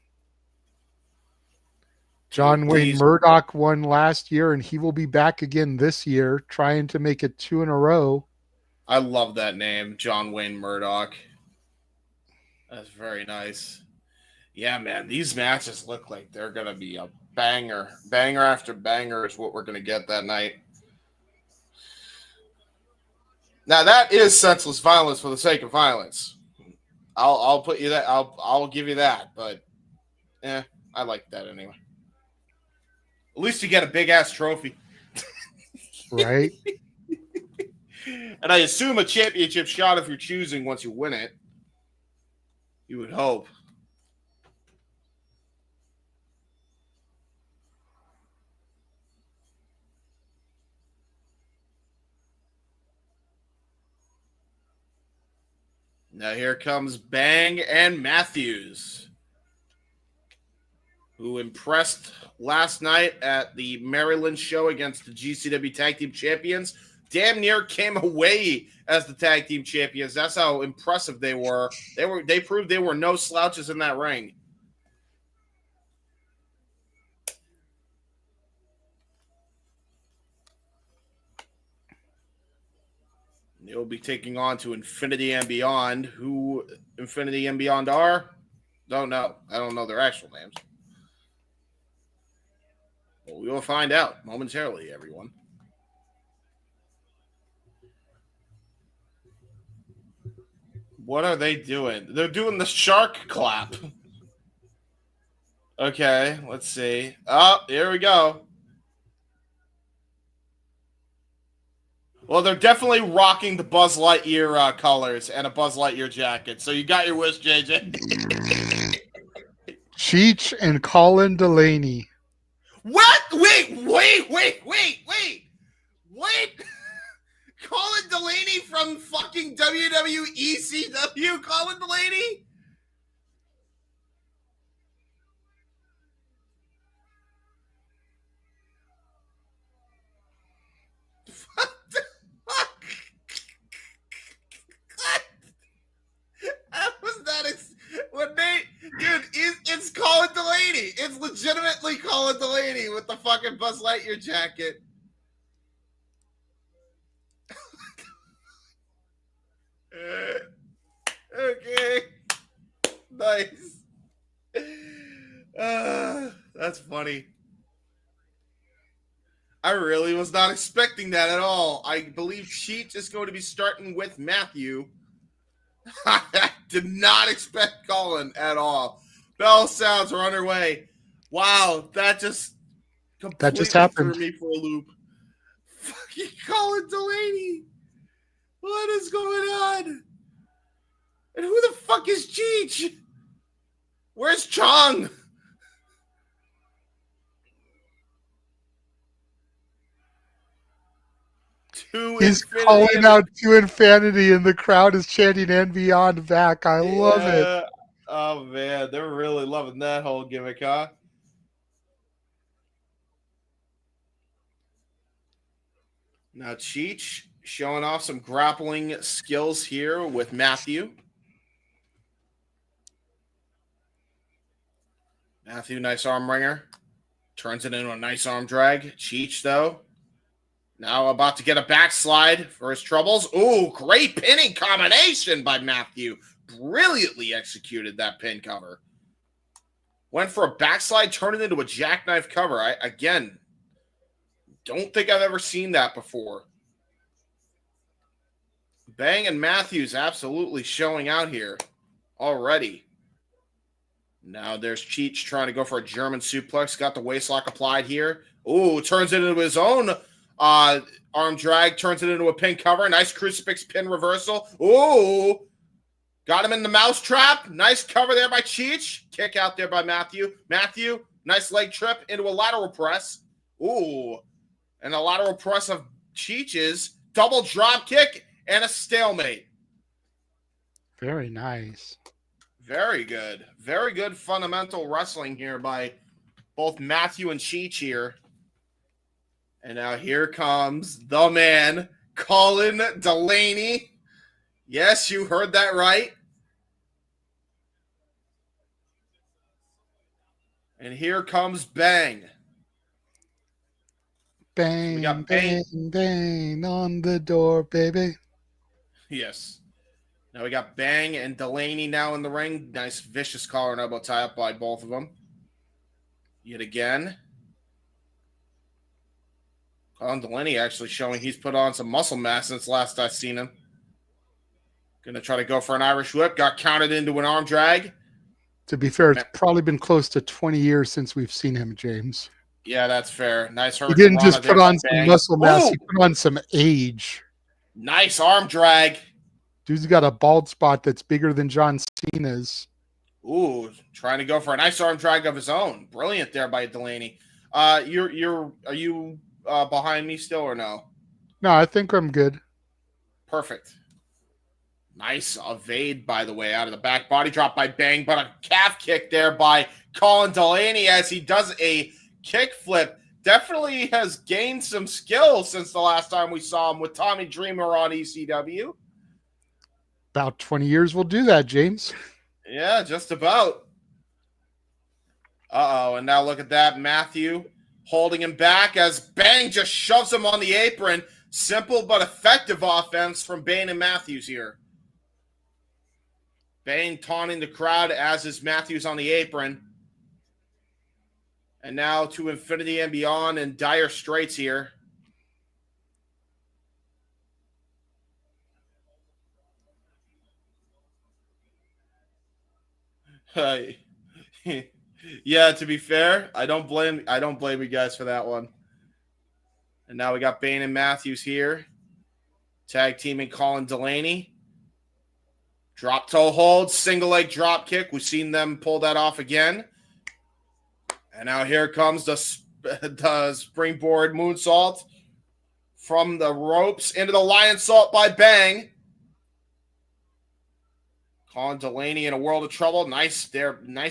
Dude, John Wayne please. Murdoch won last year, and he will be back again this year, trying to make it 2 in a row. I love that name, John Wayne Murdoch. That's very nice. Yeah, man, these matches look like they're going to be a banger. Banger after banger is what we're going to get that night. Now, that is senseless violence for the sake of violence. I'll put you that. I'll give you that. But, I like that anyway. At least you get a big-ass trophy. Right? And I assume a championship shot if you're choosing once you win it. You would hope. Now here comes Bang and Matthews, who impressed last night at the Maryland show against the GCW Tag Team Champions. Damn near came away as the Tag Team Champions. That's how impressive they were. They proved they were no slouches in that ring. They'll be taking on to Infinity and Beyond. Who Infinity and Beyond are? Don't know. I don't know their actual names. Well, we will find out momentarily, everyone. What are they doing? They're doing the shark clap. Okay, let's see. Oh, here we go. Well, they're definitely rocking the Buzz Lightyear colors and a Buzz Lightyear jacket. So you got your wish, JJ. Cheech and Colin Delaney. What? Wait. Colin Delaney from fucking WWE ECW? Colin Delaney? What the fuck? How was that? Dude, it's Colin Delaney. It's legitimately Colin Delaney with the fucking Buzz Lightyear jacket. Okay. Nice. That's funny. I really was not expecting that at all. I believe Sheet is going to be starting with Matthew. I did not expect Colin at all. Bell sounds are underway. Wow, that just completely happened. threw me for a loop. Fucking Colin Delaney. What is going on? And who the fuck is Cheech? Where's Chong? He's calling out to Infinity, and the crowd is chanting "and beyond" back. I love it. Oh man, they're really loving that whole gimmick, huh? Now Cheech showing off some grappling skills here with Matthew. Matthew, nice arm wringer. Turns it into a nice arm drag. Cheech, though, now about to get a backslide for his troubles. Ooh, great pinning combination by Matthew. Brilliantly executed that pin cover. Went for a backslide, turned it into a jackknife cover. Again, don't think I've ever seen that before. Bang and Matthews absolutely showing out here already. Now there's Cheech trying to go for a German suplex. Got the waistlock applied here. Ooh, turns it into his own arm drag. Turns it into a pin cover. Nice crucifix pin reversal. Ooh. Got him in the mousetrap. Nice cover there by Cheech. Kick out there by Matthew. Matthew, nice leg trip into a lateral press. Ooh. And a lateral press of Cheech's. Double drop kick and a stalemate. Very nice. Very good. Very good fundamental wrestling here by both Matthew and Cheech here. And now here comes the man, Colin Delaney. Yes, you heard that right. And here comes Bang. Bang, we got bang, bang on the door, baby. Yes. Now we got Bang and Delaney now in the ring. Nice vicious collar and elbow tie up by both of them. Yet again. Colin Delaney actually showing he's put on some muscle mass since last I've seen him. Going to try to go for an Irish whip. Got counted into an arm drag. To be fair, it's probably been close to 20 years since we've seen him, James. Yeah, that's fair. Nice He didn't just put on some muscle mass. He put on some age. Nice arm drag. Dude's got a bald spot that's bigger than John Cena's. Ooh, trying to go for a nice arm drag of his own. Brilliant there by Delaney. Are you behind me still or no? No, I think I'm good. Perfect. Nice evade, by the way, out of the back. Body drop by Bang, but a calf kick there by Colin Delaney as he does a kick flip. Definitely has gained some skill since the last time we saw him with Tommy Dreamer on ECW. About 20 years will do that, James. Yeah, just about. Uh-oh, and now look at that. Matthew holding him back as Bang just shoves him on the apron. Simple but effective offense from Bayne and Matthews here. Bayne taunting the crowd as is Matthews on the apron. And now to infinity and beyond in dire straits here. Yeah, to be fair, I don't blame you guys for that one. And now we got Bayne and Matthews here. Tag teaming Colin Delaney. Drop toe hold, single leg drop kick. We've seen them pull that off again. And now here comes the springboard moonsault from the ropes into the lion salt by Bang. Colin Delaney in a world of trouble. Nice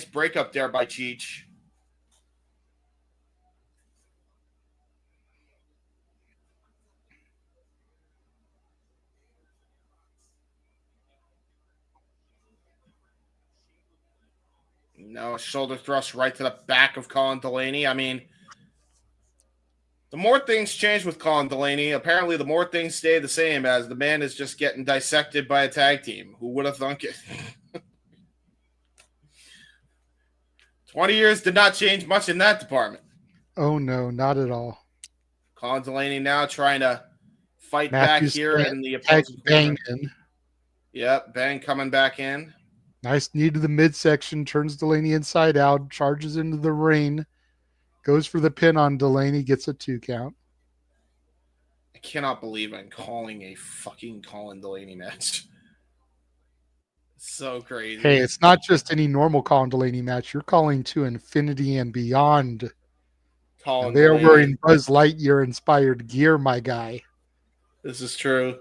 breakup there by Cheech. No, shoulder thrust right to the back of Colin Delaney. I mean, the more things change with Colin Delaney, apparently the more things stay the same as the man is just getting dissected by a tag team. Who would have thunk it? 20 years did not change much in that department. Oh, no, not at all. Colin Delaney now trying to fight Matthews back here in the opposing Bang corner. in. Yep, Bang coming back in. Nice knee to the midsection, turns Delaney inside out, charges into the ring, goes for the pin on Delaney, gets a 2 count. I cannot believe I'm calling a fucking Colin Delaney match. So crazy. Hey, it's not just any normal Colin Delaney match. You're calling to infinity and beyond. They are wearing Buzz Lightyear inspired gear, my guy. This is true.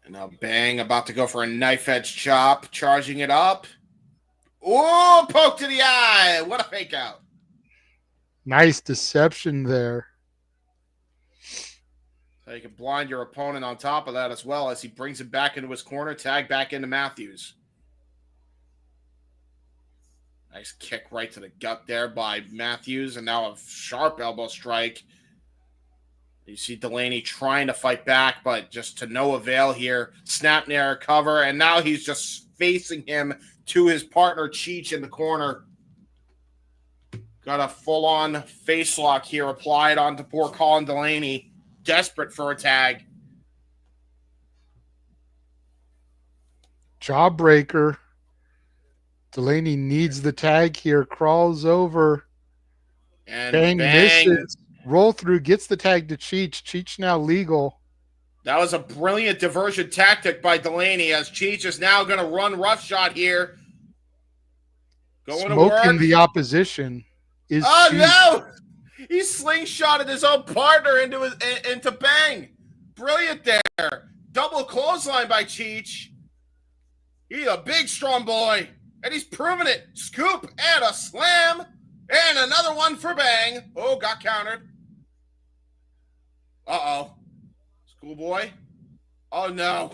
And now Bang about to go for a knife edge chop, charging it up. Oh, poke to the eye. What a fake out. Nice deception there. So you can blind your opponent on top of that as well as he brings it back into his corner, tag back into Matthews. Nice kick right to the gut there by Matthews, and now a sharp elbow strike. You see Delaney trying to fight back, but just to no avail here. Snap near cover, and now he's just facing him to his partner, Cheech, in the corner. Got a full-on face lock here applied onto poor Colin Delaney. Desperate for a tag. Jawbreaker. Delaney needs the tag here. Crawls over. And Bang bang. misses. Roll through. Gets the tag to Cheech. Cheech now legal. That was a brilliant diversion tactic by Delaney as Cheech is now going to run roughshod here. Going to Smoking work. the opposition is Oh, Cheech. no! He slingshotted his own partner into Bang. Brilliant there. Double clothesline by Cheech. He's a big, strong boy. And he's proven it. Scoop and a slam. And another one for Bang. Oh, got countered. Uh-oh. Schoolboy. Oh, no.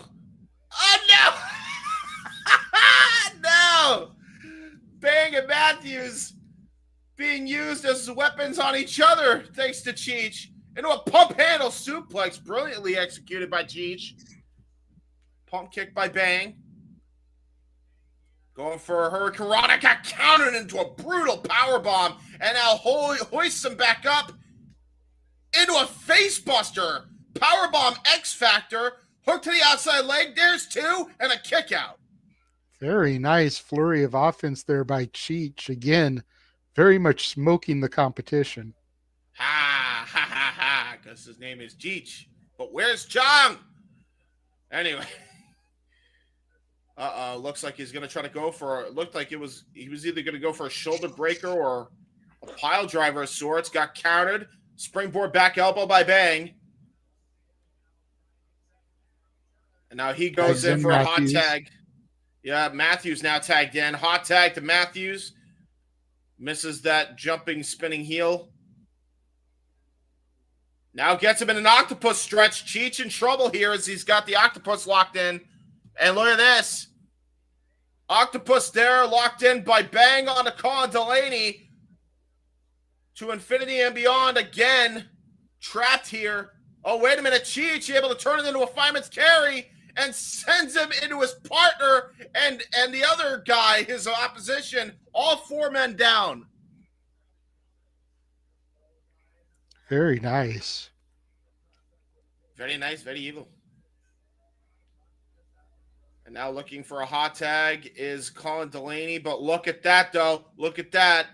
Oh, no. No. Bang and Matthews being used as weapons on each other thanks to Cheech. Into a pump handle suplex. Brilliantly executed by Cheech. Pump kick by Bang. Going for a Hurricane Rana, got countered into a brutal powerbomb, and now hoists him back up into a facebuster. Powerbomb X Factor, hook to the outside leg, there's two, and a kick out. Very nice flurry of offense there by Cheech. Again, very much smoking the competition. Ha, ha, ha, ha, because his name is Cheech. But where's Chong? Anyway. Looks like he's going to try to go for, it looked like he was either going to go for a shoulder breaker or a pile driver of sorts. Got countered. Springboard back elbow by Bang. And now he goes in for Matthews. A hot tag. Yeah, Matthews now tagged in. Hot tag to Matthews. Misses that jumping, spinning heel. Now gets him in an octopus stretch. Cheech in trouble here as he's got the octopus locked in. And look at this. Octopus there, locked in by Bang on a call on Delaney. To infinity and beyond again. Trapped here. Oh, wait a minute. Cheech able to turn it into a fireman's carry and sends him into his partner and the other guy, his opposition. All four men down. Very nice. Very nice, very evil. And now looking for a hot tag is Colin Delaney. But look at that, though. Look at that.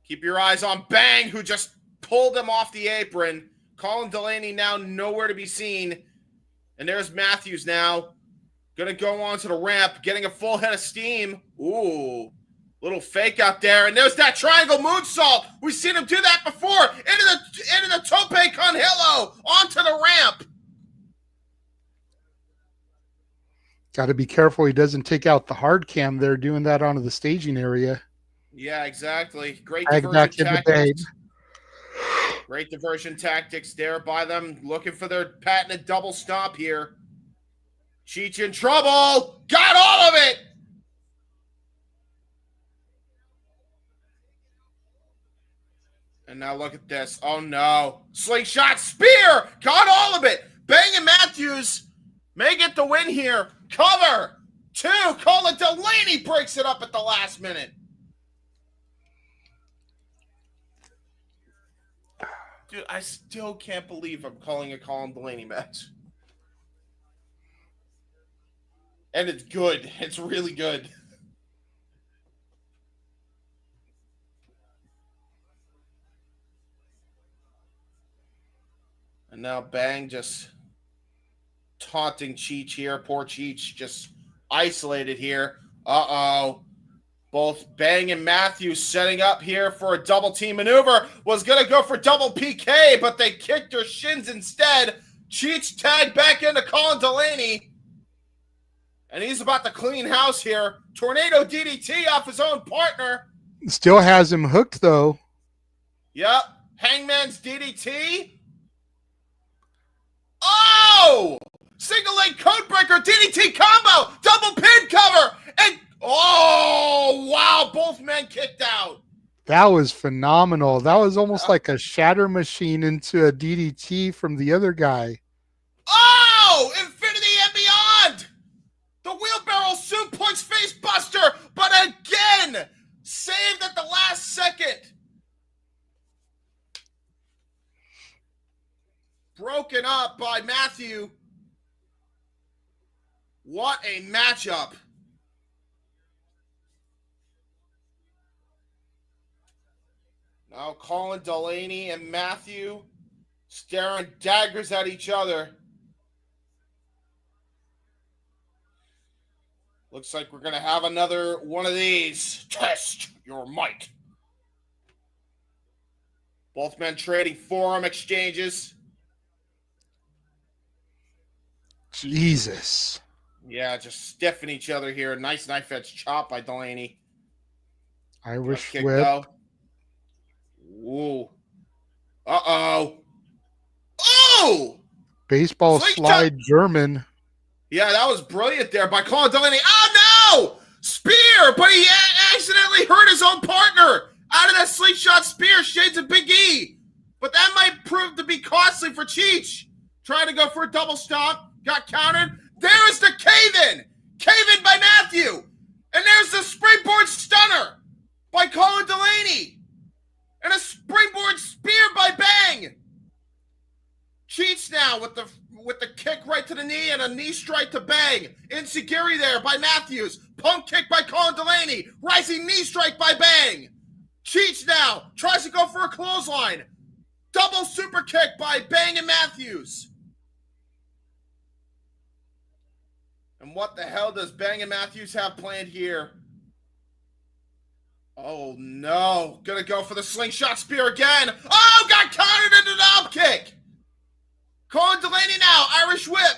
Keep your eyes on Bang, who just pulled him off the apron. Colin Delaney now nowhere to be seen. And there's Matthews now. Going to go onto the ramp, getting a full head of steam. Ooh, little fake out there. And there's that triangle moonsault. We've seen him do that before. Into the tope con hilo, onto the ramp. Got to be careful he doesn't take out the hard cam there doing that onto the staging area. Yeah, exactly. Great Tag back diversion into Bayne. tactics. Great diversion tactics there by them. Looking for their patented double stomp here. Cheech in trouble. Got all of it. And now look at this. Oh, no. Slingshot spear. Got all of it. Bang and Matthews may get the win here. Cover. Two. Colin Delaney breaks it up at the last minute. Dude, I still can't believe I'm calling a Colin Delaney match. And it's good. It's really good. And now Bang just taunting Cheech here. Poor Cheech just isolated here. Uh-oh. Both Bang and Matthews setting up here for a double team maneuver. Was going to go for double PK, but they kicked their shins instead. Cheech tagged back into Colin Delaney. And he's about to clean house here. Tornado DDT off his own partner. Still has him hooked, though. Yep. Hangman's DDT. Oh! Single leg codebreaker DDT combo. Double pin cover. And oh, wow. Both men kicked out. That was phenomenal. That was almost like a shatter machine into a DDT from the other guy. Oh! Infinity and beyond. The wheelbarrow suplex face buster. But again, saved at the last second. Broken up by Matthew. What a matchup. Now Colin Delaney and Matthew staring daggers at each other. Looks like we're going to have another one of these. Test your might. Both men trading forearm exchanges. Jesus. Yeah, just stiffing each other here. Nice knife edge chop by Delaney. Irish Kick whip. though. Ooh. Uh-oh. Oh! Baseball Slingshot. slide German. Yeah, that was brilliant there by Colin Delaney. Oh, no! Spear! But he accidentally hurt his own partner out of that slingshot spear. Shades of Big E. But that might prove to be costly for Cheech. Trying to go for a double stomp. Got countered. There's the cave-in. Cave-in by Matthew. And there's the springboard stunner by Colin Delaney. And a springboard spear by Bang. Cheats now with the kick right to the knee and a knee strike to Bang. Insecurity there by Matthews. Pump kick by Colin Delaney. Rising knee strike by Bang. Cheats now. Tries to go for a clothesline. Double super kick by Bang and Matthews. And what the hell does Bang and Matthews have planned here? Oh, no. Gonna go for the slingshot spear again. Oh, got countered into the up kick. Colin Delaney now. Irish whip.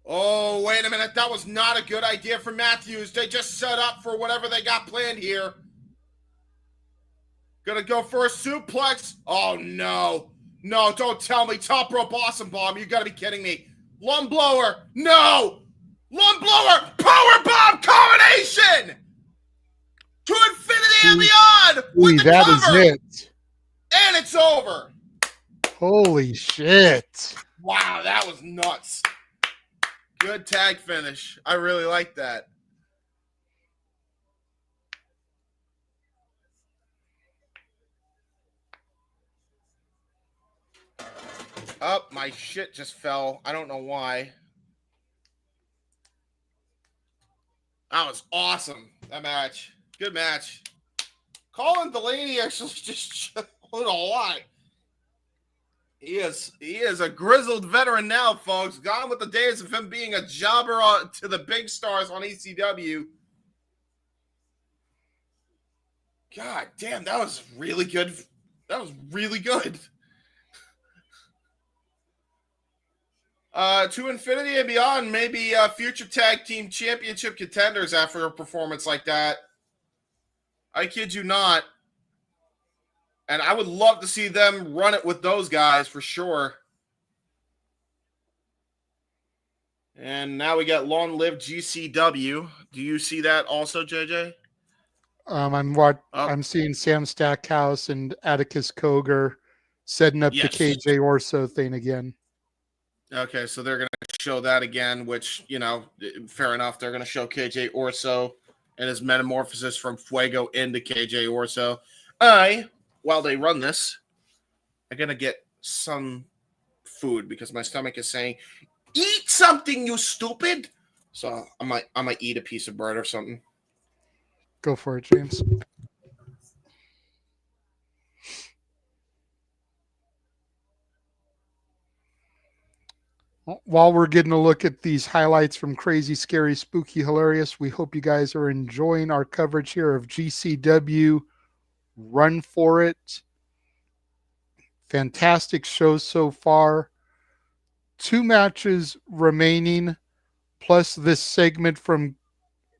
Oh, wait a minute. That was not a good idea for Matthews. They just set up for whatever they got planned here. Gonna go for a suplex. Oh, no. No, don't tell me. Top rope awesome bomb. You gotta be kidding me. Lung blower. No. Lung blower. Power bomb combination. To infinity and beyond. With the That cover. is it. And it's over. Holy shit. Wow, that was nuts. Good tag finish. I really like that. Oh, my shit just fell. I don't know why. That was awesome. That match. Good match. Colin Delaney actually just showed a lot. He is a grizzled veteran now, folks. Gone with the days of him being a jobber to the big stars on ECW. God damn, that was really good. That was really good. To infinity and beyond, maybe future tag team championship contenders after a performance like that. I kid you not. And I would love to see them run it with those guys for sure. And now we got Long Live GCW. Do you see that also, JJ? I'm seeing Sam Stackhouse and Atticus Cogar setting up the KJ Orso thing again. Okay, so they're going to show that again, which, you know, fair enough. They're going to show KJ Orso and his metamorphosis from Fuego into KJ Orso. While they run this, I'm going to get some food because my stomach is saying, eat something, you stupid. So I might eat a piece of bread or something. Go for it, James. While we're getting a look at these highlights from Crazy, Scary, Spooky, Hilarious, we hope you guys are enjoying our coverage here of GCW. Run for it. Fantastic show so far. 2 matches remaining, plus this segment from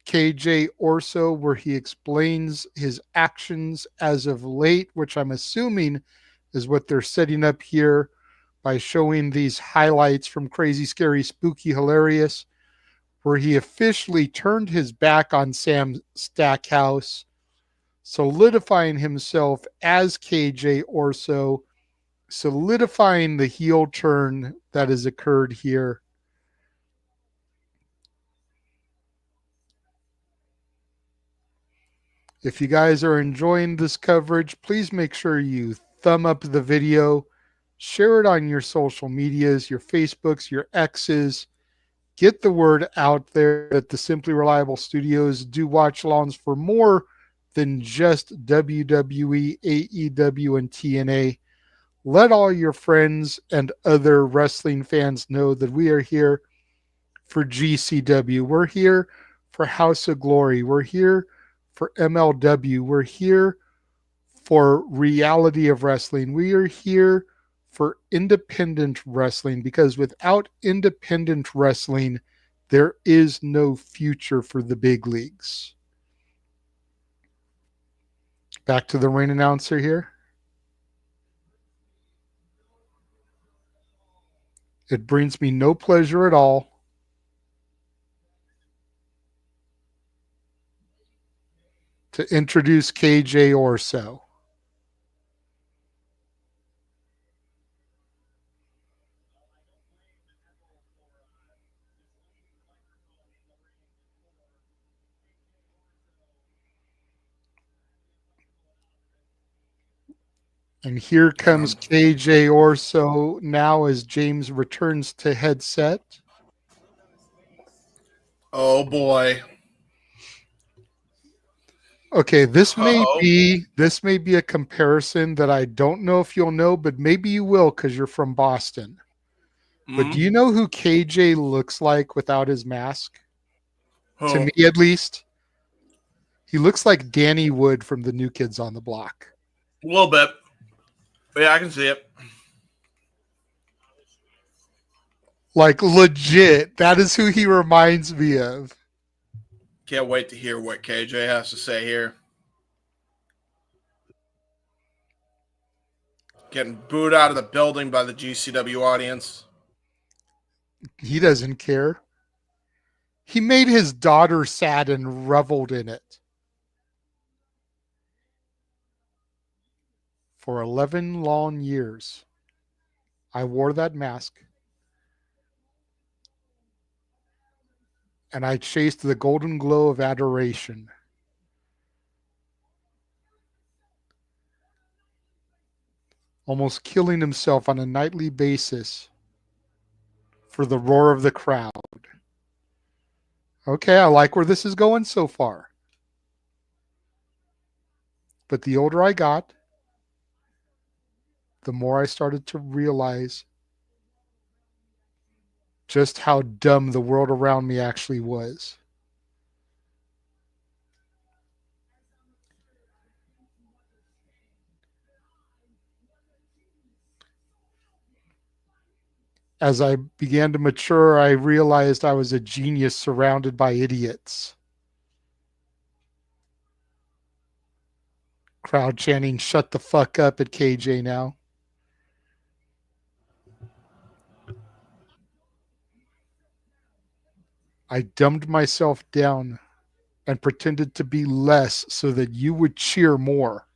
KJ Orso where he explains his actions as of late, which I'm assuming is what they're setting up here by showing these highlights from Crazy, Scary, Spooky, Hilarious, where he officially turned his back on Sam Stackhouse, solidifying himself as KJ Orso, solidifying the heel turn that has occurred here. If you guys are enjoying this coverage, please make sure you thumb up the video, share it on your social medias, your Facebooks, your X's. get the word out there that the Simply Reliable Studios do watch alongs for more than just WWE, AEW, and TNA. Let all your friends and other wrestling fans know that we are here for GCW. We're here for House of Glory. We're here for MLW. We're here for Reality of Wrestling. We are here for independent wrestling because without independent wrestling, there is no future for the big leagues. Back to the ring announcer here. It brings me no pleasure at all to introduce KJ Orso. And here comes KJ Orso now as James returns to headset. Oh boy. Okay, this may Uh-oh. be a comparison that I don't know if you'll know, but maybe you will because you're from Boston. But do Mm-hmm. you know who KJ looks like without his mask? To Oh, me, at least, he looks like Danny Wood from the New Kids on the Block. a little bit. Yeah, I can see it. Like legit, that is who he reminds me of. Can't wait to hear what KJ has to say here. Getting booed out of the building by the GCW audience. He doesn't care. He made his daughter sad and reveled in it. For 11 long years, I wore that mask. And I chased the golden glow of adoration. Almost killing himself on a nightly basis for the roar of the crowd. Okay, I like where this is going so far. But the older I got, the more I started to realize just how dumb the world around me actually was. As I began to mature, I realized I was a genius surrounded by idiots. Crowd chanting, "Shut the fuck up" at KJ now. I dumbed myself down and pretended to be less so that you would cheer more.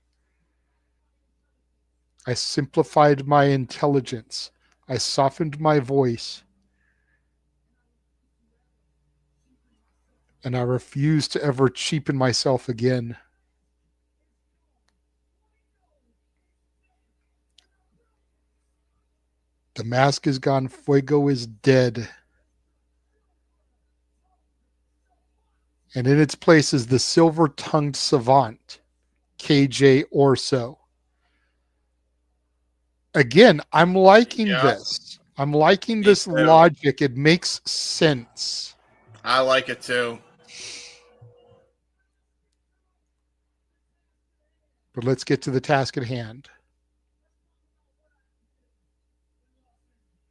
I simplified my intelligence. I softened my voice. And I refused to ever cheapen myself again. The mask is gone. Fuego is dead. And in its place is the silver-tongued savant, KJ Orso. Again, I'm liking Yeah, this. I'm liking me this too. logic. It makes sense. I like it too. But let's get to the task at hand.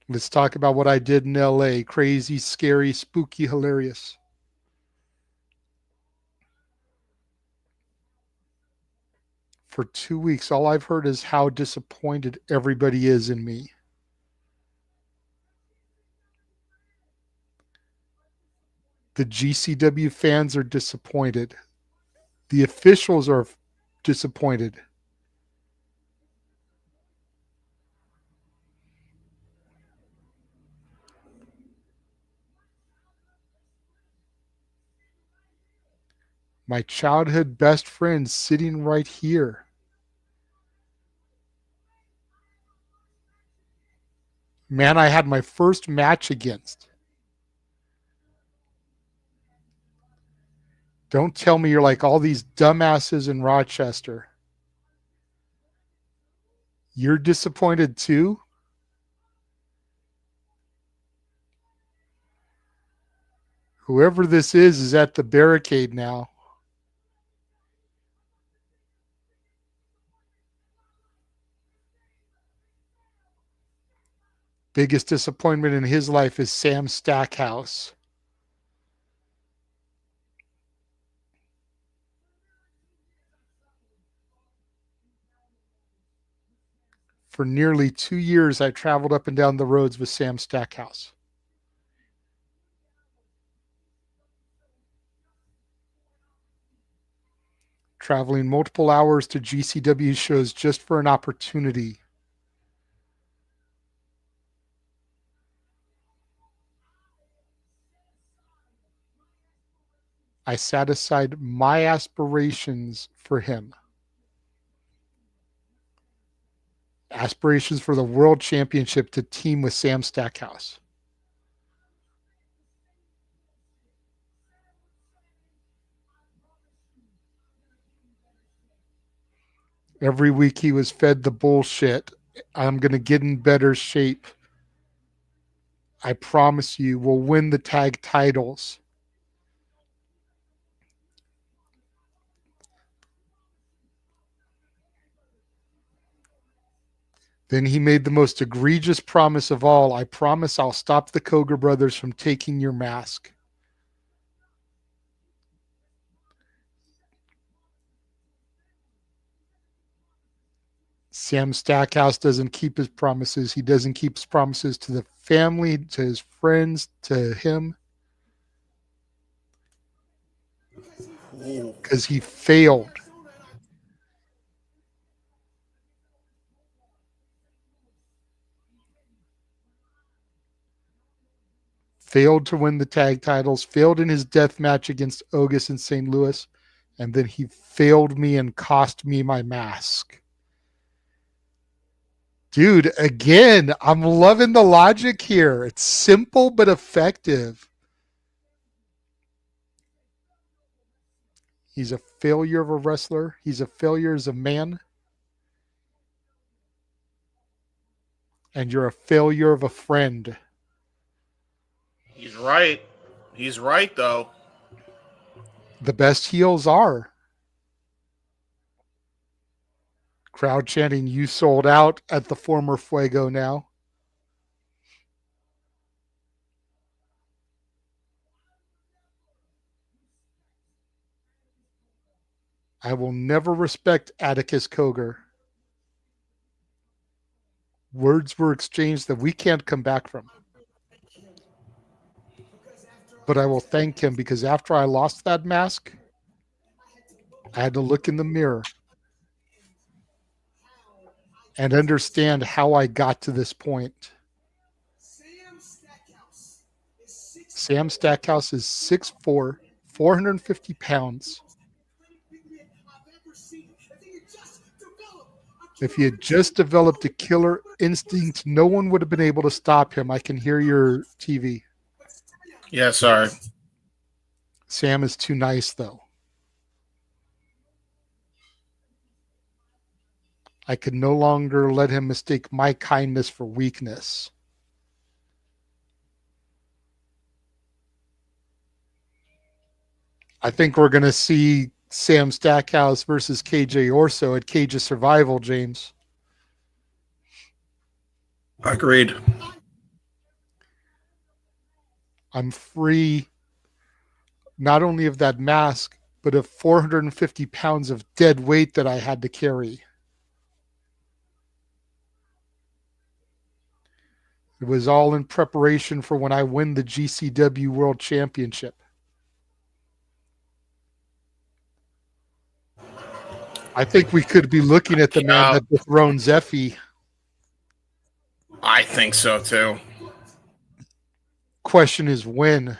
Let's talk about what I did in LA. Crazy, scary, spooky, hilarious. For 2 weeks, all I've heard is how disappointed everybody is in me. The GCW fans are disappointed. The officials are disappointed. My childhood best friend sitting right here. Man, I had my first match against. Don't tell me you're like all these dumbasses in Rochester. You're disappointed too? Whoever this is at the barricade now. Biggest disappointment in his life is Sam Stackhouse. For nearly 2 years, I traveled up and down the roads with Sam Stackhouse. Traveling multiple hours to GCW shows just for an opportunity. I set aside my aspirations for him. Aspirations for the world championship to team with Sam Stackhouse. Every week he was fed the bullshit. I'm going to get in better shape. I promise you, we'll win the tag titles. Then he made the most egregious promise of all. I promise I'll stop the Cogar brothers from taking your mask. Sam Stackhouse doesn't keep his promises. He doesn't keep his promises to the family, to his friends, to him. Because he failed. Failed to win the tag titles, failed in his death match against Ogus in St. Louis, and then he failed me and cost me my mask. Dude, again, I'm loving the logic here. It's simple but effective. He's a failure of a wrestler. He's a failure as a man. And you're a failure of a friend. He's right. He's right, though. The best heels are. Crowd chanting, "You sold out" at the former Fuego now. I will never respect Atticus Cogar. Words were exchanged that we can't come back from. But I will thank him because after I lost that mask, I had to look in the mirror and understand how I got to this point. Sam Stackhouse is 6'4", 450 pounds. If he had just developed a killer instinct, no one would have been able to stop him. I can hear your TV. Yeah, sorry. Sam is too nice, though. I could no longer let him mistake my kindness for weakness. I think we're going to see Sam Stackhouse versus KJ Orso at Cage of Survival, James. Agreed. I'm free not only of that mask, but of 450 pounds of dead weight that I had to carry. It was all in preparation for when I win the GCW World Championship. I think we could be looking at the man that dethrones Effy. I think so, too. Question is when.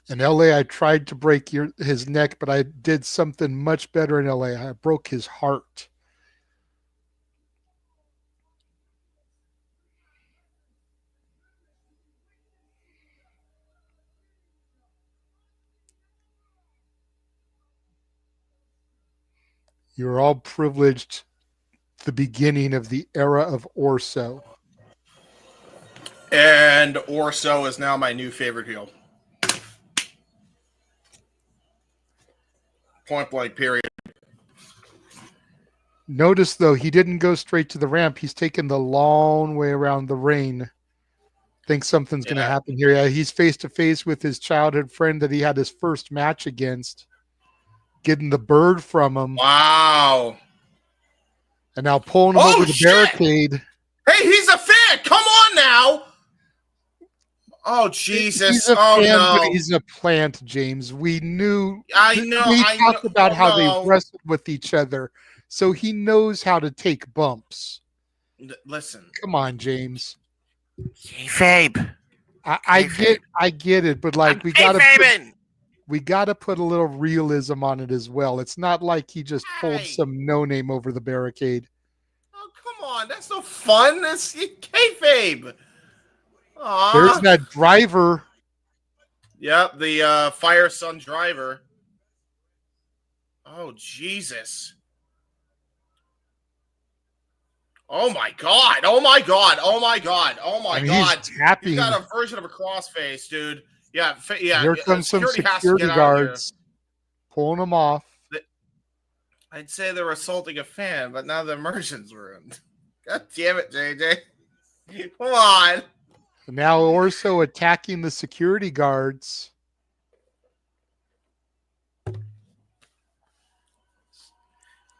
In LA, I tried to break his neck, but I did something much better in LA. I broke his heart. You're all privileged. The beginning of the era of Orso. And Orso is now my new favorite heel. Point blank, period. Notice, though, he didn't go straight to the ramp. He's taken the long way around the ring. Think something's going to happen here. Yeah, he's face-to-face with his childhood friend that he had his first match against. Getting the bird from him. Wow. And now pulling him over the barricade. Hey, he's a fan. Come on now. Oh, Jesus. He's a fan, but he's a plant, James. We knew. We talked about how they wrestled with each other. So he knows how to take bumps. Listen. Come on, James. Kayfabe. I get it, but like we gotta put a little realism on it as well. It's not like he just pulled some no-name over the barricade. Oh, come on. That's no fun. That's kayfabe. Aww. There's that driver. Yep, the Fire Sun driver. Oh, Jesus. Oh, my God. Oh, my God. Oh, my God. Oh, my God. He's got a version of a crossface, dude. Yeah. Here comes some security guards pulling him off. I'd say they're assaulting a fan, but now the immersion's ruined. God damn it, JJ. Come on. Now Orso attacking the security guards.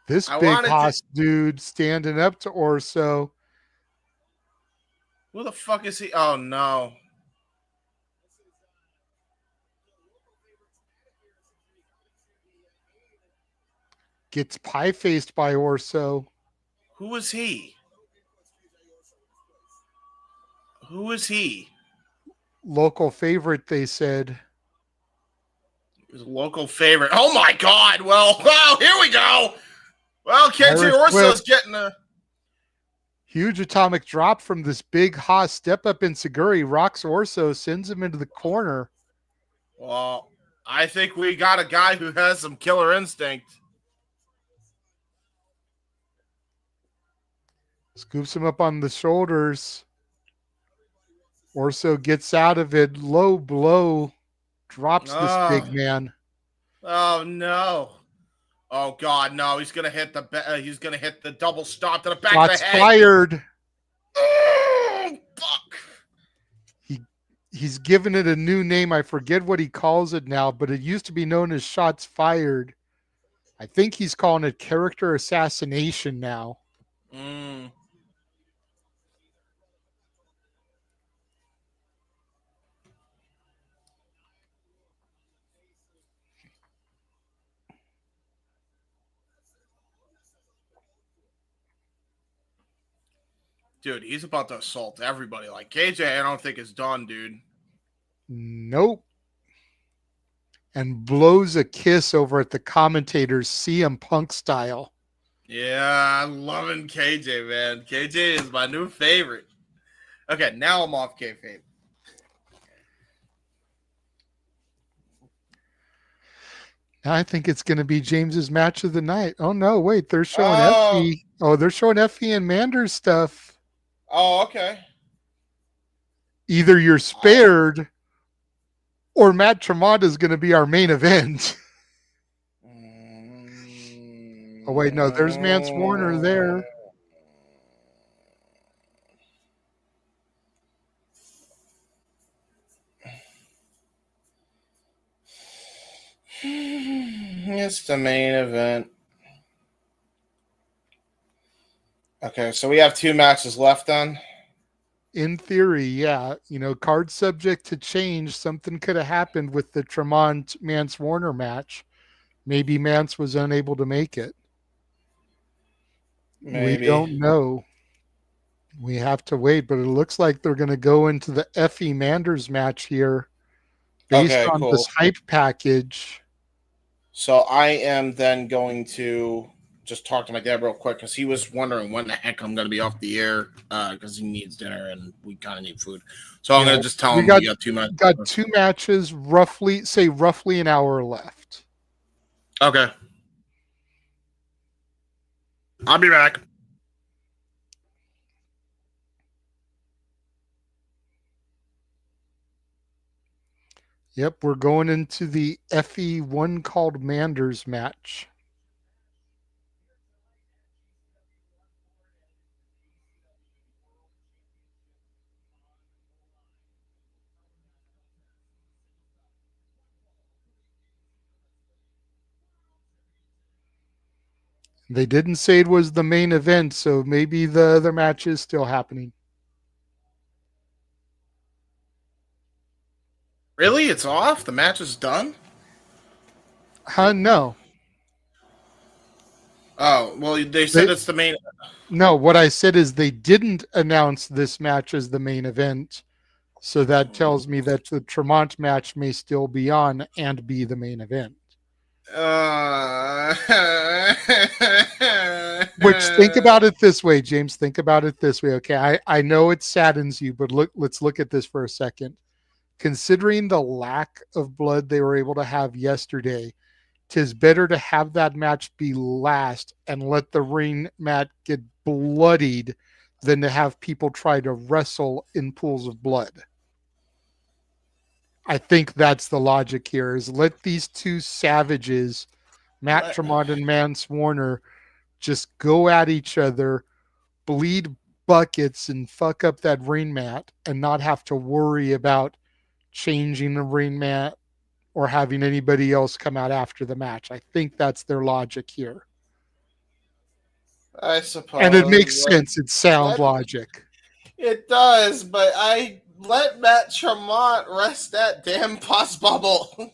This big hoss dude standing up to Orso. Who the fuck is he? Oh, no. Gets pie-faced by Orso. Who is he? Who is he? Local favorite, they said. He was a local favorite. Oh, my God. Well, here we go. Well, KJ Orso's getting a huge atomic drop from this big Haas step up in Seguri. Rocks Orso, sends him into the corner. Well, I think we got a guy who has some killer instinct. Scoops him up on the shoulders. Orso gets out of it. Low blow. Drops this big man. Oh, no. Oh, God, no. He's going to hit the double stomp to the back of the head. Fired. Oh, fuck. He's given it a new name. I forget what he calls it now, but it used to be known as shots fired. I think he's calling it character assassination now. Dude, he's about to assault everybody. Like, KJ, I don't think is done, dude. Nope. And blows a kiss over at the commentators, CM Punk style. Yeah, I'm loving KJ, man. KJ is my new favorite. Okay, now I'm off kayfabe. I think it's going to be James's match of the night. Oh, no, wait. They're showing Effy. Oh, they're showing Effy and Manders stuff. Oh, okay. Either you're spared or Matt Tremont is going to be our main event. Oh, wait, no. There's Mance Warner there. It's the main event. Okay, so we have 2 matches left then? In theory, yeah. You know, card subject to change. Something could have happened with the Tremont Mance Warner match. Maybe Mance was unable to make it. Maybe. We don't know. We have to wait, but it looks like they're going to go into the Effy Manders match here based on this hype package. So I am then going to just talk to my dad real quick because he was wondering when the heck I'm going to be off the air because he needs dinner and we kind of need food. So I'm going to just tell him we got 2 matches. Got 2 matches, roughly an hour left. Okay. I'll be back. Yep, we're going into the Effy one called Manders match. They didn't say it was the main event, so maybe the other match is still happening. Really? It's off? The match is done? No. Oh, well, they said it's the main. No, what I said is they didn't announce this match as the main event. So that tells me that the Tremont match may still be on and be the main event. Which, think about it this way, James. Think about it this way. Okay, I know it saddens you, but let's look at this for a second. Considering the lack of blood they were able to have yesterday, 'tis better to have that match be last and let the ring mat get bloodied than to have people try to wrestle in pools of blood. I think that's the logic here, is let these two savages, Matt Tremont and Mance Warner, just go at each other, bleed buckets and fuck up that ring mat and not have to worry about changing the ring mat or having anybody else come out after the match. I think that's their logic here. I suppose. And it makes sense. It's sound logic. It does, but I let Matt Tremont rest that damn pus bubble.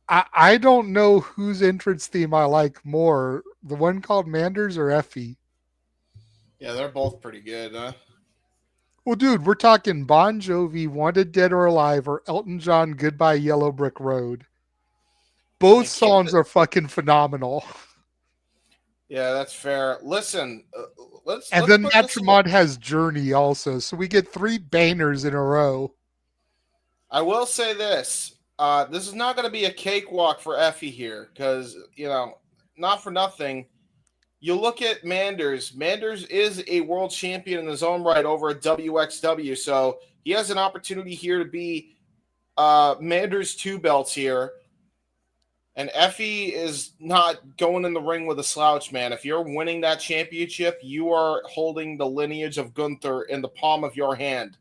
I don't know whose entrance theme I like more, the one called Manders or Effy. Yeah, they're both pretty good, huh? Well, dude, we're talking Bon Jovi, Wanted Dead or Alive, or Elton John, Goodbye Yellow Brick Road. Both songs are fucking phenomenal. Yeah, that's fair. Listen, let's. And then Matt Tremont has Journey also, so we get 3 bangers in a row. I will say this. This is not going to be a cakewalk for Effy here because, not for nothing. You look at Manders. Manders is a world champion in his own right over at WXW, so he has an opportunity here to be Manders 2 belts here. And Effy is not going in the ring with a slouch, man. If you're winning that championship, you are holding the lineage of Gunther in the palm of your hand.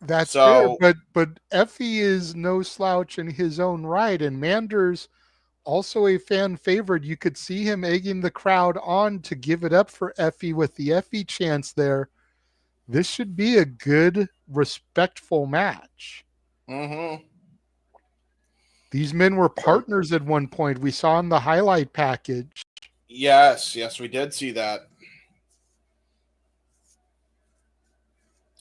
That's fair, but Effy is no slouch in his own right, and Manders also a fan favorite. You could see him egging the crowd on to give it up for Effy with the Effy chants there. This should be a good, respectful match. Mm-hmm. These men were partners at one point. We saw in the highlight package. Yes, we did see that.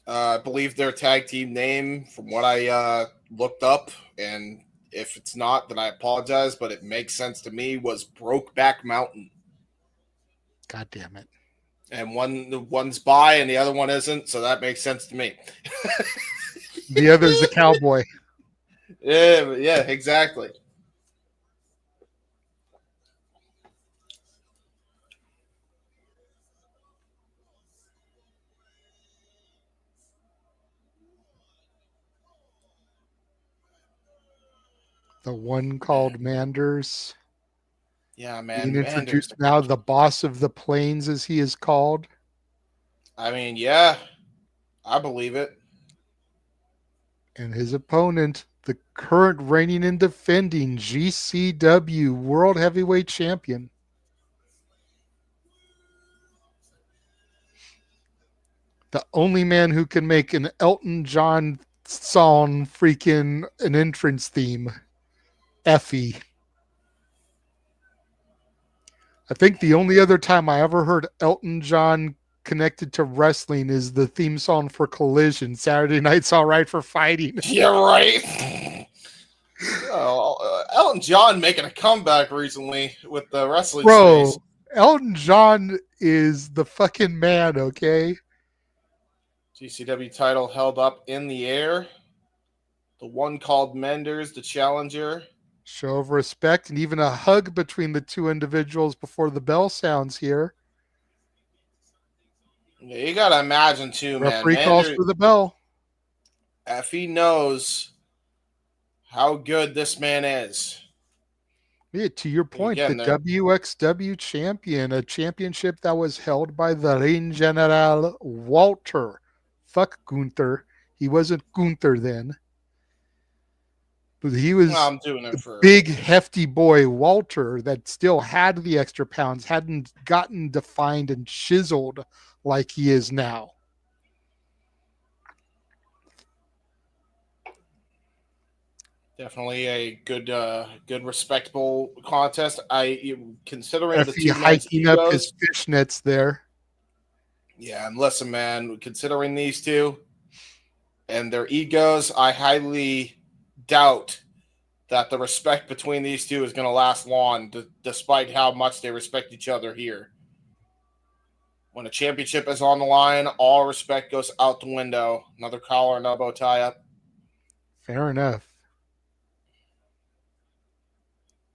I believe their tag team name, from what I looked up, and if it's not, then I apologize, but it makes sense to me, was Brokeback Mountain. God damn it. And one's bi and the other one isn't, so that makes sense to me. The other's a cowboy. Yeah, exactly. The one called Manders. Yeah, man. Being introduced now, the boss of the plains, as he is called. I mean, yeah, I believe it. And his opponent, the current reigning and defending GCW World Heavyweight Champion. The only man who can make an Elton John song freaking an entrance theme. Effy. I think the only other time I ever heard Elton John connected to wrestling is the theme song for Collision. Saturday Night's All Right for Fighting. Yeah, right. Elton John making a comeback recently with the wrestling space. Elton John is the fucking man, okay? GCW title held up in the air. The one called Manders, the challenger. Show of respect and even a hug between the two individuals before the bell sounds here. Yeah, you gotta imagine too, man. Referee calls for the bell. Effy knows how good this man is. Yeah, to your point, Again, the WXW champion, a championship that was held by the Reign General Walter. Fuck Gunther. He wasn't Gunther then. But he was I'm doing it the for big, hefty boy, Walter, that still had the extra pounds, hadn't gotten defined and chiseled like he is now. definitely a good, respectable contest. Considering the Effy two men's hiking up his egos. fishnets there. Yeah, and listen, man. Considering these two and their egos, I highly doubt that the respect between these two is going to last long, despite how much they respect each other here. When a championship is on the line, all respect goes out the window. Another collar and elbow tie up. Fair enough.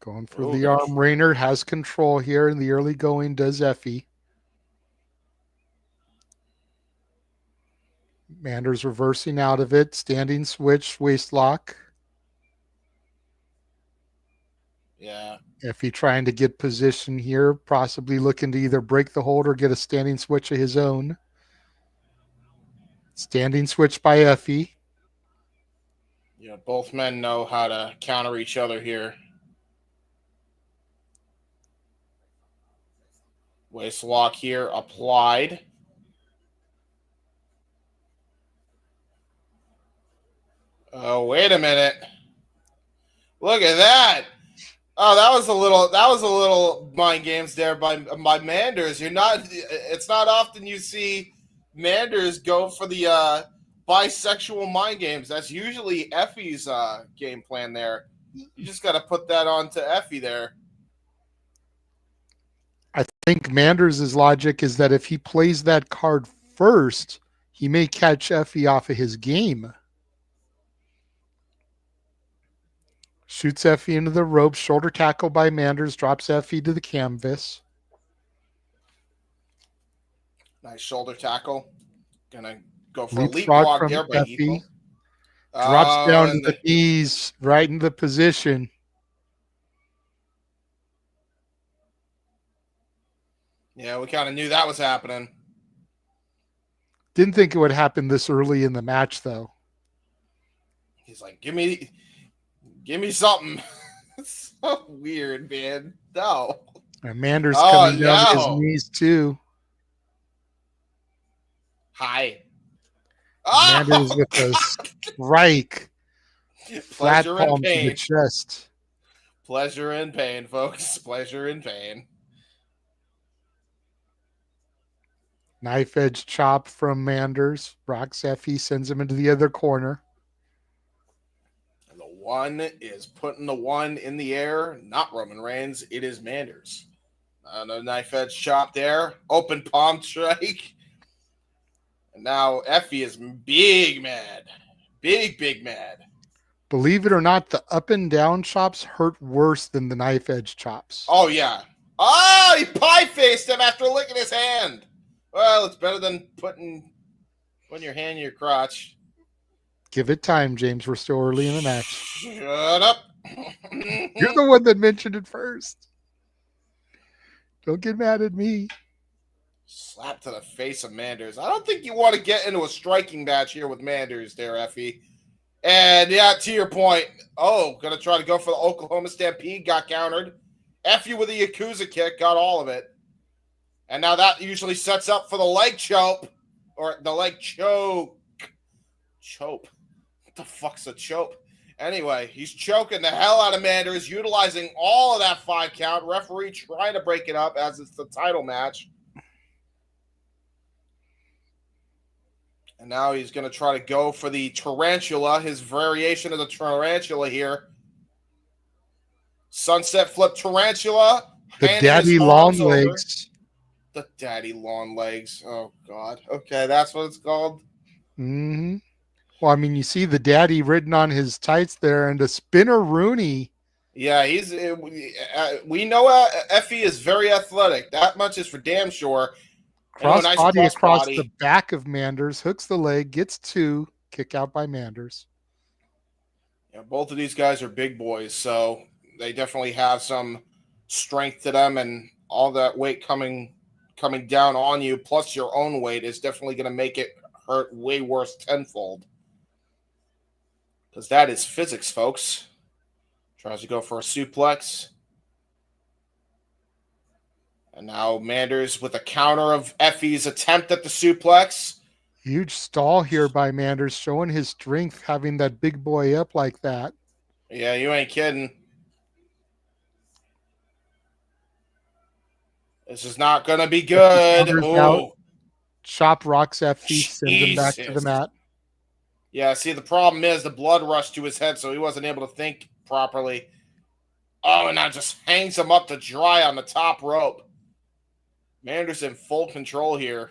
Going for Oh, the gosh. arm rainer, has control here in the early going, does Effy. Manders reversing out of it, standing switch, waist lock. Yeah. Effy trying to get position here, possibly looking to either break the hold or get a standing switch of his own. Standing switch by Effy. Yeah, both men know how to counter each other here. Waist lock here applied. Oh, wait a minute. Look at that. Oh, that was a little mind games there by Manders. It's not often you see Manders go for the bisexual mind games. That's usually Effy's game plan there. You just got to put that on to Effy there. I think Manders' logic is that if he plays that card first, he may catch Effy off of his game. Shoots Effy into the ropes, shoulder tackle by Manders, drops Effy to the canvas. Nice shoulder tackle. Gonna go for Leapfrog a leapfrog from there by Effy. Eagle. Drops down to And the knees, right into the position. yeah, we kind of knew that was happening. Didn't think it would happen this early in the match, though. He's like, give me something. It's so weird, man. No. And Manders coming down to his no. knees, too. Hi. Manders with a strike. Flat Pleasure palm and to the pain. chest. Pleasure and pain, folks. Pleasure and pain. Knife edge chop from Manders. Rocks Effy, sends him into the other corner. And the one is putting the one in the air. Not Roman Reigns. It is Manders. No knife edge chop there. Open palm strike. And now Effy is big mad. Big mad. Believe it or not, the up and down chops hurt worse than the knife edge chops. Oh, yeah. Oh, he pie-faced him after licking his hand. Well, it's better than putting your hand in your crotch. Give it time, James. We're still early in the match. Shut up. You're the one that mentioned it first. Don't get mad at me. Slap to the face of Manders. I don't think you want to get into a striking match here with Manders there, Effy. And yeah, to your point, going to try to go for the Oklahoma Stampede, got countered. Effy with a Yakuza kick, got all of it. And now that usually sets up for the leg choke, or the leg choke. Choke. What the fuck's a choke? Anyway, he's choking the hell out of Manders, utilizing all of that 5 count. Referee trying to break it up as it's the title match. And now he's going to try to go for the tarantula, his variation of the tarantula here. Sunset flip tarantula. The daddy long legs. The daddy long legs. Oh, God. Okay, that's what it's called. Mm-hmm. Well, I mean, you see the daddy written on his tights there, and a spinner Rooney. Yeah, he's. We know Effy is very athletic. That much is for damn sure. And a nice Crossbody across the crossbody. back of Manders, hooks the leg, gets two, kick out by Manders. Yeah, both of these guys are big boys, so they definitely have some strength to them, and all that weight coming down on you, plus your own weight, is definitely going to make it hurt way worse tenfold. Because that is physics, folks. Tries to go for a suplex. And now Manders with a counter of Effy's attempt at the suplex. Huge stall here by Manders, showing his strength, having that big boy up like that. Yeah, you ain't kidding. This is not going to be good. Oh, Chop rocks Effy, sends him back to the mat. Yeah, see, the problem is the blood rushed to his head, so he wasn't able to think properly. Oh, and now just hangs him up to dry on the top rope. Manders in full control here.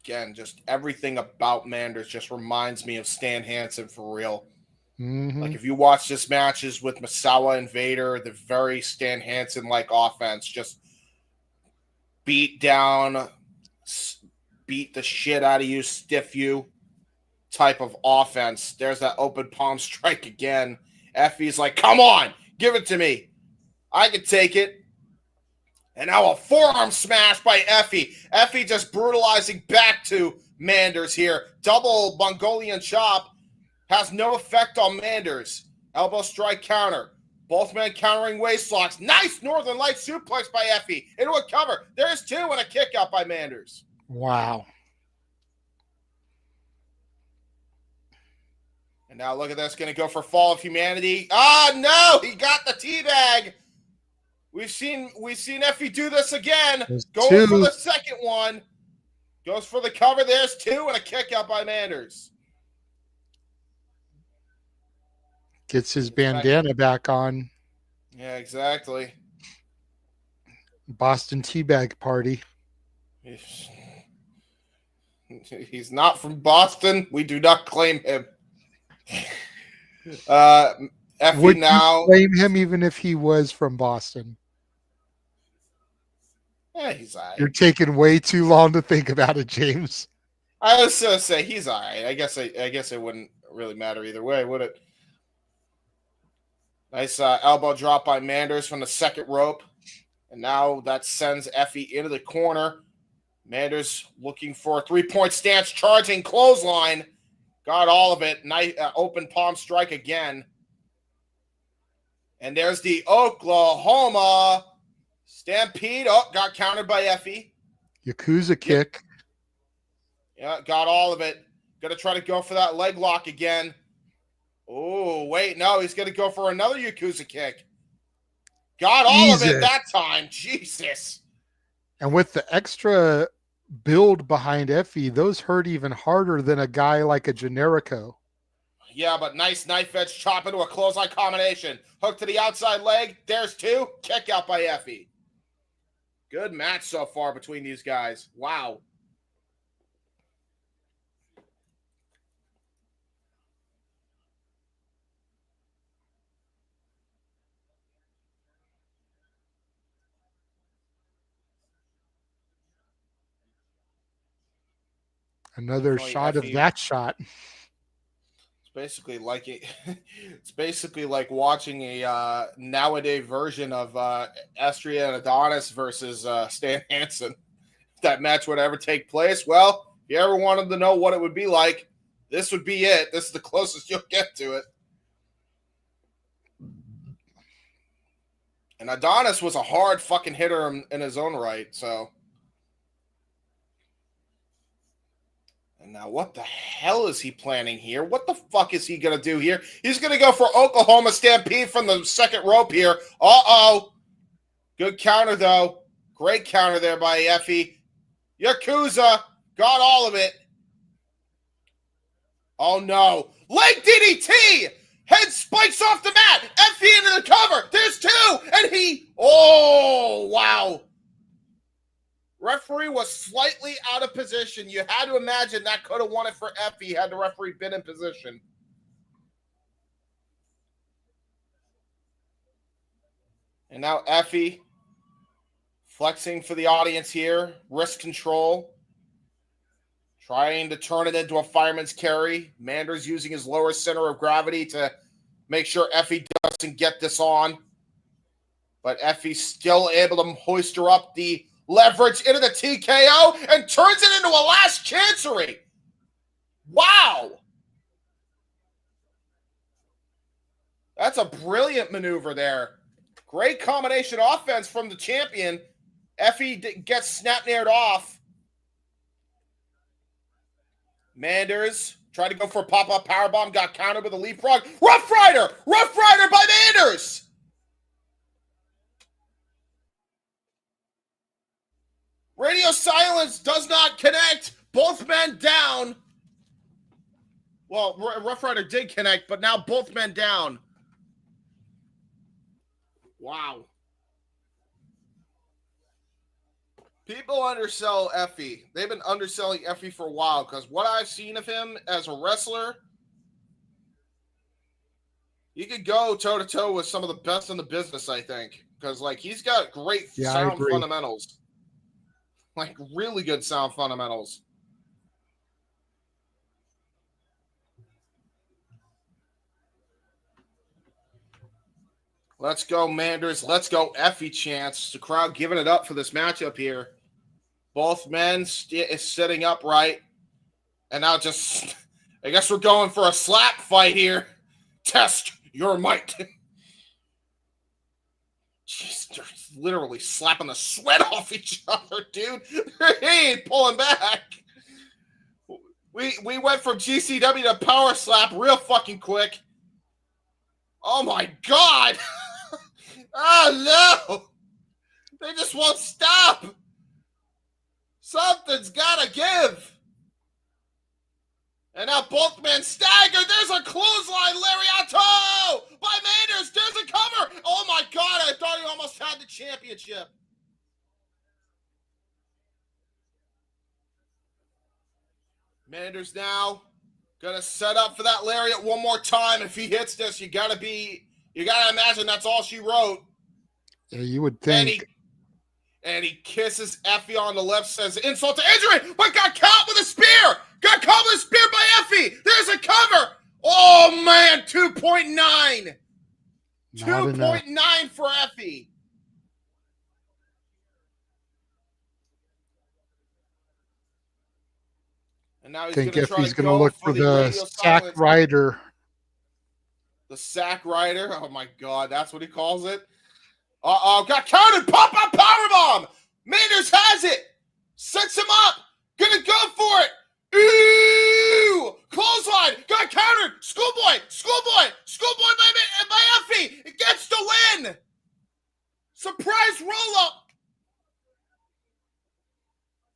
Again, just everything about Manders just reminds me of Stan Hansen for real. Mm-hmm. Like if you watch this matches with Masawa and Vader, the very Stan Hansen-like offense, just beat down, beat the shit out of you, stiff you type of offense. There's that open palm strike again. Effy's like, come on, give it to me. I can take it. And now a forearm smash by Effy. Effy just brutalizing back to Manders here. Double Mongolian chop has no effect on Manders. Elbow strike counter. Both men countering waist locks. Nice Northern Light suplex by Effy into a cover. There's two and a kick out by Manders. Wow. And now look at this. Going to go for Fall of Humanity. Ah, no! He got the teabag. We've seen Effy do this again. Going for the second one. Goes for the cover. There's two and a kick out by Manders. Gets his bandana back on. Yeah, exactly. Boston Teabag Party. He's not from Boston. We do not claim him. Effy Would now you claim him even if he was from Boston? Yeah, he's all right. You're taking way too long to think about it, James. I was going to say he's all right. I guess it wouldn't really matter either way, would it? Nice elbow drop by Manders from the second rope. And now that sends Effy into the corner. Manders looking for a three-point stance, charging clothesline. Got all of it. Nice open palm strike again. And there's the Oklahoma Stampede. Oh, got countered by Effy. Yakuza kick. Yeah, got all of it. Gonna try to go for that leg lock again. Oh, wait, no, he's gonna go for another Yakuza kick. Got all of it that time. Jesus. And with the extra build behind Effy, those hurt even harder than a guy like a Generico. Yeah, but nice knife edge chop into a clothesline combination. Hook to the outside leg. There's two. Kick out by Effy. Good match so far between these guys. Wow. Another shot of that shot. Basically like it's basically like watching a nowadays version of Astria and Adonis versus Stan Hansen. If that match would ever take place, well, if you ever wanted to know what it would be like, this would be it. This is the closest you'll get to it. And Adonis was a hard fucking hitter in his own right, so. And now what the hell is he planning here? What the fuck is he going to do here? He's going to go for Oklahoma Stampede from the second rope here. Uh-oh. Good counter, though. Great counter there by Effy. Yakuza got all of it. Oh, no. Leg DDT! Head spikes off the mat. Effy into the cover. There's two. And he... Oh, wow. Referee was slightly out of position. You had to imagine that could have won it for Effy had the referee been in position. And now Effy flexing for the audience here. Wrist control. Trying to turn it into a fireman's carry. Manders using his lower center of gravity to make sure Effy doesn't get this on. But Effy's still able to hoist her up the leverage into the TKO and turns it into a last chancery. Wow. That's a brilliant maneuver there. Great combination offense from the champion. Effy gets snap-nared off. Manders tried to go for a pop-up powerbomb, got countered with a leapfrog. Rough Rider! Rough Rider by Manders! Radio silence does not connect. Both men down. Well, Rough Rider did connect, but now both men down. Wow. People undersell Effy. They've been underselling Effy for a while because what I've seen of him as a wrestler, he could go toe-to-toe with some of the best in the business, I think. Because, like, he's got great sound fundamentals. Like, really good sound fundamentals. Let's go, Manders. Let's go, Effy chance. The crowd giving it up for this matchup here. Both men is sitting upright. And now just, I guess we're going for a slap fight here. Test your might. Jeez, they're literally slapping the sweat off each other, dude. He ain't pulling back. We went from GCW to power slap real fucking quick. Oh my God. Oh no. They just won't stop. Something's gotta give. And now both men staggered. There's a clothesline, Lariato by Manders. There's a cover. Oh my God, I thought he almost had the championship. Manders now gonna set up for that lariat one more time. If he hits this, you gotta imagine that's all she wrote. Yeah, you would think. And he kisses Effy on the left, says insult to injury, but got caught with a spear. Got caught with a spear by Effy. There's a cover. Oh, man, 2.9. 2.9 for Effy. And now he's going to try to look for the sack rider. The sack rider. Oh, my God. That's what he calls it. Uh-oh. Got counted. Pop-up powerbomb. Manders has it. Sets him up. Gonna go for it. Ooh! Clothesline. Got countered. Schoolboy by Effy. It gets the win. Surprise roll-up.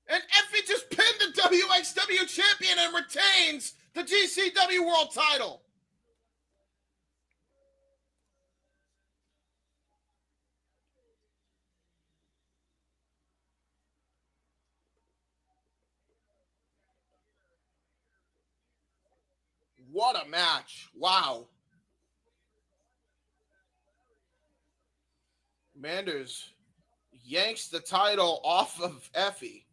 And Effy just pinned the WXW champion and retains the GCW world title. What a match. Wow. Manders yanks the title off of Effy.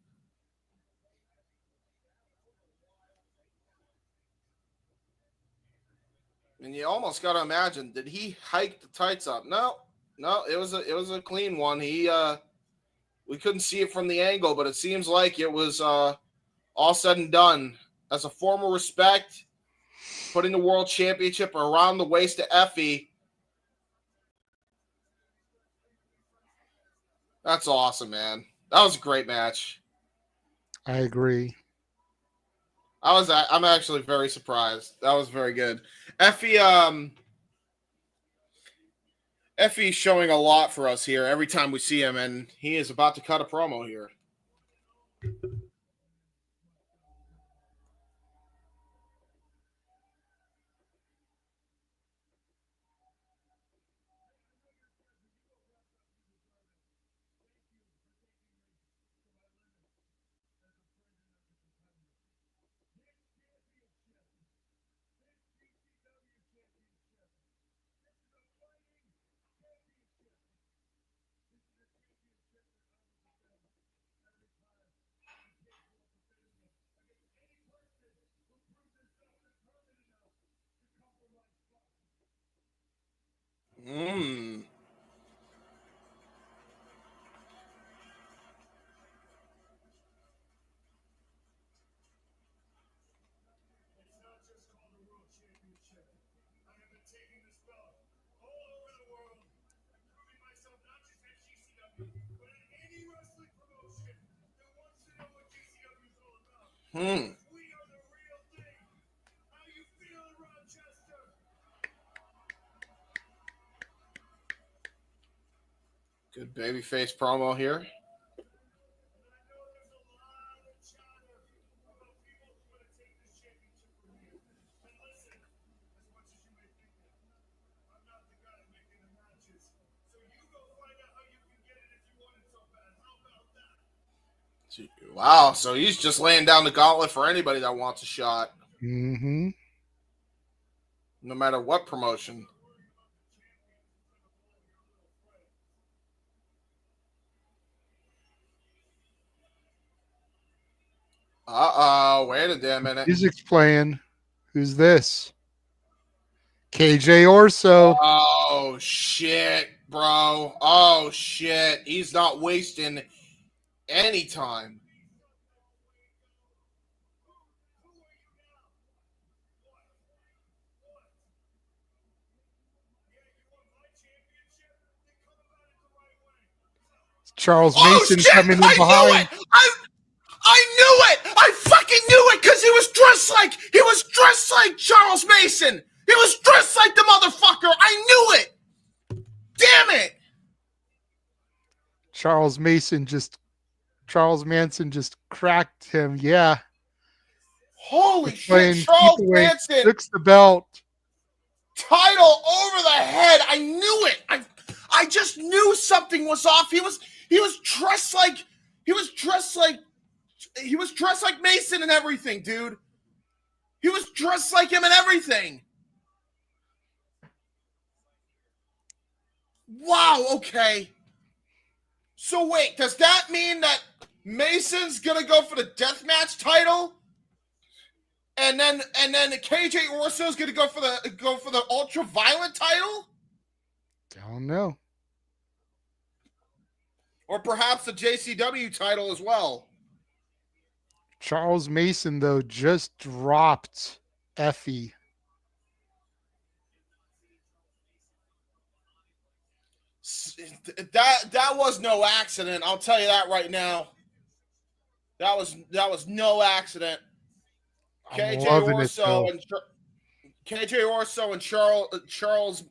And you almost got to imagine, did he hike the tights up? No, it was a clean one. We couldn't see it from the angle, but it seems like it was all said and done. As a form of respect, putting the world championship around the waist of Effy. That's awesome, man. That was a great match. I agree. I'm actually very surprised. That was very good. Effy's showing a lot for us here every time we see him, and he is about to cut a promo here. Mm. Hmm. Good babyface promo here. Wow, so he's just laying down the gauntlet for anybody that wants a shot, Mm-hmm. no matter what promotion. Wait a damn minute. Music's playing. Who's this? KJ Orso. Oh, shit, bro. Oh, shit. He's not wasting any time. Charles Oh, Mason shit! coming in I behind. knew it! I knew it! I fucking knew it because he was dressed like Charles Mason. He was dressed like the motherfucker. I knew it. Damn it! Charles Manson just cracked him. Yeah. Holy Playing shit, Charles keep-away, Manson. took the belt. Title over the head. I knew it. I just knew something was off. He was dressed like Mason and everything, dude. He was dressed like him and everything. Wow, okay. So wait, does that mean that Mason's gonna go for the deathmatch title? And then KJ Orso's gonna go for the ultra violent title? I don't know. Or perhaps the JCW title as well. Charles Mason, though, just dropped Effy. That was no accident. I'll tell you that right now. That was no accident. KJ Orso and Charles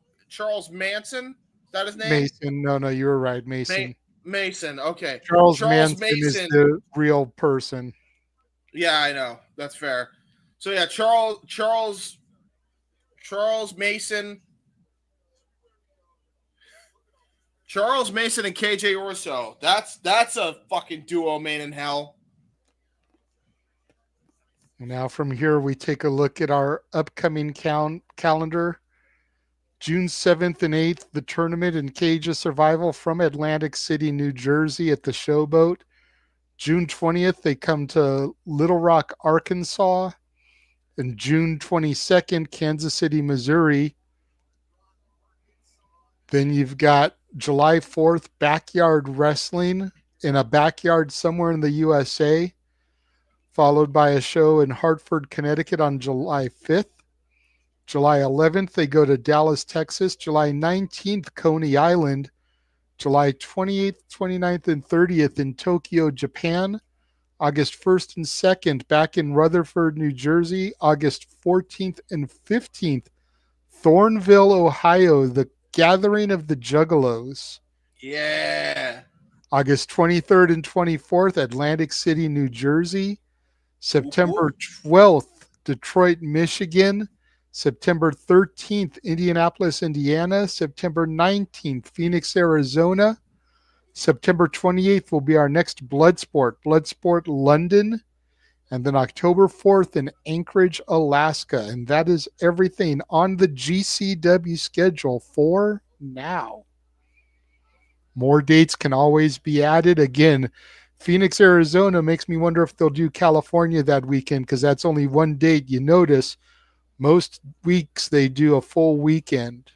Manson. Is that his name? Mason. No, you were right. Mason. Mason. Okay. Charles Manson is the real person. Yeah, I know. That's fair. So yeah, Charles Mason. Charles Mason and KJ Orso. That's a fucking duo made in hell. Now from here we take a look at our upcoming calendar. June 7th and 8th, the tournament in Cage of Survival from Atlantic City, New Jersey at the Showboat. June 20th, they come to Little Rock, Arkansas. And June 22nd, Kansas City, Missouri. Then you've got July 4th, Backyard Wrestling in a backyard somewhere in the USA, followed by a show in Hartford, Connecticut on July 5th. July 11th, they go to Dallas, Texas. July 19th, Coney Island. July 28th, 29th, and 30th in Tokyo, Japan. August 1st and 2nd, back in Rutherford, New Jersey. August 14th and 15th, Thornville, Ohio, the Gathering of the Juggalos. Yeah. August 23rd and 24th, Atlantic City, New Jersey. September 12th, Detroit, Michigan. September 13th, Indianapolis, Indiana. September 19th, Phoenix, Arizona. September 28th will be our next Bloodsport London. And then October 4th in Anchorage, Alaska. And that is everything on the GCW schedule for now. More dates can always be added. Again, Phoenix, Arizona makes me wonder if they'll do California that weekend because that's only one date. You notice most weeks they do a full weekend.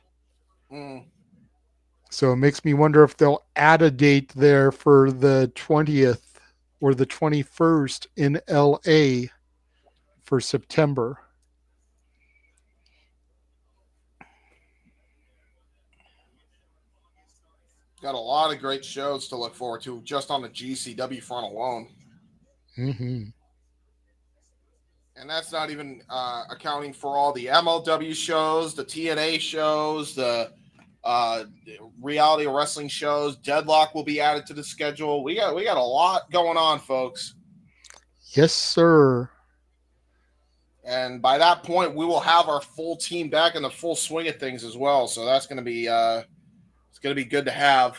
So it makes me wonder if they'll add a date there for the 20th or the 21st in LA for September. Got a lot of great shows to look forward to just on the GCW front alone. Mm-hmm. And that's not even accounting for all the MLW shows, the TNA shows, the reality wrestling shows. Deadlock will be added to the schedule. We got a lot going on, folks. Yes, sir. And by that point, we will have our full team back in the full swing of things as well. So that's going to be it's going to be good to have.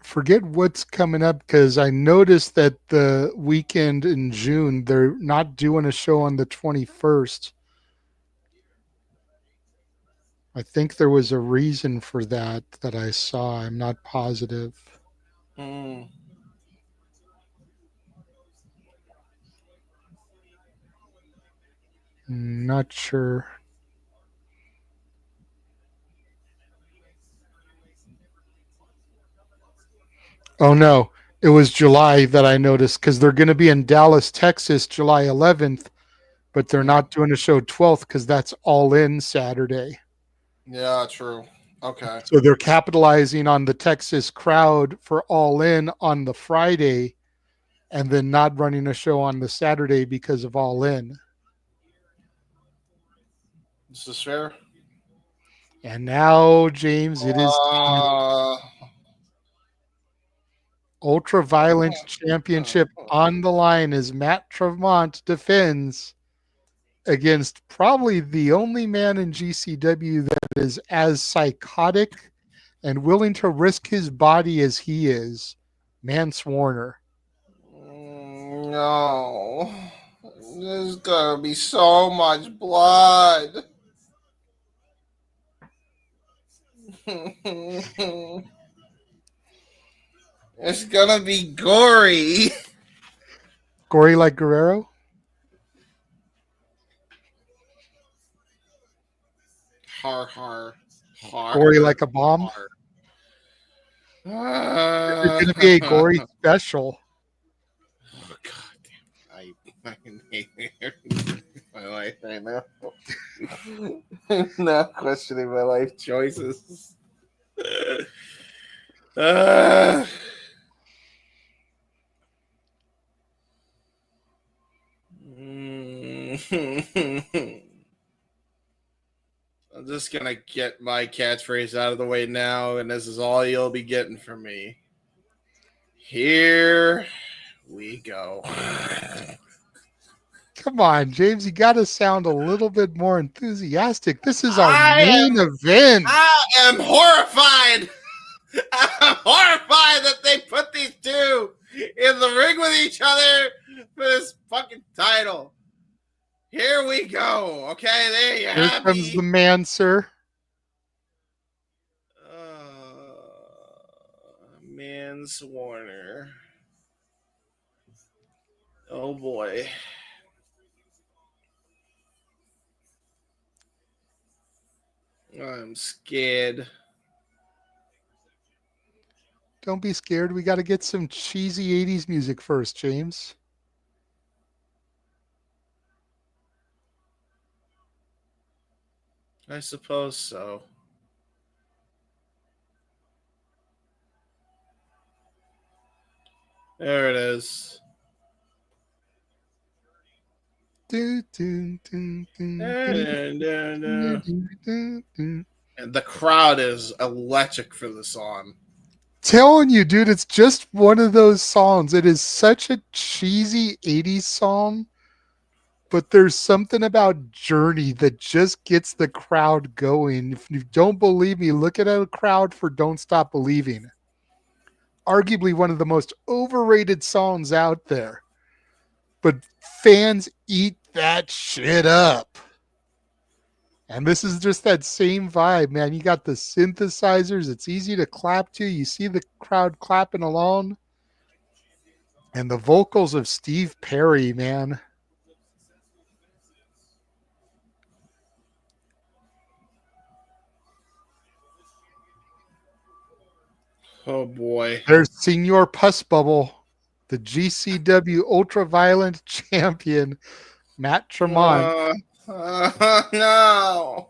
Forget what's coming up because I noticed that the weekend in June they're not doing a show on the 21st. I think there was a reason for that I saw. I'm not positive. Not sure. Oh no, it was July that I noticed because they're going to be in Dallas, Texas, July 11th, but they're not doing a show 12th because that's all in Saturday. Yeah, true. Okay. So they're capitalizing on the Texas crowd for all in on the Friday and then not running a show on the Saturday because of all in. This is fair. And now, James, it is Ultra Violence Championship on the line as Matt Tremont defends against probably the only man in GCW that is as psychotic and willing to risk his body as he is, Mance Warner. No. There's going to be so much blood. It's going to be gory. Gory like Guerrero? Har, har, har. Gory like a bomb? There's going to be a gory special. Oh, God damn. I hate my life right now. I'm not questioning my life choices. I'm just gonna get my catchphrase out of the way now, and this is all you'll be getting from me. Here we go. Come on, James, you got to sound a little bit more enthusiastic. This is our main event. I am horrified. I'm horrified that they put these two in the ring with each other for this fucking title. Here we go. Okay, there you Here have comes the man, sir. Mance Warner. Oh boy. I'm scared. Don't be scared. We got to get some cheesy 80s music first, James. I suppose so. There it is. And the crowd is electric for the song. Telling you, dude, it's just one of those songs. It is such a cheesy 80s song, but there's something about Journey that just gets the crowd going. If you don't believe me, look at a crowd for Don't Stop Believing. Arguably one of the most overrated songs out there. But fans eat that shit up. And this is just that same vibe, man. You got the synthesizers. It's easy to clap to. You see the crowd clapping along. And the vocals of Steve Perry, man. Oh boy. There's Senor Pus Bubble, the GCW Ultraviolent Champion, Matt Tremont. No.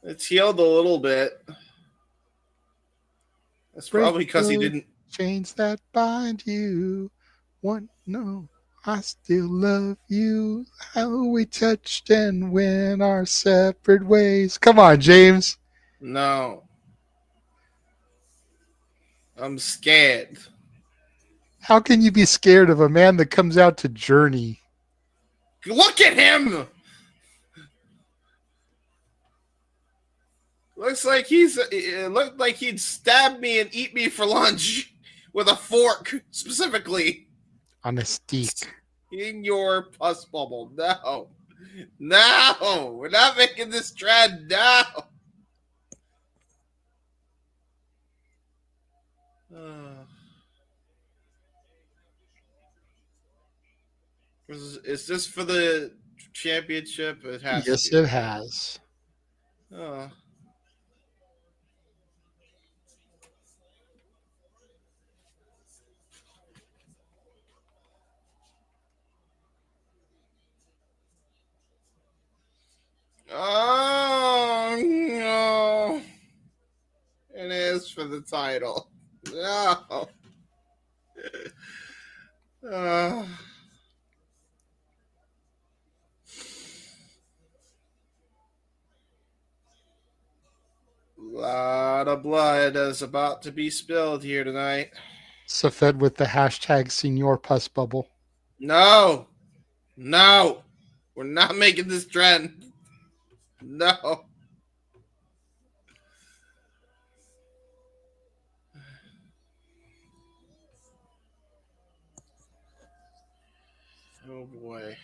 It's healed a little bit. That's probably because he didn't. Chains that bind you. No, I still love you. How we touched and went our separate ways. Come on, James. No. I'm scared. How can you be scared of a man that comes out to Journey? Look at him. It looked like he'd stab me and eat me for lunch with a fork, specifically. On a steak. In your pus bubble. No. No. We're not making this trend. No. Is this for the championship? It has Yes, to be. it has. Oh. Oh no! It is for the title. No. Lot of blood is about to be spilled here tonight. Safed with the hashtag Senor Pus Bubble. No. No. We're not making this trend. No. Oh boy.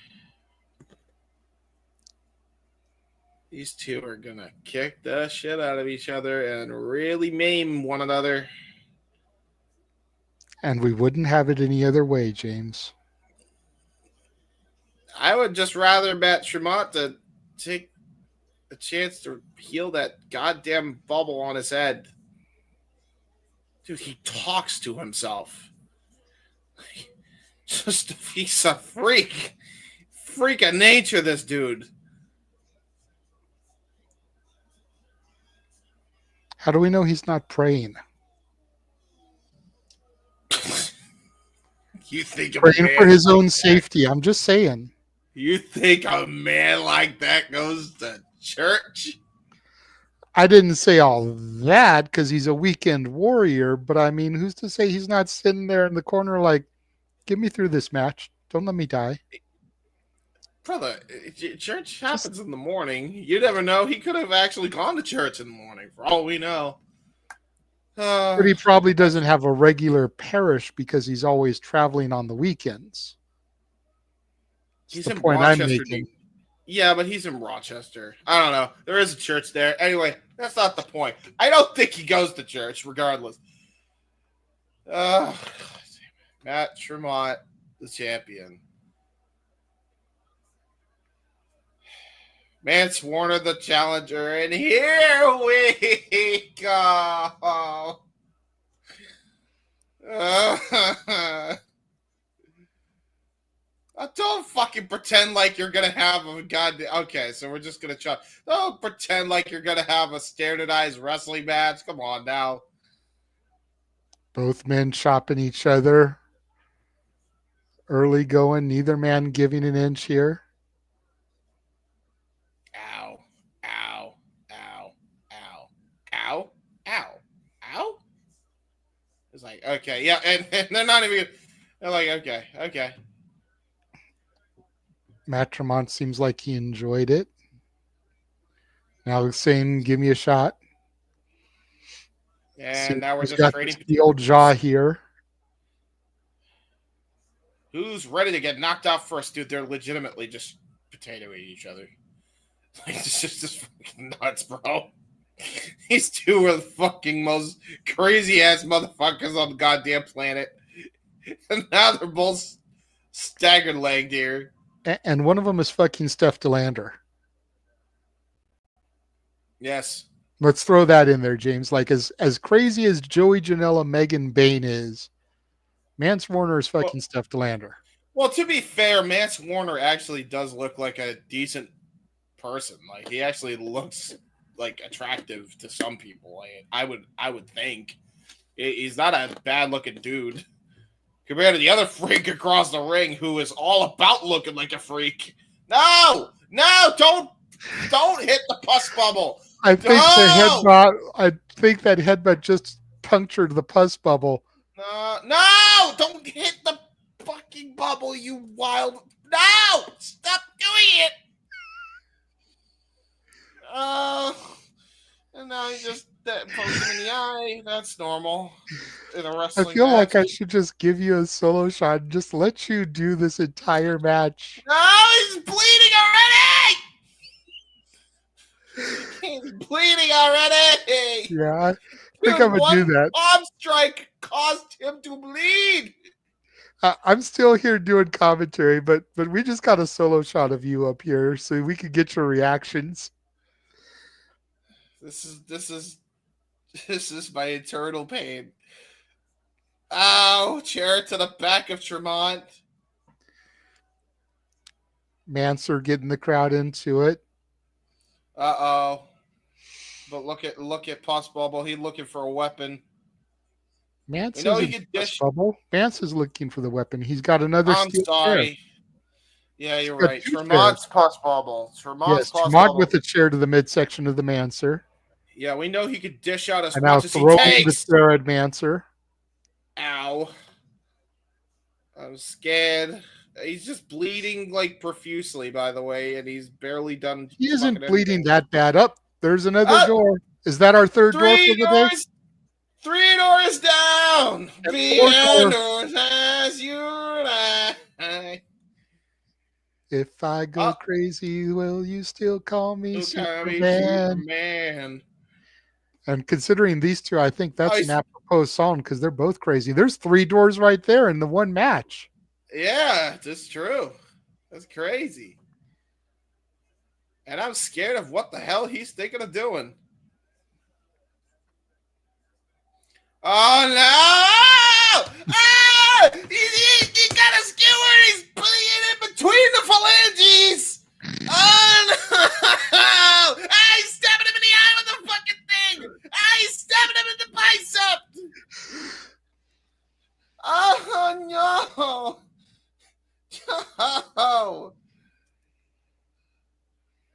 These two are gonna kick the shit out of each other and really maim one another. And we wouldn't have it any other way, James. I would just rather Matt Tremont to take a chance to heal that goddamn bubble on his head. Dude, he talks to himself. He's a freak. Freak of nature, this dude. How do we know he's not praying? You think praying for his own safety. I'm just saying. You think a man like that goes to church? I didn't say all that because he's a weekend warrior, but I mean, who's to say he's not sitting there in the corner like, get me through this match. Don't let me die. Brother, church happens in the morning. You never know. He could have actually gone to church in the morning, for all we know. But he probably doesn't have a regular parish because he's always traveling on the weekends. He's the in point Rochester. I'm making. Yeah, but he's in Rochester. I don't know. There is a church there. Anyway, that's not the point. I don't think he goes to church, regardless. Matt Tremont, the champion. Mance Warner, the challenger, and here we go. Don't fucking pretend like you're gonna have a goddamn. Okay, so we're just gonna try. Don't pretend like you're gonna have a standardized wrestling match. Come on now. Both men chopping each other. Early going, neither man giving an inch here. Ow, ow, ow, ow, ow, ow, ow. It's like, okay, yeah, and they're not even, they're like, okay. Matt Tremont seems like he enjoyed it. Now saying, give me a shot. And now we're just got trading. The old jaw here. Who's ready to get knocked out first, dude? They're legitimately just potatoing each other. Like, it's just fucking nuts, bro. These two are the fucking most crazy ass motherfuckers on the goddamn planet. And now they're both staggered legged here. And one of them is fucking Steph DeLander. Yes. Let's throw that in there, James. Like as crazy as Joey Janela Megan Bayne is, Mance Warner is Well, fucking Steph Delander. well, to be fair, Mance Warner actually does look like a decent person. Like he actually looks like attractive to some people. Like, I would think he's not a bad looking dude compared to the other freak across the ring who is all about looking like a freak. No, don't hit the pus bubble. I think I think that headbutt just punctured the pus bubble. No, don't hit the fucking bubble, you wild. No, stop doing it. And now he just poked him in the eye. That's normal in a wrestling I feel match. like I should just give you a solo shot and just let you do this entire match. No, he's bleeding already. He's bleeding already. Yeah, I think I'm gonna do that. Arm strike caused him to bleed. I'm still here doing commentary, but we just got a solo shot of you up here so we could get your reactions. This is my eternal pain. Ow! Chair to the back of Tremont. Manser getting the crowd into it. Uh-oh. But look at Pus Bubble. He's looking for a weapon. Mance You know he isn't could dish. bubble. Mance is looking for the weapon. He's got another I'm steel sorry. chair. Yeah, you're Got right. two Tremont's Pus Bubble. Yes, Tremont with the chair to the midsection of the Manser. Yeah, we know he could dish out as And now much as he throwing the takes. chair at Manser. Ow. I'm scared. He's just bleeding like profusely, by the way, and he's barely done. He isn't fucking bleeding anything. that bad. Up. There's another door. Is that our third door for the day? 3 doors down. And Beyond doors as you and I. If I go crazy, will you still call me Superman? Superman. And considering these two, I think that's an apropos song because they're both crazy. There's 3 doors right there in the one match. Yeah, that's true. That's crazy. And I'm scared of what the hell he's thinking of doing. Oh no! Ah! He got a skewer. He's putting it in between the phalanges. Oh no! Ah, he's stabbing him in the eye with the fucking thing. Ah, he's stabbing him in the bicep. Oh no! No!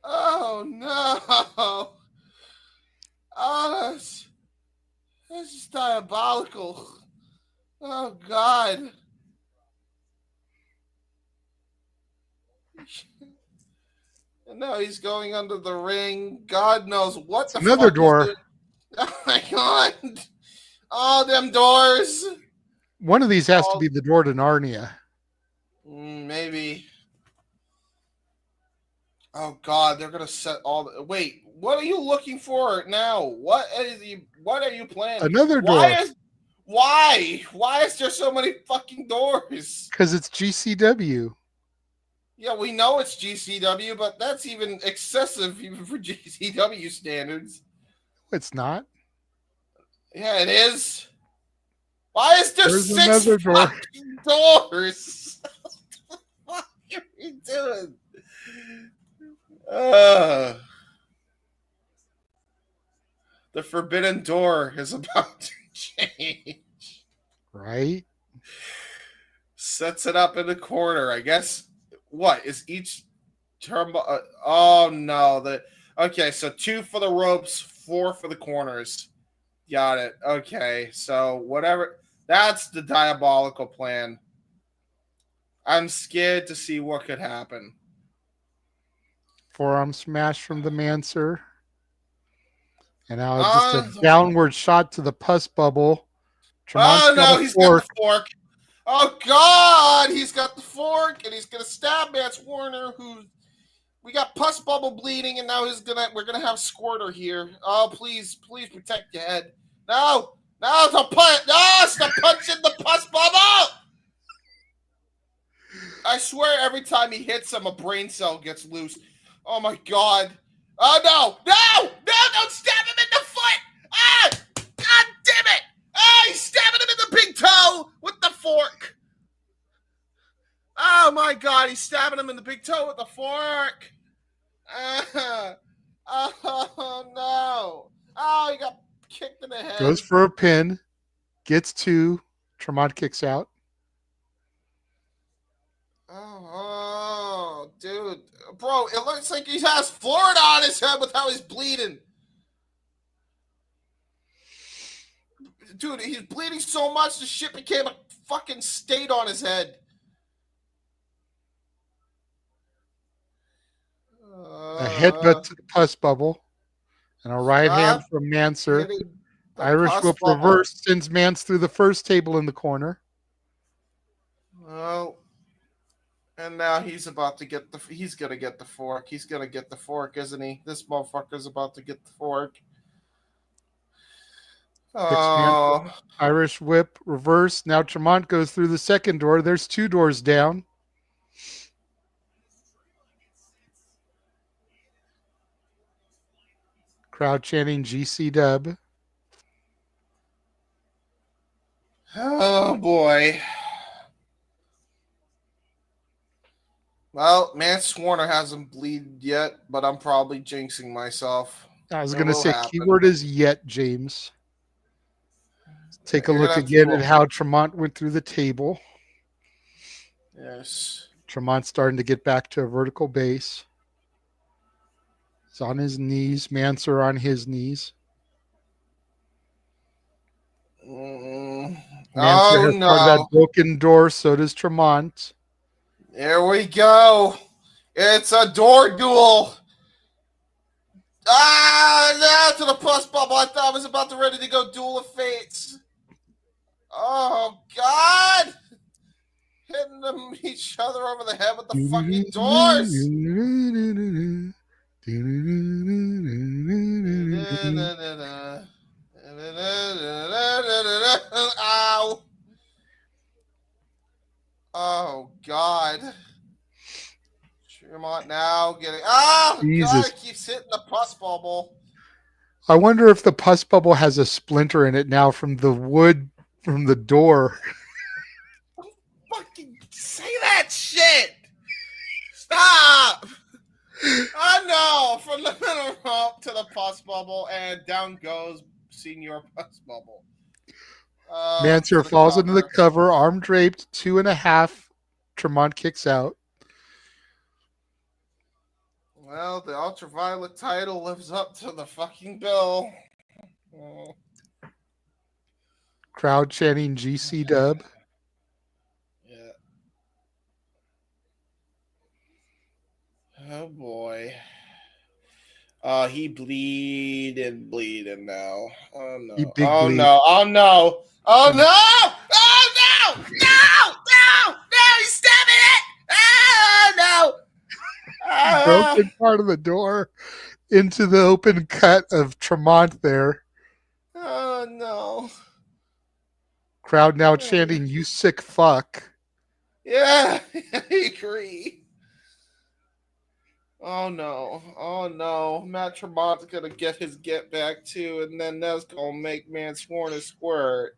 Oh no! Oh, that's just diabolical. Oh God! No, he's going under the ring. God knows what the Another fuck door. He's doing. Oh my God! All them doors. One of these has to be the door to Narnia. Maybe. Oh God, they're gonna set all the. Wait, what are you looking for now? What are you planning? Another door. Why is there so many fucking doors? Because it's GCW. Yeah, we know it's GCW, but that's even excessive even for GCW standards. It's not. Yeah, it is. Why is there There's 6 another door. fucking doors? What are you doing? The forbidden door is about to change. Right? Sets it up in the corner. I guess. What is each term? Oh no! Okay, so 2 for the ropes, 4 for the corners. Got it. Okay, so whatever. That's the diabolical plan. I'm scared to see what could happen. Forearm smash from the Manser. And now just a downward shot to the pus bubble. Oh no, he's got the fork. Oh God, he's got the fork, and he's gonna stab Mance Warner, we got pus bubble bleeding, and now we're gonna have Squirter here. Oh please protect your head. No, don't punch. No, stop punching the pus bubble. I swear every time he hits him, a brain cell gets loose. Oh my God. Oh no, don't stab him in the fork. Oh my God, he's stabbing him in the big toe with the fork. Oh no. Oh, he got kicked in the head. Goes for a pin. Gets two. Tremont kicks out. Oh, dude. Bro, it looks like he has Florida on his head with how he's bleeding. Dude, he's bleeding so much the shit became a fucking state on his head. A headbutt to the pus bubble. And a right hand from Manser. Irish whip reverse sends Mance through the first table in the corner. Well, and now he's about to get he's gonna get the fork. He's gonna get the fork, isn't he? This motherfucker's about to get the fork. Oh. Irish whip reverse. Now Tremont goes through the second door. There's two doors down. Crowd chanting GCW. Oh boy. Well, Mance Warner hasn't bleeded yet, but I'm probably jinxing myself. I was going to say keyword is yet, James. Take a look again at how Tremont went through the table. Yes. Tremont's starting to get back to a vertical base. He's on his knees. Manser on his knees. Manser has part of that broken door. So does Tremont. There we go. It's a door duel. Now to the pus bubble. I thought I was about to ready to go duel of fates. Oh, God. Hitting them each other over the head with the fucking doors. Ow. Oh, God. Tremont now getting... Oh, Jesus. God, it keeps hitting the pus bubble. I wonder if the pus bubble has a splinter in it now from the wood from the door. Don't fucking say that shit. Stop. Oh, no. From the middle rope to the pus bubble, and down goes Senior Pus Bubble. Manser falls into the cover, arm draped, 2.5. Tremont kicks out. Well, the ultraviolet title lives up to the fucking bill. Crowd chanting GCW. Yeah. Oh boy. He bleeding now. Oh no. Oh no. Oh no. Oh no! Oh no! No! No! No! He's stabbing it! Oh no! Broken part of the door into the open cut of Tremont there. Oh no. Crowd now chanting, "You sick fuck." Yeah, I agree. Oh no. Oh no. Matt Tremont's gonna get his get back too, and then that's gonna make Mance Warner squirt.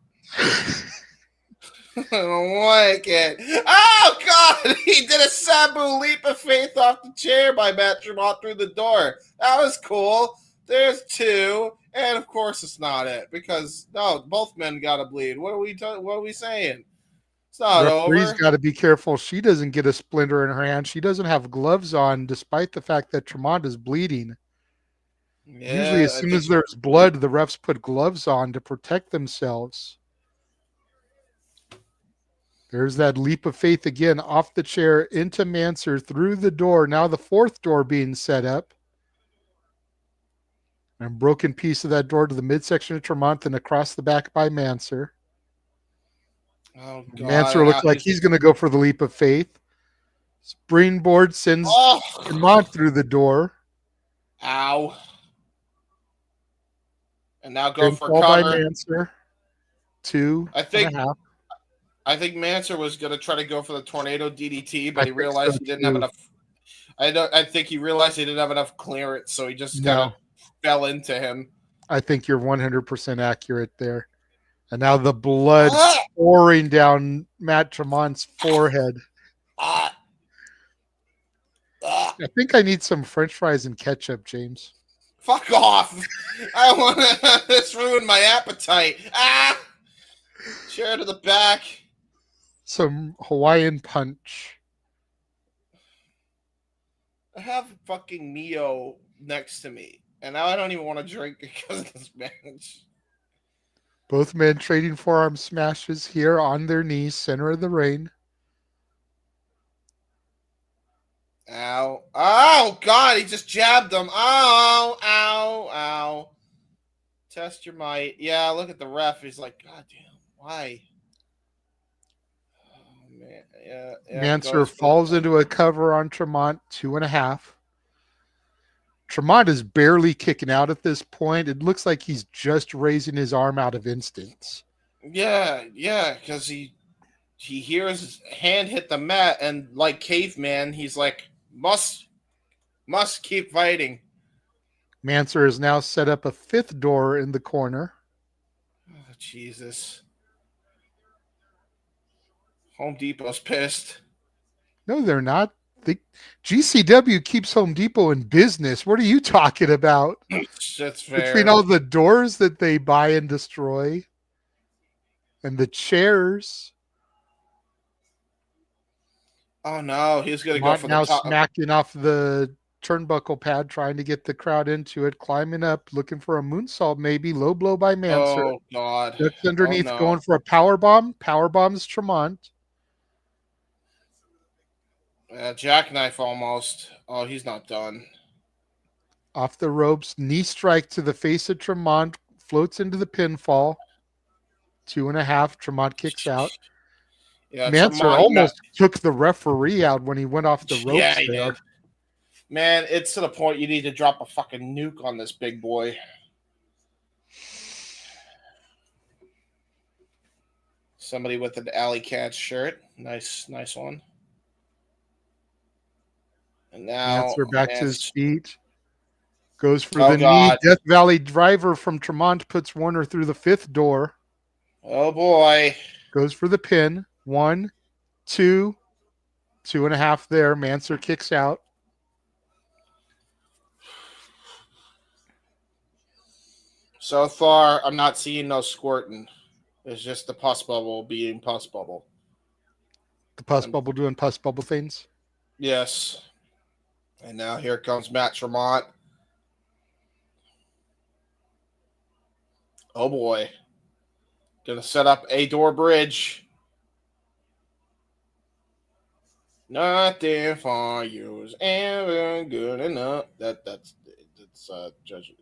I don't like it. Oh God! He did a Sabu leap of faith off the chair by Matt Tremont through the door. That was cool. There's two, and of course it's not it because no, both men gotta bleed. What are we saying? It's not Referee's over. got to be careful. She doesn't get a splinter in her hand. She doesn't have gloves on, despite the fact that Tremont is bleeding. Yeah, usually, as soon as there's blood, the refs put gloves on to protect themselves. There's that leap of faith again, off the chair into Manser, through the door. Now the fourth door being set up. And a broken piece of that door to the midsection of Tremont and across the back by Manser. Oh, God. Manser looks like he's going to go for the leap of faith. Springboard sends Tremont through the door. Ow. And now go for cover. By Manser. 2.5. I think Manser was going to try to go for the tornado DDT, but he realized he didn't have enough. I think he realized he didn't have enough clearance, so he just kind of fell into him. I think you're 100% accurate there. And now the blood pouring down Matt Tremont's forehead. Ah. Ah. I think I need some French fries and ketchup, James. Fuck off! I want to. This ruined my appetite. Ah! Chair to the back. Some Hawaiian punch. I have fucking Miyu next to me, and now I don't even want to drink because of this match. Both men trading forearm smashes here on their knees, center of the ring. Ow. Oh, God, he just jabbed him. Ow, ow, ow. Test your might. Yeah, look at the ref. He's like, God damn, why? Oh, man. Yeah. Mansour falls into a cover on Tremont, 2.5. Tremont is barely kicking out at this point. It looks like he's just raising his arm out of instincts. Yeah, because he hears his hand hit the mat, and like caveman, he's like, must keep fighting. Mansour has now set up a 5th door in the corner. Oh, Jesus. Home Depot's pissed. No, they're not. The GCW keeps Home Depot in business. What are you talking about? That's fair. Between all the doors that they buy and destroy and the chairs. Oh, no. He's going to go for now the top. smacking off the turnbuckle pad, trying to get the crowd into it, climbing up, looking for a moonsault maybe. Low blow by Mansour. Oh, God. Ducks underneath, no. going for a power bomb. Power bombs Tremont. Jackknife almost. Oh, he's not done. Off the ropes, knee strike to the face of Tremont, floats into the pinfall. 2.5. Tremont kicks out. Yeah, Mansour almost took the referee out when he went off the ropes. Yeah, he did. Man, it's to the point you need to drop a fucking nuke on this big boy. Somebody with an Alley Cat shirt. Nice one. And now Mansour back to his feet. Goes for the God. knee. Death Valley driver from Tremont puts Warner through the 5th door. Oh, boy. Goes for the pin. 1, 2, 2.5 there. Mansour kicks out. So far, I'm not seeing no squirting. It's just the pus bubble being pus bubble. The pus bubble doing pus bubble things? Yes. And now here comes Matt Tremont. Oh, boy. Gonna set up a door bridge. Nothing for you is ever good enough. That's Judgment.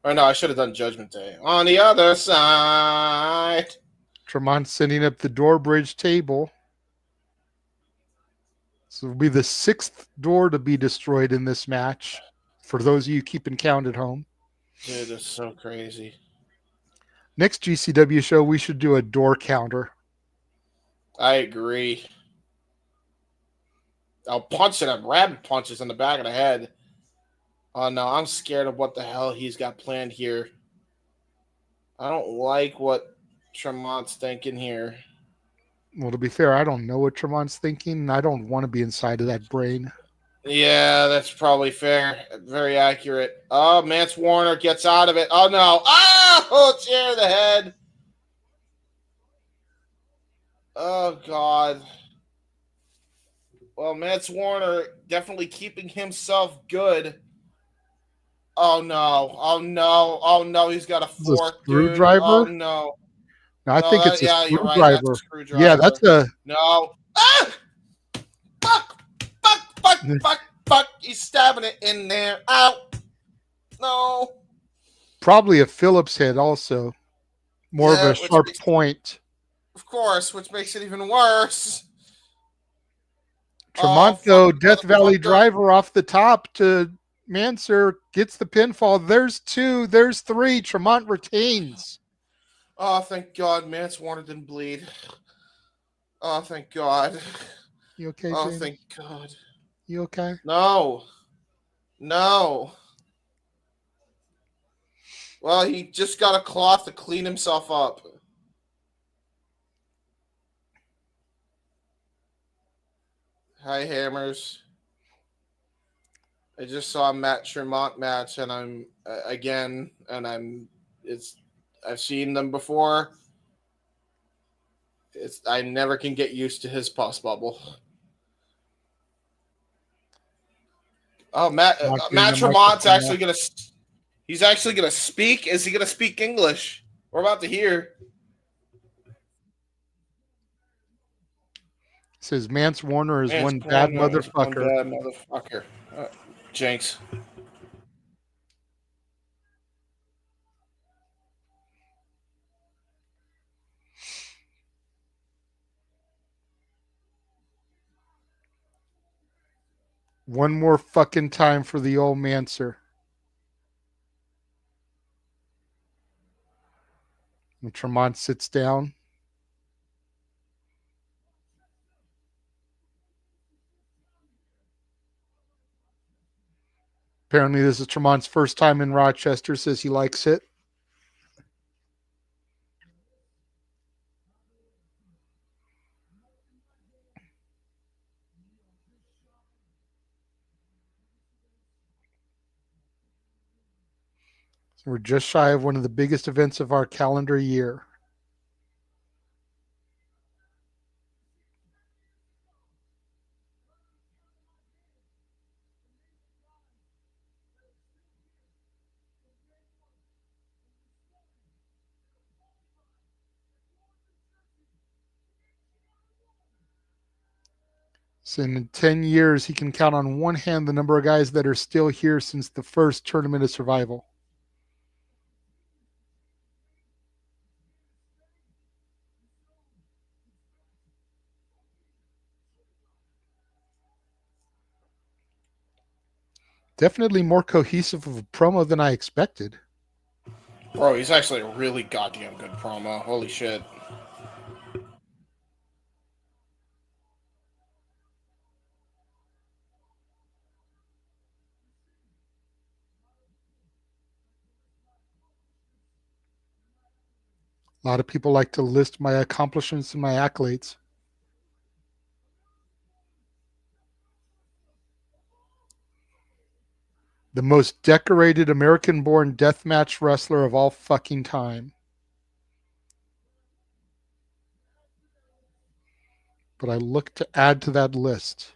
Or no, I should have done Judgment Day. On the other side. Tremont sending up the door bridge table. So it'll be the 6th door to be destroyed in this match. For those of you keeping count at home. Dude, that's so crazy. Next GCW show, we should do a door counter. I agree. I'll punch it. Rabbit punches in the back of the head. Oh, no, I'm scared of what the hell he's got planned here. I don't like what Tremont's thinking here. Well, to be fair, I don't know what Tremont's thinking, and I don't want to be inside of that brain. Yeah, that's probably fair. Very accurate. Oh, Mance Warner gets out of it. Oh, no. Oh, chair to the head. Oh, God. Well, Mance Warner definitely keeping himself good. Oh, no. Oh, no. Oh, no. He's got a fork, screwdriver? Oh, no. No, I think it's a You're screwdriver. right. That's a screwdriver. Yeah, that's a... No. Ah! Fuck. He's stabbing it in there. Ow. No. Probably a Phillips head also. More of a sharp point. Of course, which makes it even worse. Tremont, though, Death Valley driver off the top to Mansour, gets the pinfall. There's 2. There's 3. Tremont retains. Oh, thank God. Mance Warner didn't bleed. Oh, thank God. You okay, Oh, James? thank God. You okay? No. Well, he just got a cloth to clean himself up. Hi, Hammers. I just saw a Matt Tremont match, and I'm I've seen them before. I never can get used to his pus bubble. Oh, Matt Tremont's actually gonna. He's actually gonna speak. Is he gonna speak English? We're about to hear. Says Mance Warner is one bad motherfucker. Jinx. One more fucking time for the old Mancer. And Tremont sits down. Apparently, this is Tremont's first time in Rochester. Says he likes it. So we're just shy of one of the biggest events of our calendar year. So in 10 years, he can count on one hand the number of guys that are still here since the first Tournament of Survival. Definitely more cohesive of a promo than I expected. Bro, he's actually a really goddamn good promo. Holy shit. A lot of people like to list my accomplishments and my accolades. The most decorated American-born deathmatch wrestler of all fucking time. But I look to add to that list.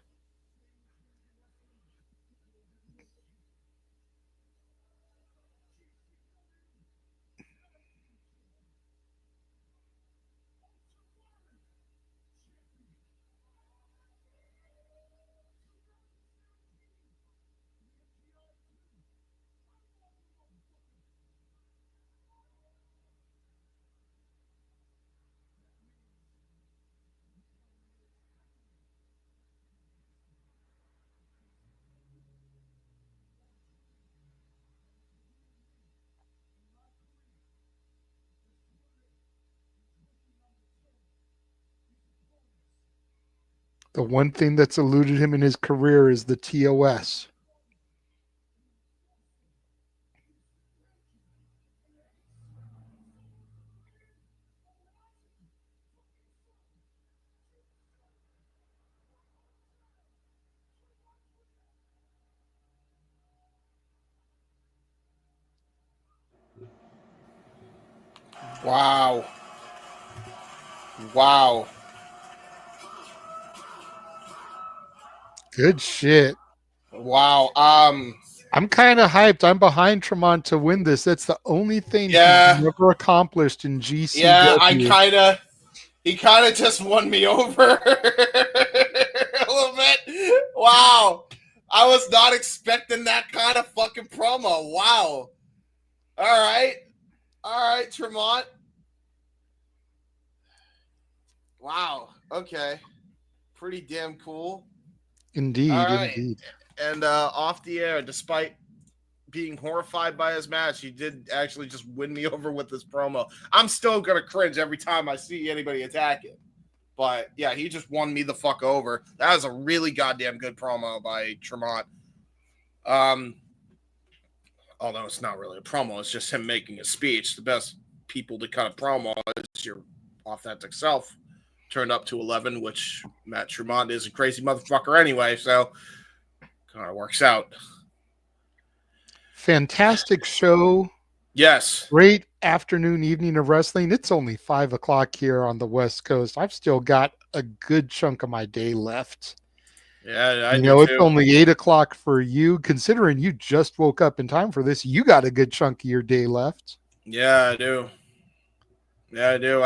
The one thing that's eluded him in his career is the TOS. Wow. Wow. Good shit. Wow. I'm kind of hyped. I'm behind Tremont to win this. That's the only thing he's never accomplished in GCW. Yeah, he kind of just won me over a little bit. Wow. I was not expecting that kind of fucking promo. Wow. All right, Tremont. Wow. Okay. Pretty damn cool. Indeed, All right. indeed. And off the air, despite being horrified by his match, he did actually just win me over with this promo. I'm still gonna cringe every time I see anybody attack him. But yeah, he just won me the fuck over. That was a really goddamn good promo by Tremont. Although it's not really a promo, it's just him making a speech. The best people to cut a promo is your authentic self. turned up to 11, which Matt Tremont is a crazy motherfucker anyway, so kind of works out. Fantastic show. Yes. Great afternoon, evening of wrestling. It's only 5 o'clock here on the West Coast. I've still got a good chunk of my day left. Yeah, I You do know, it's too. only 8 o'clock for you. Considering you just woke up in time for this, you got a good chunk of your day left. Yeah, I do. Yeah, I do.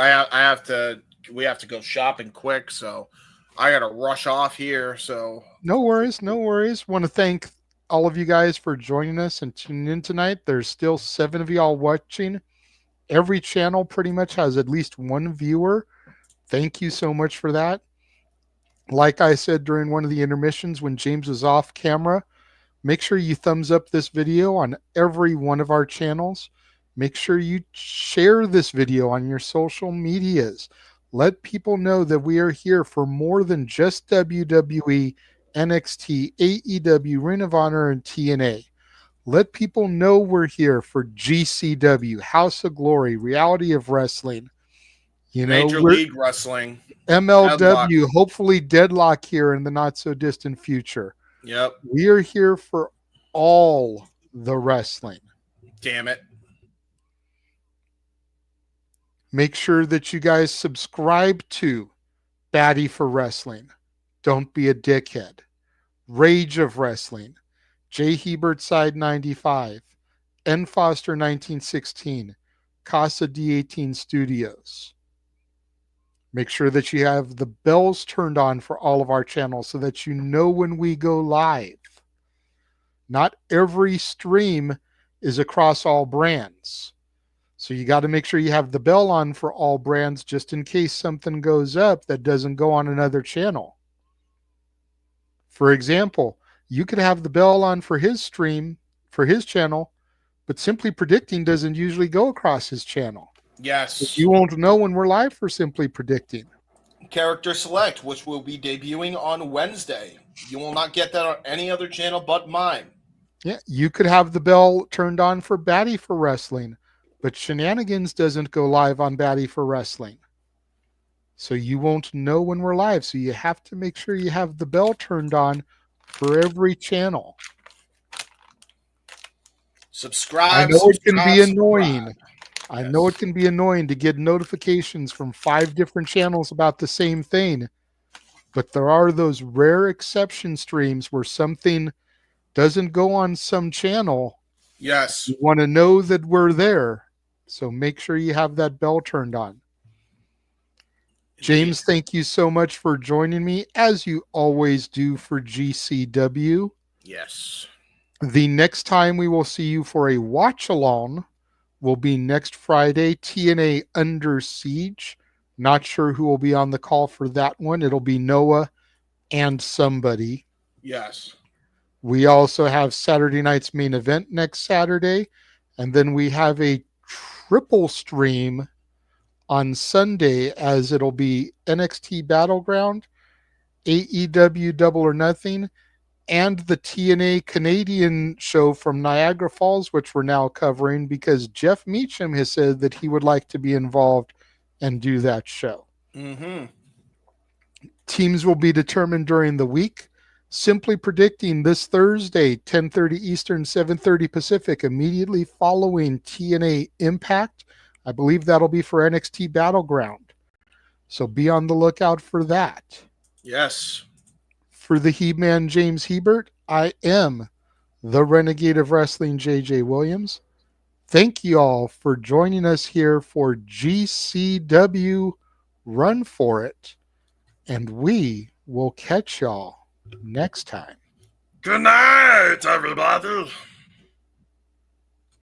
We have to go shopping quick, so I got to rush off here. So No worries, no worries. Want to thank all of you guys for joining us and tuning in tonight. There's still 7 of y'all watching. Every channel pretty much has at least one viewer. Thank you so much for that. Like I said during one of the intermissions when James was off camera, make sure you thumbs up this video on every one of our channels. Make sure you share this video on your social medias. Let people know that we are here for more than just WWE, NXT, AEW, Ring of Honor, and TNA. Let people know we're here for GCW, House of Glory, Reality of Wrestling. You know, Major we're League Wrestling, MLW, Deadlock. hopefully Deadlock here in the not so distant future. Yep. We are here for all the wrestling. Damn it. Make sure that you guys subscribe to Batty for Wrestling. Don't be a dickhead. Rage of Wrestling. J. Hebert Side 95. N. Foster 1916. Casa D18 Studios. Make sure that you have the bells turned on for all of our channels so that you know when we go live. Not every stream is across all brands. So you got to make sure you have the bell on for all brands just in case something goes up that doesn't go on another channel. For example, you could have the bell on for his stream, for his channel, but Simply Predicting doesn't usually go across his channel. Yes. You won't know when we're live for Simply Predicting. Character Select, which will be debuting on Wednesday. You will not get that on any other channel but mine. Yeah, you could have the bell turned on for Batty for Wrestling, but Shenanigans doesn't go live on Batty for Wrestling. So you won't know when we're live. So you have to make sure you have the bell turned on for every channel. Subscribe. I know it can be subscribe. annoying. I know it can be annoying to get notifications from 5 different channels about the same thing, but there are those rare exception streams where something doesn't go on some channel. Yes. You want to know that we're there, so make sure you have that bell turned on. James, thank you so much for joining me, as you always do for GCW. Yes. The next time we will see you for a watch-along will be next Friday, TNA Under Siege. Not sure who will be on the call for that one. It'll be Noah and somebody. Yes. We also have Saturday night's main event next Saturday. And then we have a triple stream on Sunday, as it'll be NXT Battleground, AEW Double or Nothing, and the TNA Canadian show from Niagara Falls, which we're now covering because Jeff Meacham has said that he would like to be involved and do that show. Mm-hmm. Teams will be determined during the week. Simply Predicting this Thursday, 10:30 Eastern, 7:30 Pacific, immediately following TNA Impact. I believe that'll be for NXT Battleground. So be on the lookout for that. Yes. For the Heb Man James Hebert, I am the Renegade of Wrestling, JJ Williams. Thank you all for joining us here for GCW Run For It. And we will catch y'all next time. Good night, everybody.